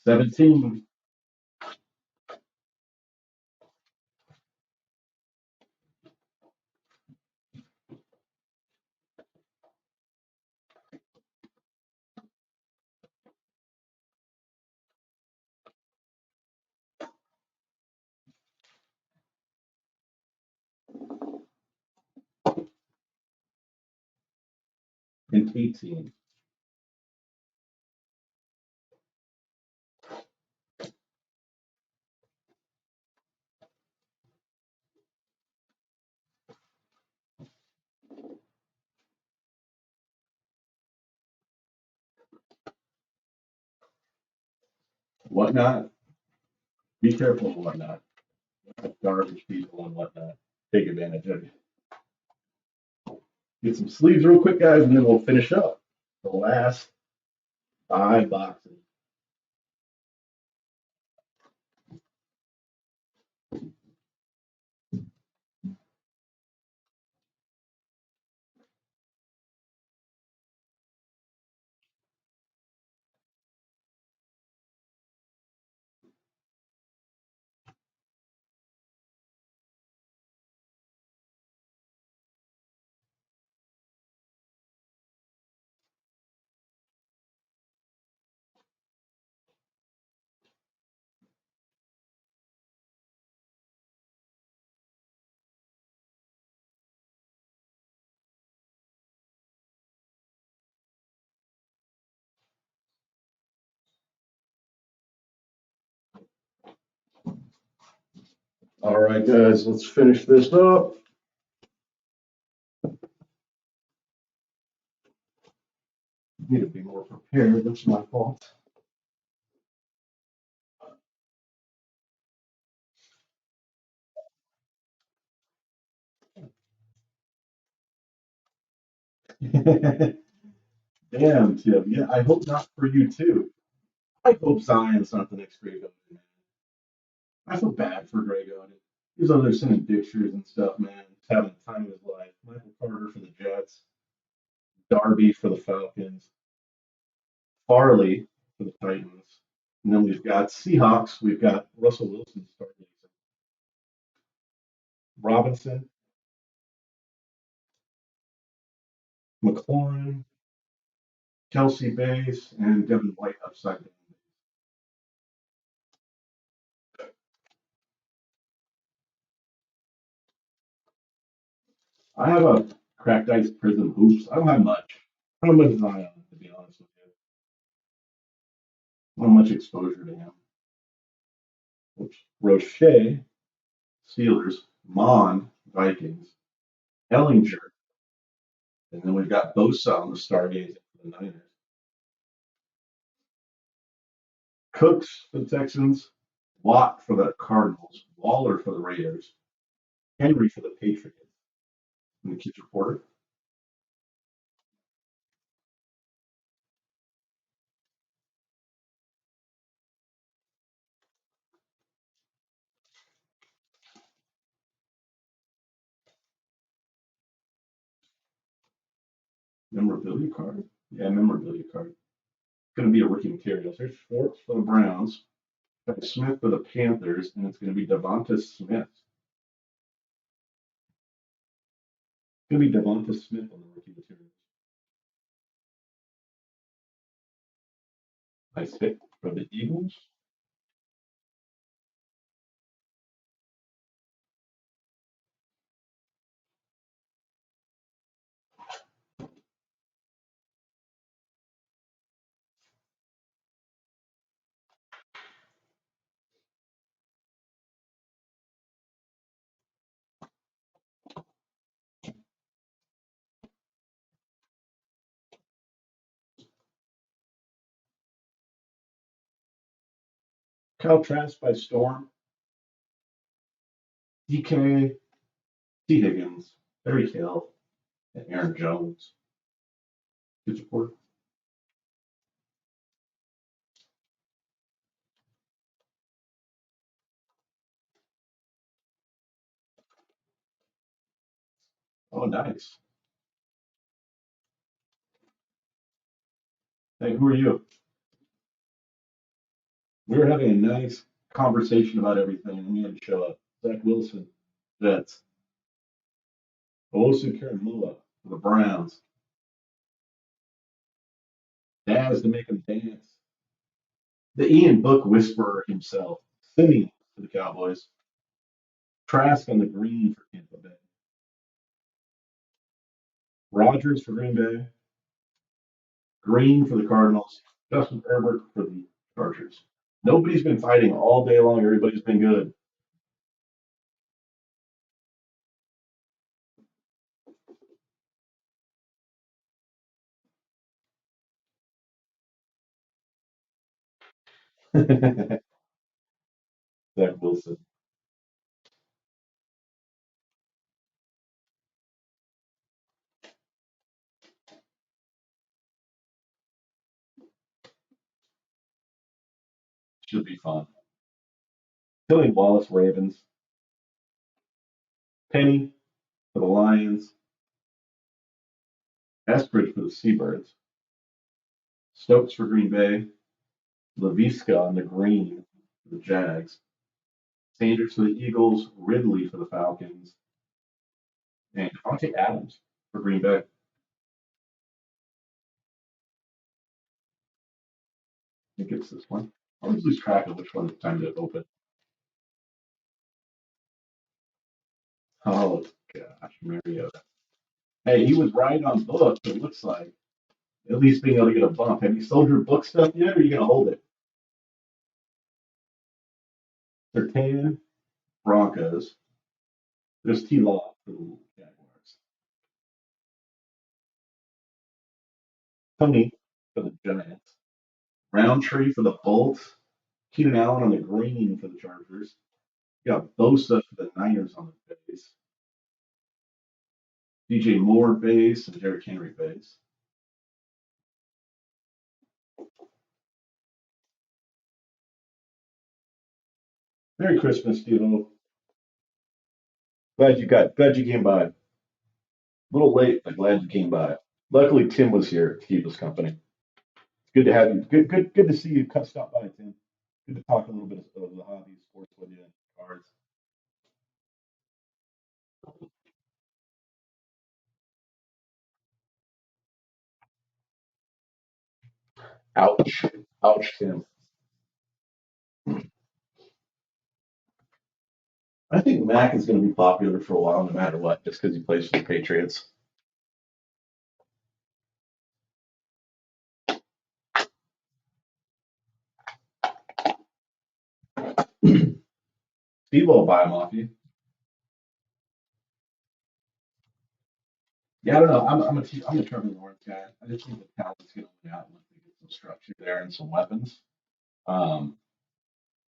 '17 and 18. Whatnot. Be careful of whatnot. Garbage people and whatnot. Take advantage of it. Get some sleeves real quick, guys, and then we'll finish up the last 5 boxes. All right, guys, let's finish this up. Need to be more prepared. That's my fault. Damn, Tim. Yeah, I hope not for you too. I hope Zion's not the next Greg Oden, man. I feel bad for Greg Oden. He's over there sending pictures and stuff, man. He's having the time of his life. Michael Carter for the Jets, Darby for the Falcons, Farley for the Titans. And then we've got Seahawks. We've got Russell Wilson starting. Robinson, McLaurin, Kelsey Bays, and Devin White upside down. I have a cracked ice prism hoops. I don't have much. I don't have much Zion, to be honest with you. Not much exposure to him. Oops. Roche, Steelers, Mond, Vikings, Ellinger, and then we've got Bosa on the stargazing for the Niners. Cooks for the Texans, Watt for the Cardinals, Waller for the Raiders, Henry for the Patriots. And the kids reporter. Memorabilia card? Yeah, memorabilia card. Going to be a rookie materials. There's Schwartz for the Browns, Smith for the Panthers, and it's going to be Devonta Smith. It's going to be Devonta Smith on the rookie materials. Nice pick for the Eagles. Kyle Trask by Storm, DK, T. Higgins, Harry Hill, and Aaron Jones. Good support. Oh, nice. Hey, who are you? We were having a nice conversation about everything, and you had to show up. Zach Wilson, Jets. Owusu Karamoa for the Browns. Daz to make him dance. The Ian Book whisperer himself. Simeon for the Cowboys. Trask on the green for Tampa Bay. Rogers for Green Bay. Green for the Cardinals. Justin Herbert for the Chargers. Nobody's been fighting all day long. Everybody's been good. Zach Wilson. Should be fun. Tilly Wallace, Ravens. Penny for the Lions. Eskridge for the Seabirds. Stokes for Green Bay. Laviska on the green for the Jags. Sanders for the Eagles. Ridley for the Falcons. And Devontae Adams for Green Bay. I think it's this one. I always lose track of which one it's time to open. Oh, gosh, Mariota. Hey, he was right on book, it looks like. At least being able to get a bump. Have you sold your book stuff yet, or are you going to hold it? Sertan, Broncos. There's T. Law for the Jaguars. Tony for the Giants. Roundtree for the Bolts. Keenan Allen on the green for the Chargers. You got Bosa for the Niners on the base. DJ Moore base and Derrick Henry base. Merry Christmas, Steve. Glad you came by. A little late, but glad you came by. Luckily Tim was here to keep us company. It's good to have you. Good to see you stop by, Tim. Good to talk a little bit of the hobby sports with you and cards. Ouch. Ouch, Tim. I think Mac is going to be popular for a while, no matter what, just because he plays for the Patriots. Steve will buy him off you. Yeah, I don't know. I'm a Trevor Lawrence guy. I just think the talent's going to win out once they get some structure there and some weapons. Um,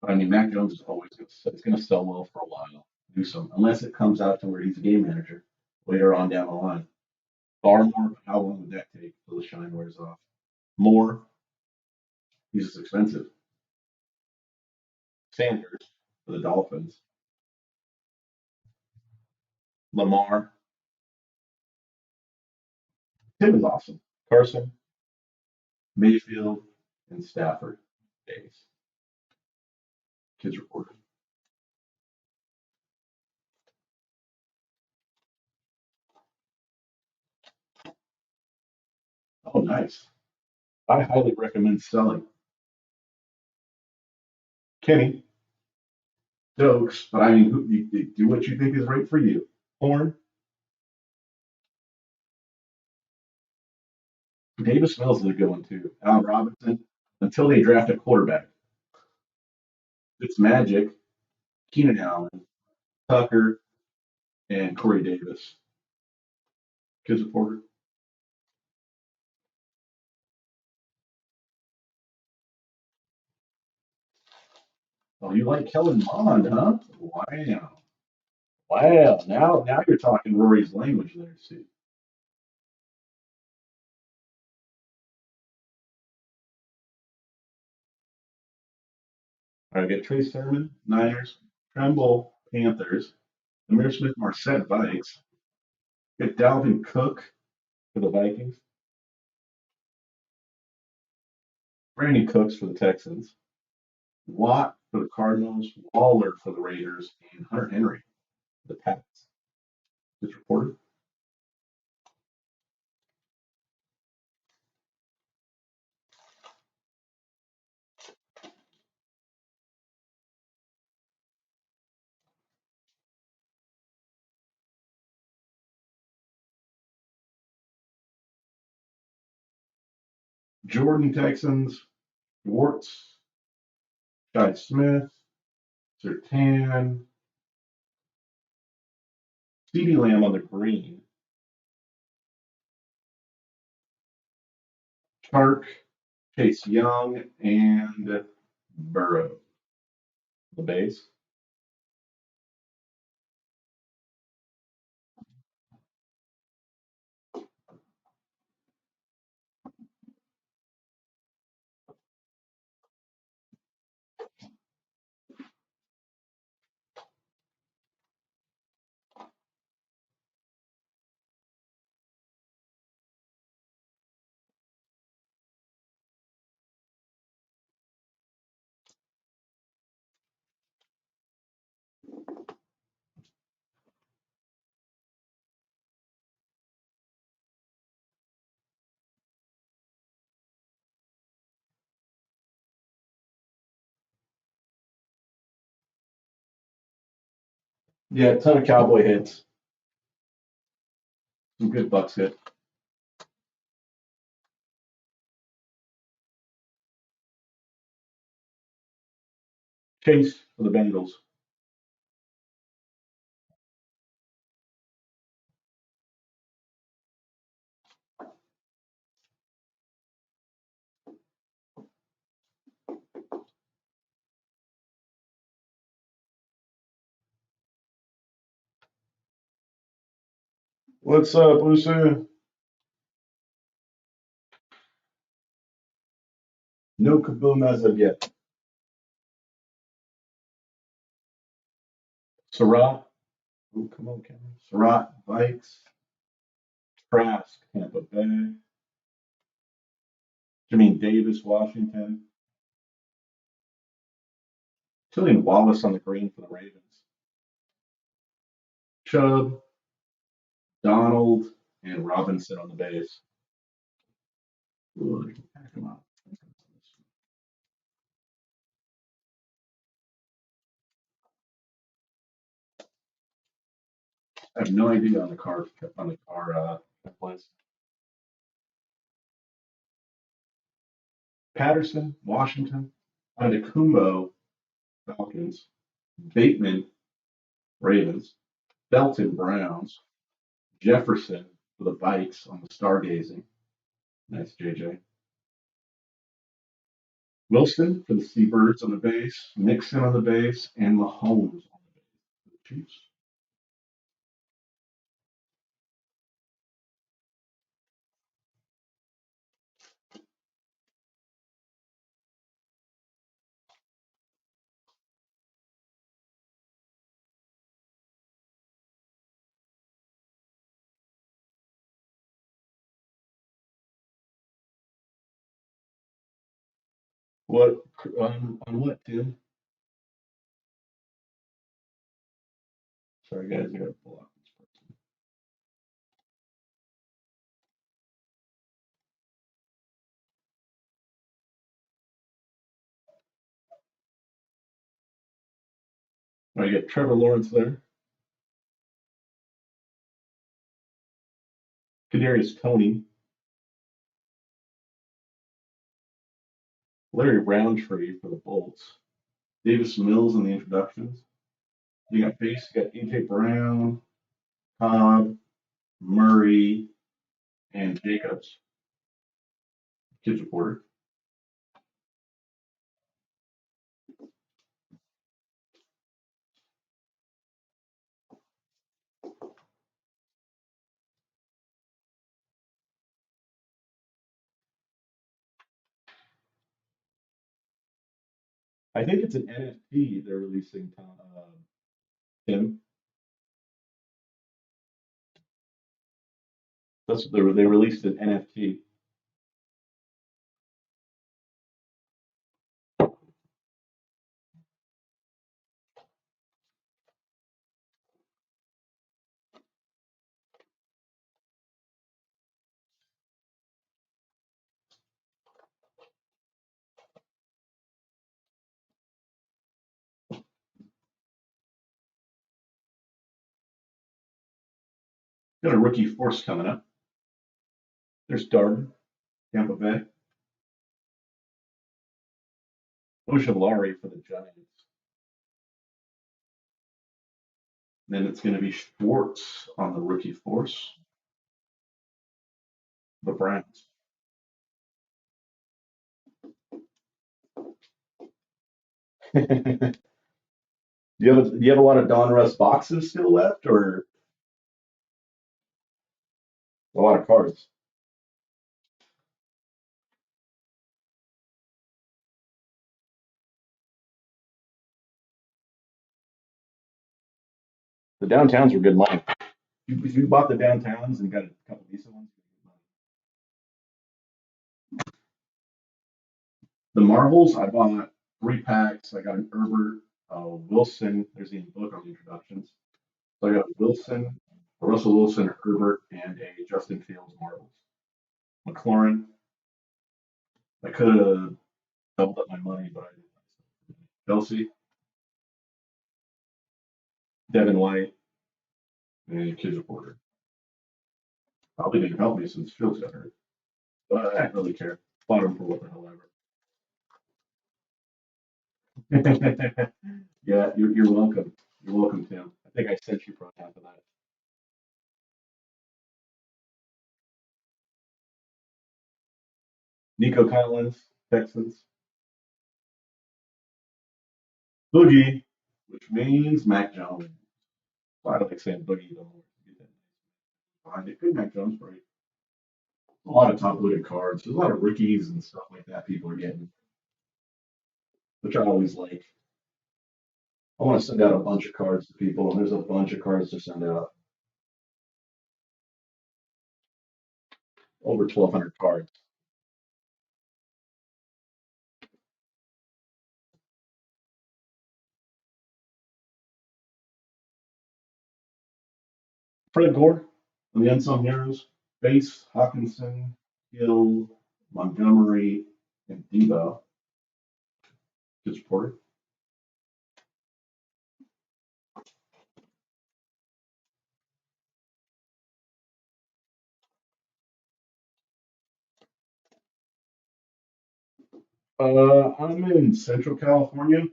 but I mean, Mac Jones is always going to sell well for a while. Do some unless it comes out to where he's a game manager later on down the line. Barmore, how long would that take till the shine wears off? More, he's just expensive. Sanders for the Dolphins. Lamar, Tim is awesome. Carson, Mayfield, and Stafford. Days. Kids reported. Oh, nice. I highly recommend selling. Kenny, jokes, but I mean, you do what you think is right for you. Horn, Davis Mills is a good one too. Allen Robinson, until they draft a quarterback. It's Magic, Keenan Allen, Tucker, and Corey Davis. Kids reporter. Oh, you like Kellen Mond, huh? Wow. Wow. Now you're talking Rory's language there, Steve. All right, I got Trey Sermon, Niners, Tremble, Panthers, Amir Smith, Marset, Vikes. Got Dalvin Cook for the Vikings, Brandon Cooks for the Texans, Watt for the Cardinals, Waller for the Raiders, and Hunter Henry for the Pats. Just reported. Jordan Texans, Warts, Shai Smith, Sertan, CeeDee Lamb on the green, Chark, Chase Young, and Burrow. The base. Yeah, a ton of Cowboy hits. Some good Bucks hit. Chase for the Bengals. What's up, Lucy? No kaboom as of yet. Surratt. Oh, come on, Cameron. Surratt, Vikes, Trask, Tampa Bay. Jermaine Davis, Washington. Killian Wallace on the green for the Ravens. Chubb, Donald, and Robinson on the base. Ooh, they can pack them up. I have no idea on the car place. Patterson, Washington. Kumbo, Falcons. Bateman, Ravens. Belton, Browns. Jefferson for the Vikes on the stargazing. Nice, JJ. Wilson for the Seabirds on the base. Nixon on the base. And Mahomes on the base for the Chiefs. What on what, Tim? Sorry, guys, I got to pull out this person. I get Trevor Lawrence there. Kadarius Toney. Larry Roundtree for the Bolts. Davis Mills in the introductions. You got base, you got AJ Brown, Cobb, Murray, and Jacobs. Kids reporter. I think it's an NFT they're releasing. Tim. That's what they released an NFT. Got a rookie force coming up. There's Darden, Tampa Bay. Ojulari for the Giants. Then it's going to be Schwartz on the rookie force. The Browns. Do you have a lot of Don Russ boxes still left, or a lot of cards? The downtowns were good money. If you bought the downtowns and got a couple decent ones, the Marvels, I bought 3 packs. I got an Herbert, Wilson. There's the book on the introductions. So I got Wilson, Russell Wilson, Herbert, and a Justin Fields Marvels. McLaurin. I could have doubled up my money, but I didn't. Chelsea, Devin White, and Kids Reporter. Probably didn't help me since Fields got hurt, but I don't really care. Bought him for what the hell ever. Yeah, you're welcome. You're welcome, Tim. I think I sent you for half of that. Nico Collins, Texans. Boogie, which means Mac Jones. So I don't like saying Boogie no more. find it. Good Mac Jones break. A lot of top loaded cards. There's a lot of rookies and stuff like that people are getting, which I always like. I want to send out a bunch of cards to people, and there's a bunch of cards to send out. Over 1,200 cards. Fred Gore on the Unsung Heroes. Base, Hawkinson, Hill, Montgomery, and Debo. Good supporter. I'm in Central California,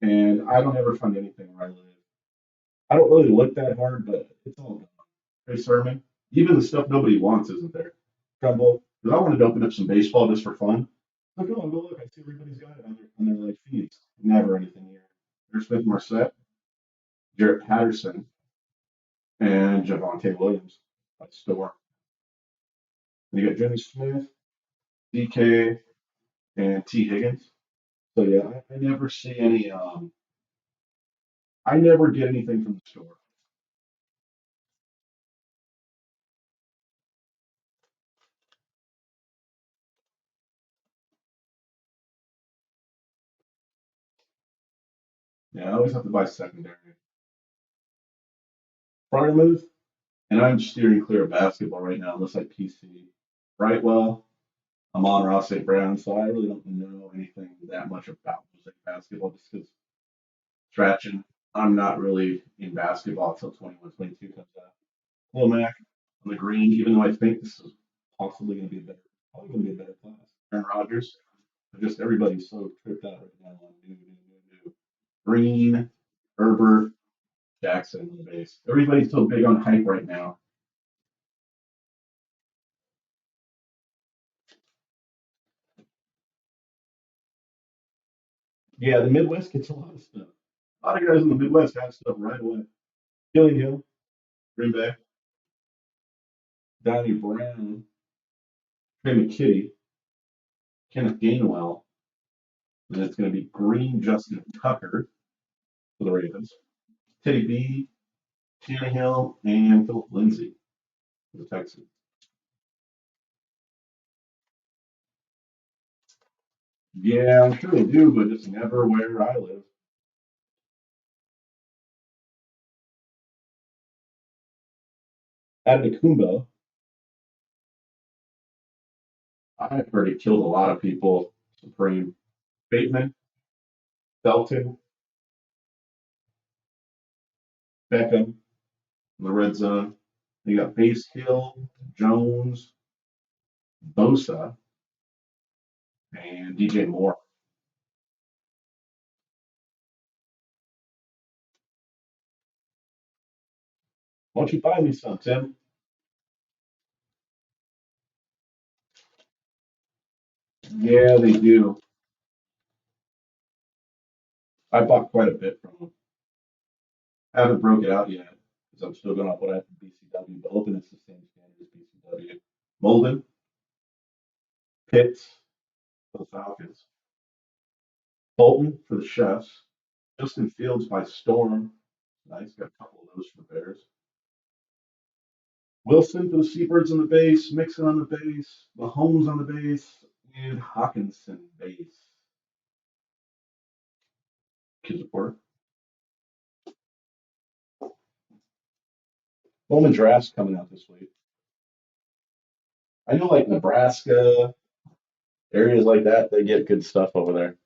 and I don't ever find anything where I live. I don't really look that hard, but it's all gone. Hey, Sermon, even the stuff nobody wants isn't there. Trouble, because I wanted to open up some baseball just for fun. Like, oh, go look, I see everybody's got it on their like feeds. Never anything here. There's Smith Marset, Jarrett Patterson, and Javante Williams by store. And you got Jimmy Smith, DK, and T. Higgins. So yeah, I never see any. I never get anything from the store. Yeah, I always have to buy secondary. Front and I'm steering clear of basketball right now, unless I PC. Right, well, I'm on Ross St. Brown, so I really don't know anything that much about Mosaic basketball just because scratching. I'm not really in basketball until 21, 22 comes out. Hello, Mac on the green, even though I think this is possibly going to be a better, probably going to be a better class. Aaron Rodgers, just everybody's so tripped out right now on new. Green, Herbert, Jackson on the base. Everybody's so big on hype right now. Yeah, the Midwest gets a lot of stuff. A lot of guys in the Midwest have stuff right away. Gillingham, Green Bay, Donnie Brown, Trey McKitty, Kenneth Gainwell, and it's going to be Green Justin Tucker for the Ravens, Teddy B, Tannehill, and Philip Lindsay for the Texans. Yeah, I'm sure they do, but just never where I live. Adetokumbo, I've heard he killed a lot of people. Supreme. Bateman, Felton, Beckham in the red zone. You got Base Hill, Jones, Bosa, and DJ Moore. Why don't you buy me some, Tim? Yeah, they do. I bought quite a bit from them. I haven't broke it out yet because I'm still going off what I have from BCW, but hoping it's the same standard as BCW. Molden, Pitts for the Falcons, Bolton for the Chefs, Justin Fields by Storm. Nice, got a couple of those for the Bears. Wilson for the Seabirds on the base, Mixon on the base, Mahomes on the base, and Hawkinson base. Kids report. Bowman drafts coming out this week. I know like Nebraska, areas like that, they get good stuff over there.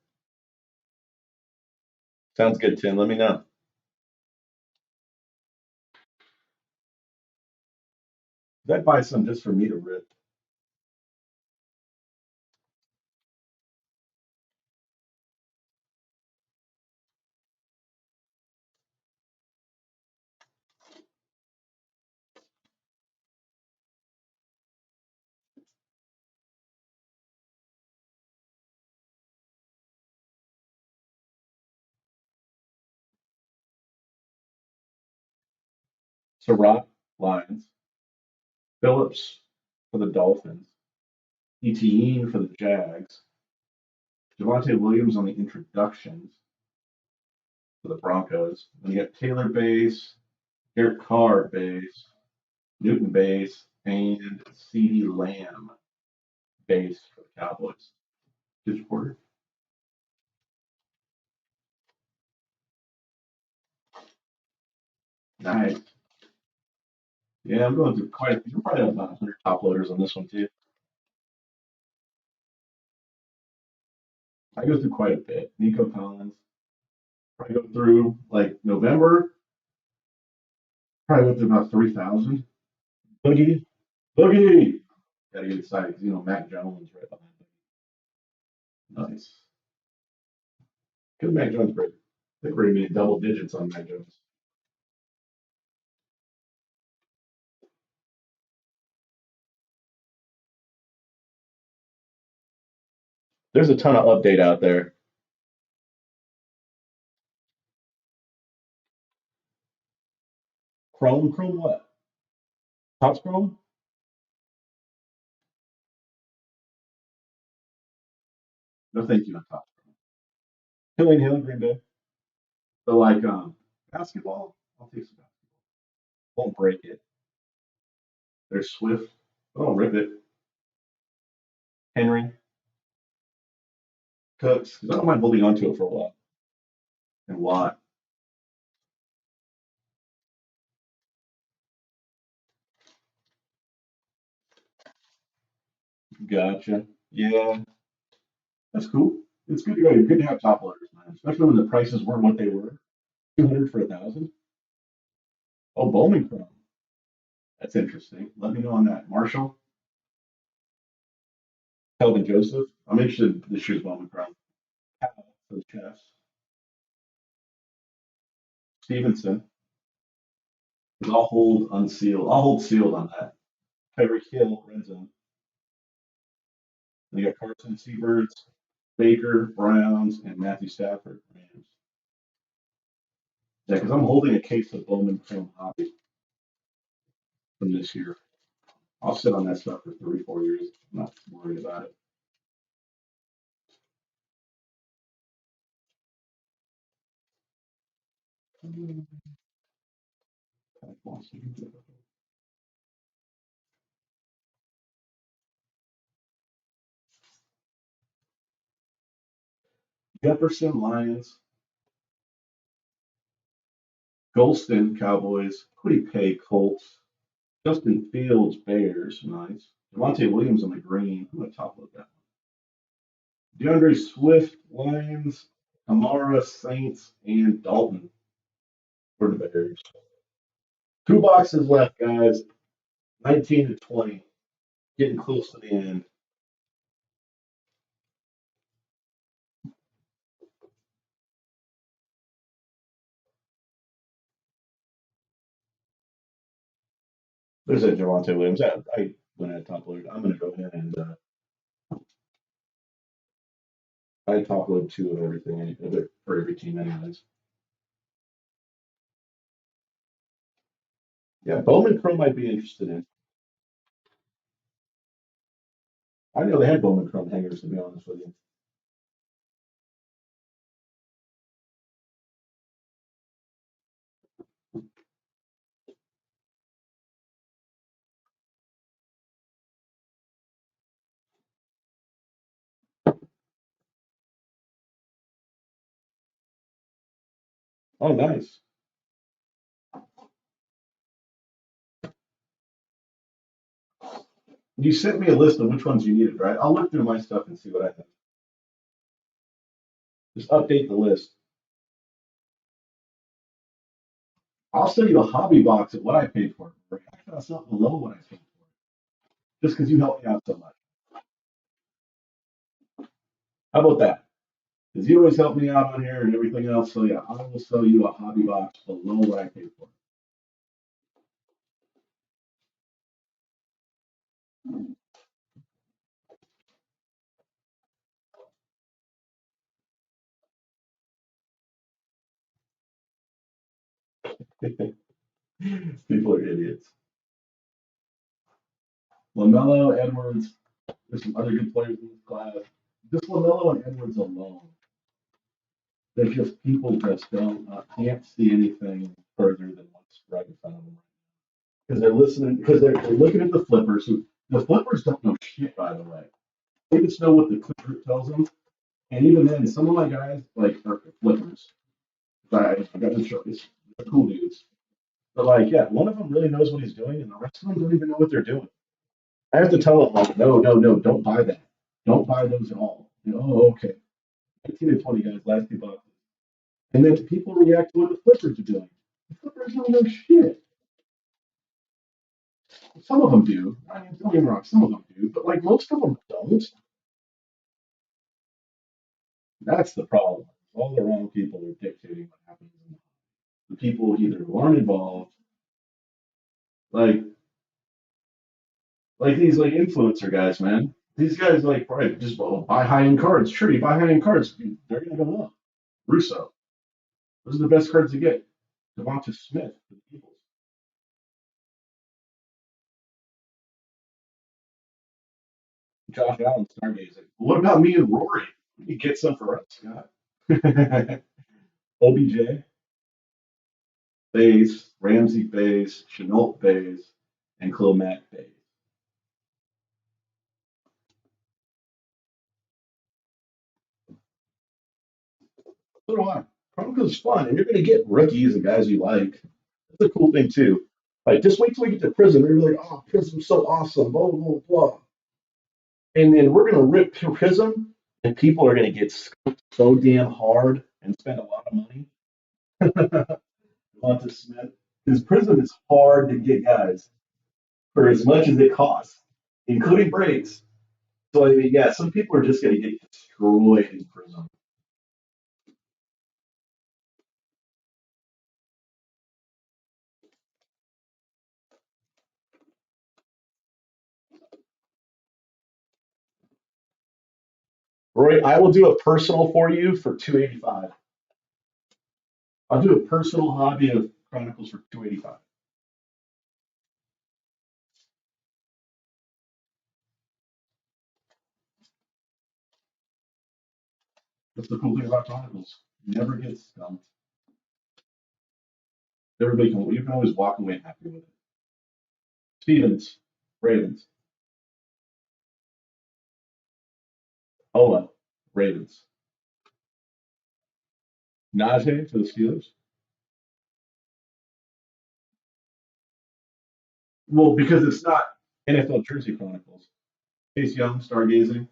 Sounds good, Tim. Let me know. I'd buy some just for me to rip. Surratt, Lions. Phillips for the Dolphins. Etienne for the Jags. Javonte Williams on the introductions for the Broncos. Then you got Taylor base, Derek Carr base, Newton base, and CeeDee Lamb base for the Cowboys. Good quarter. Nice. Yeah, I'm going through quite. You probably have about 100 top loaders on this one too. I go through quite a bit. Nico Collins. Probably go through like November. Probably went through about 3,000. Boogie, Boogie. Gotta get excited because Mac Jones right behind him. Nice. Because Mac Jones break. They bring me double digits on Mac Jones. There's a ton of update out there. Chrome what? Topps Chrome? No, thank you on Topps Chrome. Killing Hill, Green Bay. But like basketball, I'll take some basketball. Won't break it. There's Swift. Oh, rip it. Henry, Cooks. 'Cause I don't mind holding on to it for a while. And Watt. Gotcha. Yeah, that's cool. It's good to go. Good to have top loaders, man. Especially when the prices weren't what they were. 200 for 1,000. Oh, Bowman Chrome. That's interesting. Let me know on that. Marshall, Kelvin Joseph. I'm interested in this year's Bowman Chrome. Powell for the Chiefs. Stevenson. I'll hold unsealed. I'll hold sealed on that. Tyreek Hill, red zone. Then you got Carson Seabirds, Baker, Browns, and Matthew Stafford, Rams. Yeah, because I'm holding a case of Bowman Chrome Hobby from this year. I'll sit on that stuff for 3, 4 years. I'm not worried about it. Jefferson, Lions. Golston, Cowboys. Quiddy Pay, Colts. Justin Fields, Bears. Nice. Devontae Williams on the green. I'm going to top load that one. DeAndre Swift, Lions. Amara, Saints, and Dalton for the Bears. 2 boxes left, guys. 19 to 20. Getting close to the end. There's a Javante Williams. I went at top load. I'm going to go ahead and I top load 2 of everything for every team, anyways. Yeah, Bowman Chrome might be interested in. I know they had Bowman Chrome hangers, to be honest with you. Oh, nice. You sent me a list of which ones you needed, right? I'll look through my stuff and see what I have. Just update the list. I'll send you a hobby box of what I paid for it. Actually, that's not below what I paid for it. Just because you helped me out so much. How about that? Because you always help me out on here and everything else. So yeah, I will sell you a hobby box below what I paid for it. People are idiots. LaMelo, Edwards. There's some other good players in this class. Just LaMelo and Edwards alone. There's just people just don't can't see anything further than what's right in front of them. Because they're listening, because they're looking at the flippers. Who the flippers don't know shit, by the way. They just know what the clipper tells them. And even then, some of my guys like are flippers. I got to show these cool dudes. But like, yeah, one of them really knows what he's doing, and the rest of them don't even know what they're doing. I have to tell them like, no, no, no, don't buy that. Don't buy those at all. Oh, okay. 19 and 20 guys, last few boxes. And then people react to what the flippers are doing. The flippers don't know shit. Some of them do. I mean, don't get me wrong, some of them do, but like most of them don't. That's the problem. All the wrong people are dictating what happens. The people either who aren't involved, like these like influencer guys, man. These guys like right, just buy high end cards. Sure, you buy high end cards, they're gonna go up. Russo. Those are the best cards to get. Devonta Smith for the Eagles. Josh Allen stargazing. What about me and Rory? You get some for us, Scott. OBJ, Bays, Ramsey Bays, Chenault Bays, and Clomac Bays. So do I. Chronicles is fun, and you're going to get rookies and guys you like. That's a cool thing too. Like, just wait till we get to Prism. They're like, oh, Prism's so awesome, blah blah blah. And then we're going to rip Prism, and people are going to get so damn hard and spend a lot of money. Devonta Smith, because Prism is hard to get guys for as much as it costs, including breaks. So I mean, yeah, some people are just going to get destroyed in Prism. Roy, I will do a personal for you for 285. I'll do a personal hobby of Chronicles for 285. That's the cool thing about Chronicles. You never get stumped. Everybody can you can always walk away happy with it. Stevens, Ravens. Ola, Ravens. Najee to the Steelers. Well, because it's not NFL Jersey Chronicles. Chase Young, stargazing.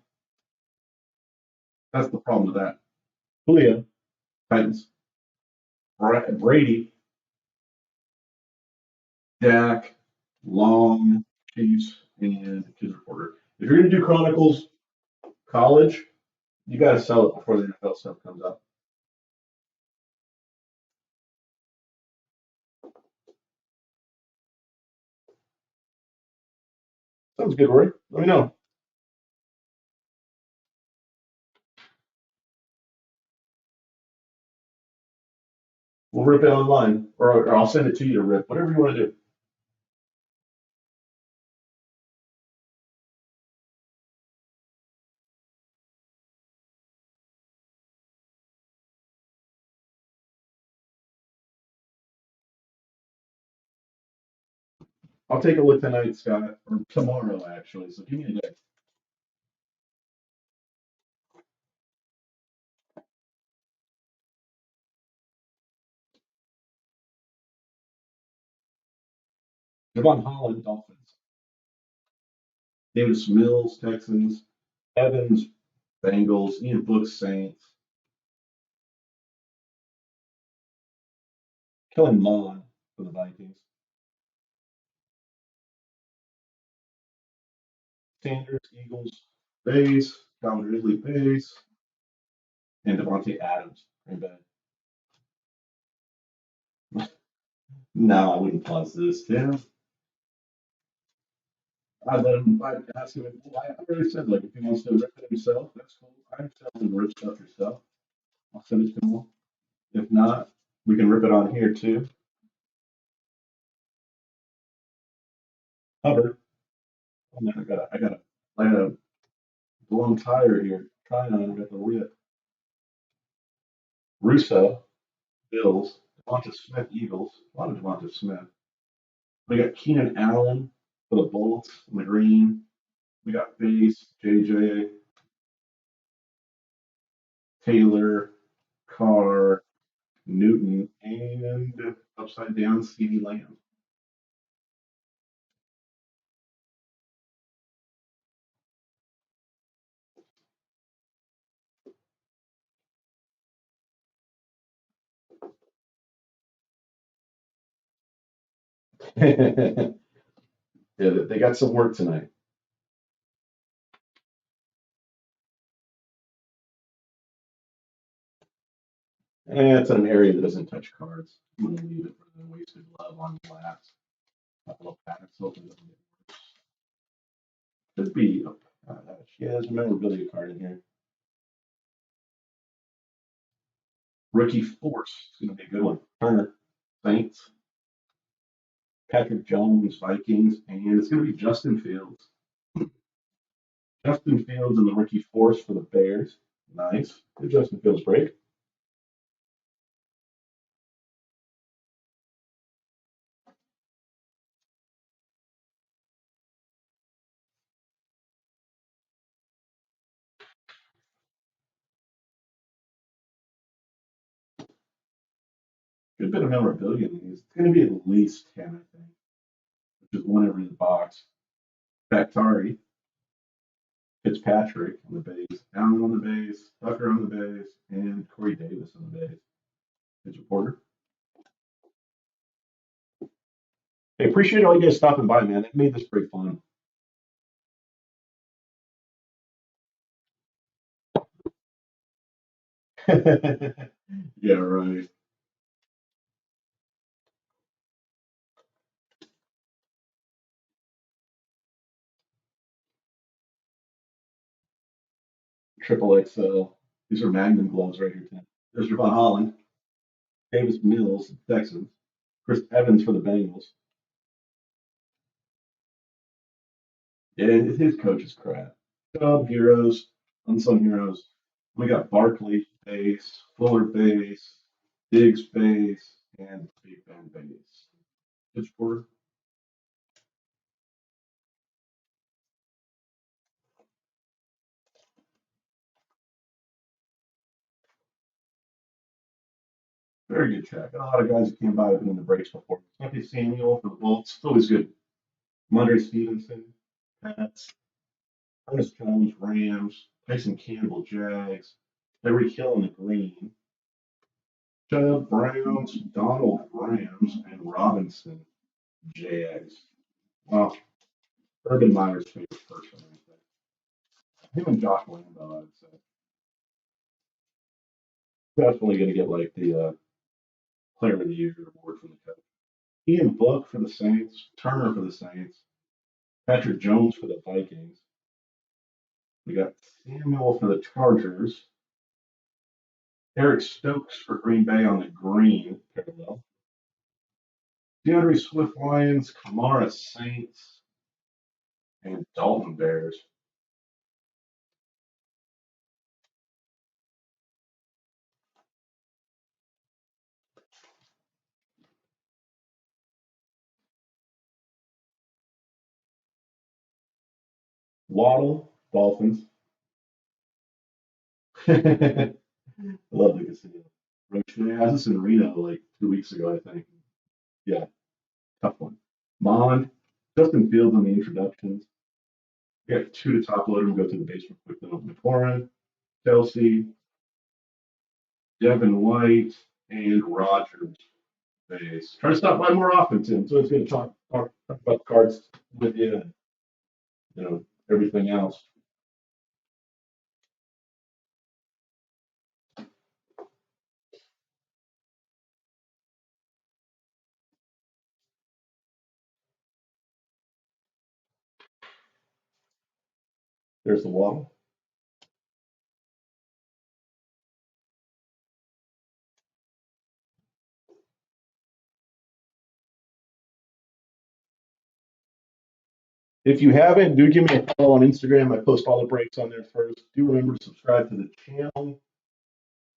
That's the problem with that. Julio, Titans. Brady, Dak, Long, Chiefs, and Kids Reporter. If you're going to do Chronicles college, you got to sell it before the NFL stuff comes up. Sounds good, Rory. Let me know. We'll rip it online, or I'll send it to you to rip, whatever you want to do. I'll take a look tonight, Scott, or tomorrow, actually. So give me a day. Devon Holland, Dolphins. Davis Mills, Texans. Evans, Bengals. Ian Book, Saints. Kellen Mond for the Vikings. Sanders, Eagles, base. Calvin Ridley, base. And Devontae Adams, Green Bay. No, I wouldn't pause this. Yeah, I let him. I asked him. Well, I already said like if he wants to rip it himself, that's cool. I'm telling him to rip stuff yourself. I'll send it to him. If not, we can rip it on here too. Hubbard, Oh man, I got a blown tire here. Trying on, I got the whip. Russo, Bills. Devonta Smith, Eagles. A lot of Devonta Smith. We got Keenan Allen for the Bolts in the green. We got Base, JJ, Taylor, Carr, Newton, and upside down CeeDee Lamb. Yeah, they got some work tonight. And it's an area that doesn't touch cards. I'm gonna leave it for the wasted love on glass. Couple of packs, hopefully it doesn't get worse. Could be a patch. Yeah, there's a memorabilia card in here. Rookie Force is gonna be a good one. Turner, Saints, Patrick Jones, Vikings, and it's gonna be Justin Fields. Justin Fields and the rookie Force for the Bears. Nice. Good Justin Fields break. Good bit of memorabilia in these. It's gonna be at least 10, I think, which is one every box. Bactari, Fitzpatrick on the base, Allen on the base, Tucker on the base, and Corey Davis on the base. Pitch reporter. Hey, appreciate all you guys stopping by, man. It made this pretty fun. Yeah, right. Triple XL. These are Magnum gloves right here, Tim. There's your Von Holland, Davis Mills, Texans, Chris Evans for the Bengals. Yeah, his coach is crap. Heroes, unsung heroes. We got Barkley base, Fuller base, Diggs base, and Big Ben base. Pitch for very good check. A lot of guys that came by have been in the breaks before. Anthony Samuel for the Bolts, it's always good. Mondre Stevenson, Pats, Ernest Jones, Rams, Tyson Campbell, Jags, Larry Hill in the green, Chubb, Browns, Donald, Rams, and Robinson, Jags. Wow, Urban Meyer's favorite person, I think. Him and Josh Lambo, I'd say. Definitely going to get like the Player of the Year award from the coach. Ian Book for the Saints, Turner for the Saints, Patrick Jones for the Vikings. We got Samuel for the Chargers, Eric Stokes for Green Bay on the green parallel, DeAndre Swift Lions, Kamara Saints, and Dalton Bears. Waddle, Dolphins. I love the casino. Roach, I was just in Reno like 2 weeks ago, I think. Yeah, tough one. Mond, Justin Fields on the introductions. We got two to top loader. We'll go through the basement quickly. McLaurin, Kelsey, Devin White, and Rogers base. Try to stop by more often, Tim. So it's going to talk about cards with you and everything else. There's the waddle. If you haven't, do give me a follow on Instagram. I post all the breaks on there first. Do remember to subscribe to the channel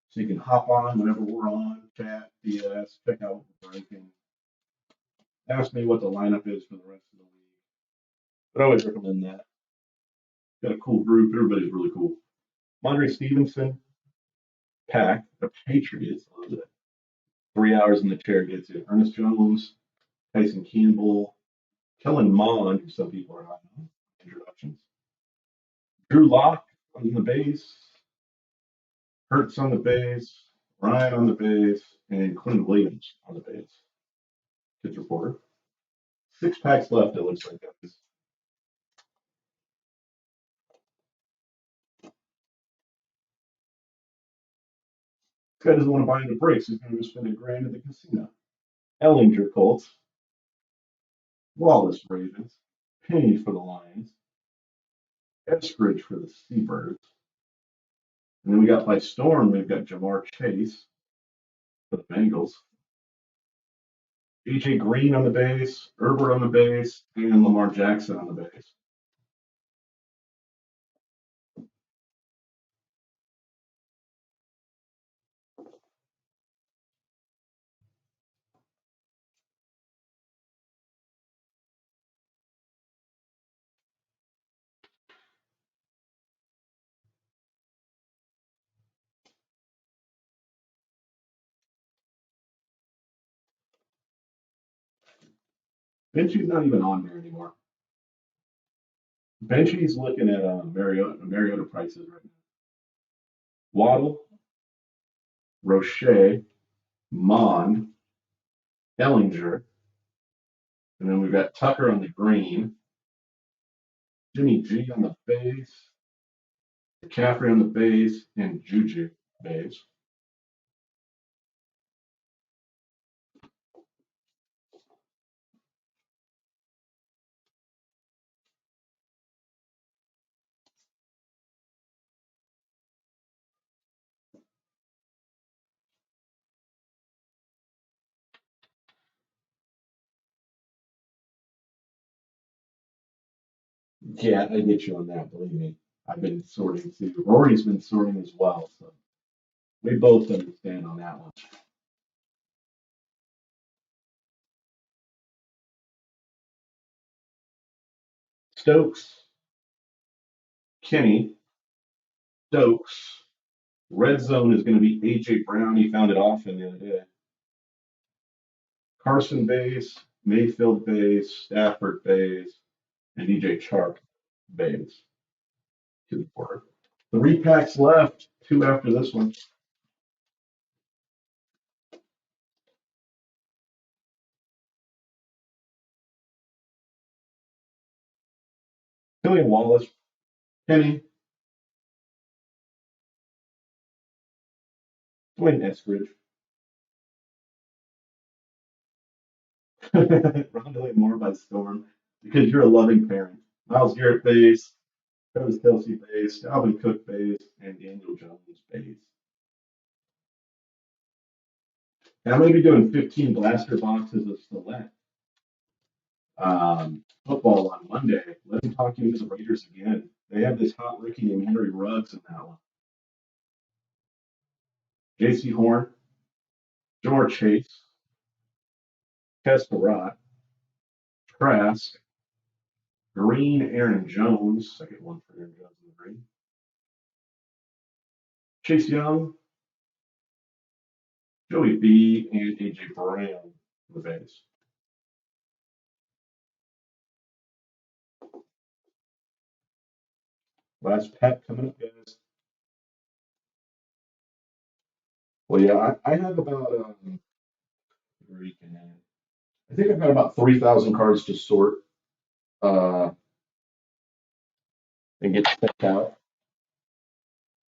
so you can hop on whenever we're on, chat, BS, check out what we're breaking. Ask me what the lineup is for the rest of the week. But I always recommend that. Got a cool group. Everybody's really cool. Mondre Stevenson, Pack, the Patriots. I love that. 3 hours in the chair gets you. Ernest Jones, Tyson Campbell, Kellen Mond, who some people are not on. Introductions. Drew Lock on the bass, Hertz on the bass, Ryan on the bass, and Quinn Williams on the bass. Kids reporter. 6 packs left, it looks like, guys. This guy doesn't want to buy any breaks. He's going to go spend $1,000 at the casino. Ellinger Colts, Wallace Ravens, Penny for the Lions, Eskridge for the Seabirds. And then we got by storm, we've got Jamar Chase for the Bengals, AJ Green on the base, Herbert on the base, and Lamar Jackson on the base. Benchy's not even on there anymore. Benchy's looking at Mariota prices right now. Waddle, Roche, Mond, Ellinger, and then we've got Tucker on the green, Jimmy G on the base, McCaffrey on the base, and Juju base. Yeah, I get you on that, believe me. I've been sorting too. Rory's been sorting as well, so we both understand on that one. Stokes, Kenny, Stokes. Red zone is going to be AJ Brown. He found it often the other day. Carson Bays, Mayfield Bays, Stafford Bays, and DJ Chark Bays to the board. 3 packs left, 2 after this one. Killian Wallace, Penny, Dwayne Eskridge, Rondale Moore by storm because you're a loving parent. Miles Garrett Bays, Travis Kelsey Bays, Alvin Cook Bays, and Daniel Jones Bays. And I'm going to be doing 15 blaster boxes of select football on Monday. Let me talk you into the Raiders again. They have this hot rookie named Henry Ruggs in that one. J.C. Horn, Jamar Chase, Kesperat, Trask, Green, Aaron Jones. Second one for Aaron Jones in the green. Chase Young, Joey B, and AJ Brown for the base. Last pack coming up, guys. Well, yeah, I have about I think I've got about 3,000 cards to sort uh, and get checked out.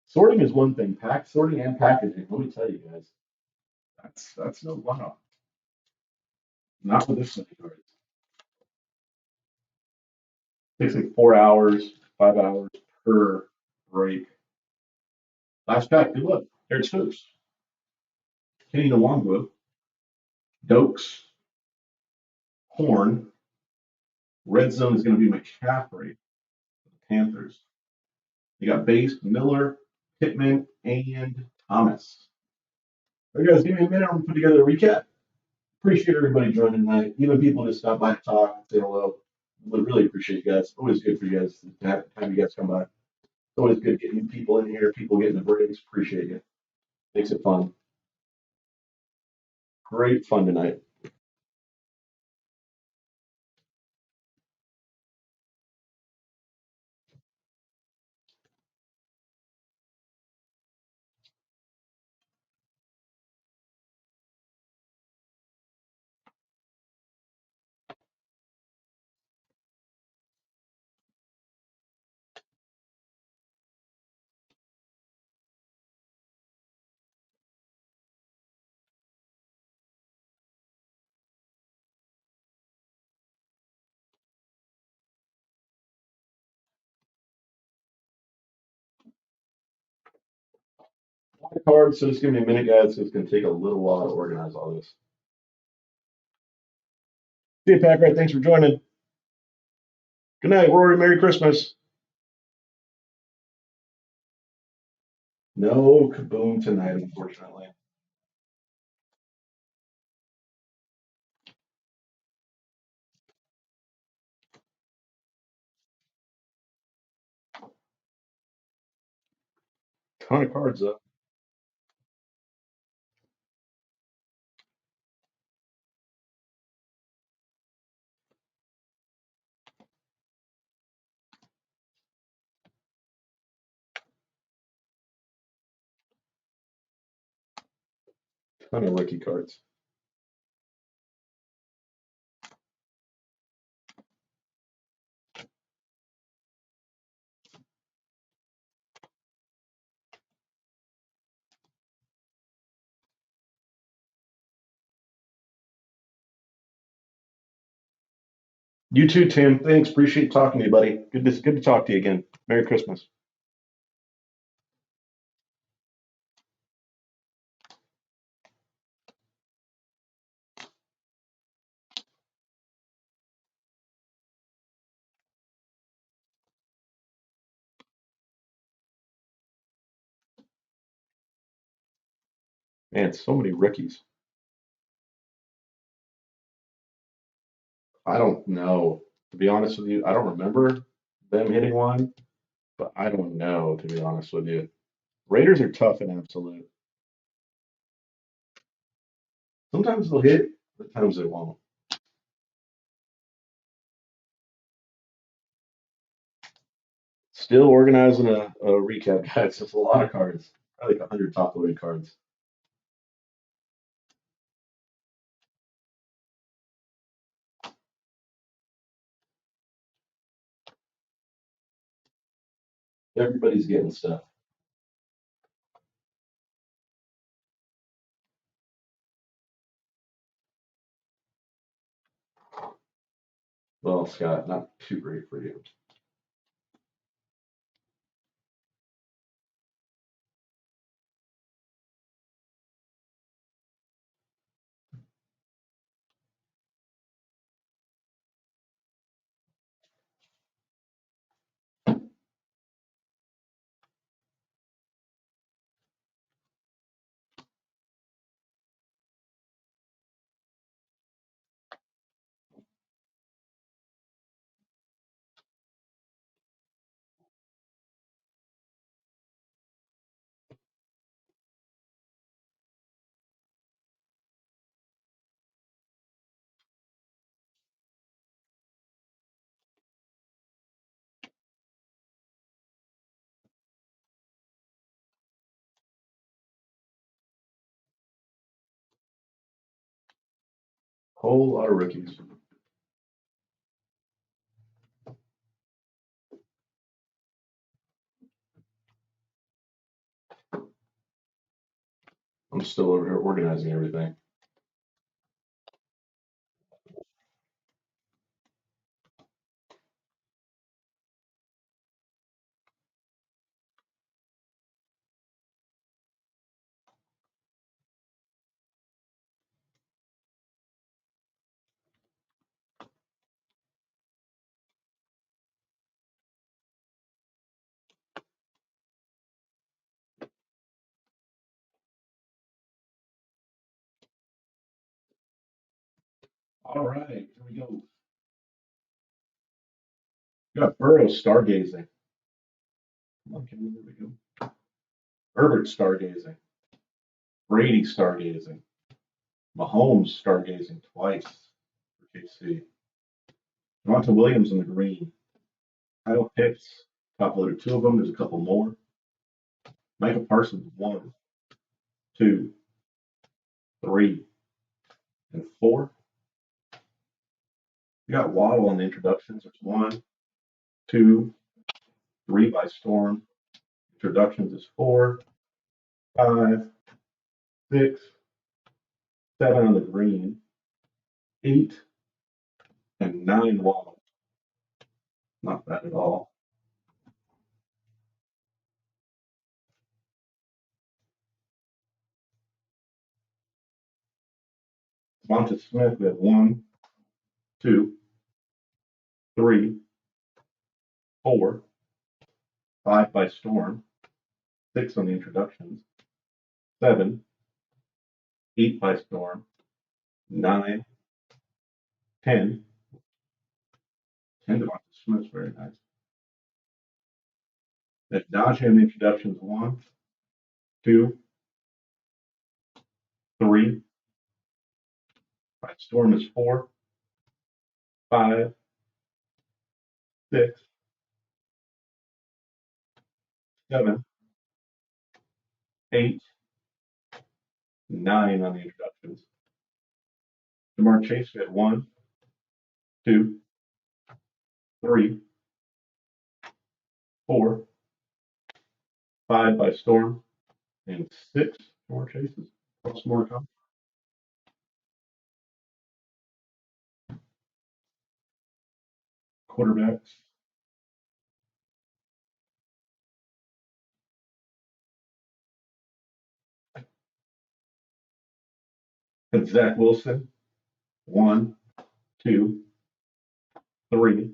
Sorting is one thing. Pack sorting and packaging. Let me tell you guys, that's no wow. Not with this many cards. Takes like 4 hours, 5 hours per break. Last pack. Good luck. There's Stokes, Kenny Nwangwu, Dokes, Horn, Red zone is going to be McCaffrey, Panthers. You got base, Miller, Pittman, and Thomas. All right, guys, give me a minute. I'm going to put together a recap. Appreciate everybody joining tonight. Even people just stop by to talk and say hello. Would really appreciate you guys. Always good for you guys to have you guys come by. It's always good getting people in here, people getting the breaks. Appreciate you. Makes it fun. Great fun tonight. Hard, so just give me a minute, guys. It's going to take a little while to organize all this. See you, Pack. Right. Thanks for joining. Good night, Rory. Merry Christmas. No kaboom tonight, unfortunately. Ton of cards, though. Ton of rookie cards. You too, Tim. Thanks. Appreciate talking to you, buddy. Good to talk to you again. Merry Christmas. Man, so many rookies. I don't know. To be honest with you, I don't remember them hitting one, but I don't know, to be honest with you. Raiders are tough in absolute. Sometimes they'll hit, sometimes they won't. Still organizing a recap, guys. It's a lot of cards. Probably like 100 top loaded cards. Everybody's getting stuff. Well, Scott, not too great for you. Whole lot of rookies. I'm still over here organizing everything. All right, here we go. We got Burrow stargazing. Come on, Kim, here we go. Herbert stargazing. Brady stargazing. Mahomes stargazing twice for KC. Devonta Williams in the green. Kyle Pitts, top loaded two of them. There's a couple more. Michael Parsons, 1, 2, 3, and 4. We got Waddle on the introductions. There's 1, 2, 3 by Storm. Introductions is 4, 5, 6, 7 on the green, 8, and 9 Waddle. Not bad at all. Devonta Smith, we have 1, 2, 3, 4, 5 by Storm, 6 on the introductions, 7, 8 by Storm, 9, 10. 10 Devonta Smith's very nice. Then Najee on the introductions, 1, 2, 3. By Storm is 4, 5, 6, 7, 8, 9 on the introductions. Jamar Chase, we had 1, 2, 3, 4, 5 by Storm, and 6 more chases. Plus more come. Quarterbacks. Had Zach Wilson, 1, 2, 3,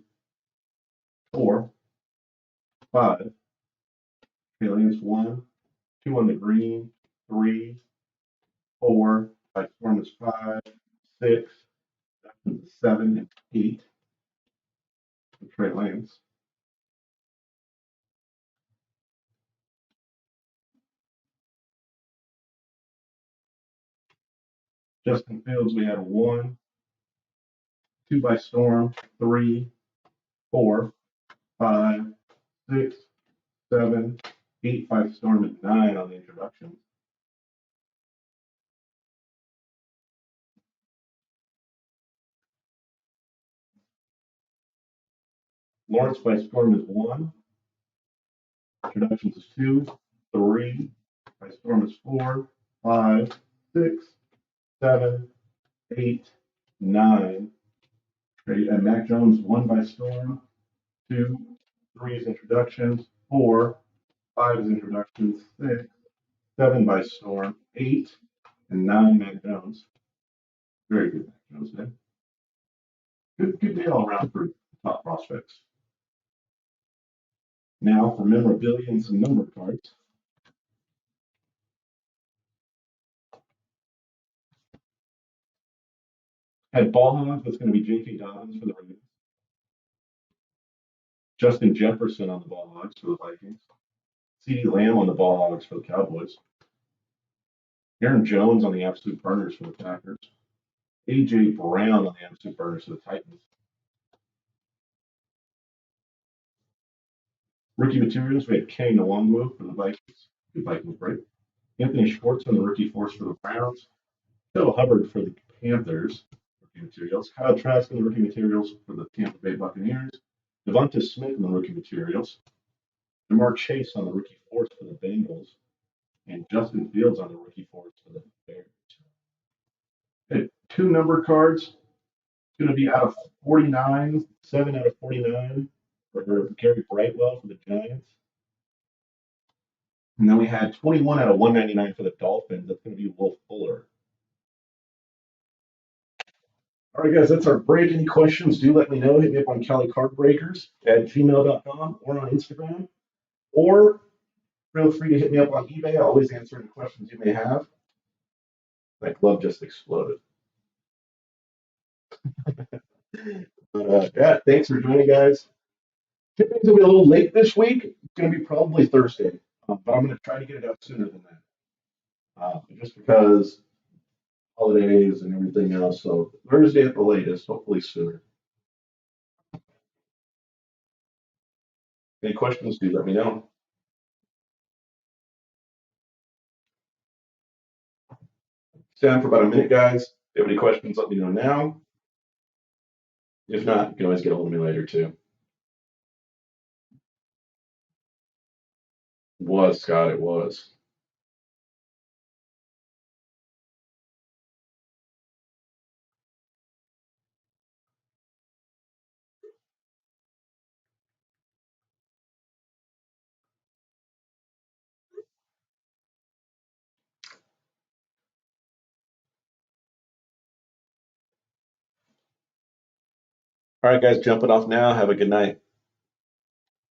4, 5. Aliens, 1, 2 on the green, 3, 4. By Storm is 5, 6, 7, and 8. Trey Lance. Justin Fields, we had 1, 2 by Storm, 3, 4, 5, 6, 7, 8 by Storm, and 9 on the introduction. Lawrence by Storm is 1. Introductions is 2, 3. By Storm is 4, 5, 6, 7, 8, 9. And Mac Jones, 1 by Storm, 2, 3 is introductions, 4, 5 is introductions, 6, 7 by Storm, 8, and 9 Mac Jones. Very good Mac Jones day. Good day all around for top prospects. Now for memorabilia and some number cards. At ball hog, that's going to be J.K. Dobbins for the Ravens. Justin Jefferson on the ball hogs for the Vikings. CeeDee Lamb on the ball hogs for the Cowboys. Aaron Jones on the absolute burners for the Packers. A.J. Brown on the absolute burners for the Titans. Rookie materials, we had Kenny Nwangwu for the Vikings. Good Vikings break. Anthony Schwartz on the rookie force for the Browns. Phil Hubbard for the Panthers. Rookie materials. Kyle Trask on the rookie materials for the Tampa Bay Buccaneers. Devonta Smith on the rookie materials. Jamar Chase on the rookie force for the Bengals. And Justin Fields on the rookie force for the Bears. Okay, 2 number cards. It's going to be out of 49, 7 out of 49 for Gary Brightwell for the Giants. And then we had 21 out of 199 for the Dolphins. That's going to be Will Fuller. All right, guys, that's our break. Any questions, do let me know. Hit me up on CaliCardBreakers@gmail.com or on Instagram. Or feel free to hit me up on eBay. I always answer any questions you may have. My glove just exploded. But yeah, thanks for joining, guys. Shipping's gonna be a little late this week. It's gonna be probably Thursday, but I'm gonna try to get it out sooner than that, just because holidays and everything else. So Thursday at the latest, hopefully sooner. Any questions? Do let me know. Stay on for about a minute, guys. If you have any questions, let me know now. If not, you can always get a hold of me later too. Was Scott? It was. All right, guys, jumping off now. Have a good night.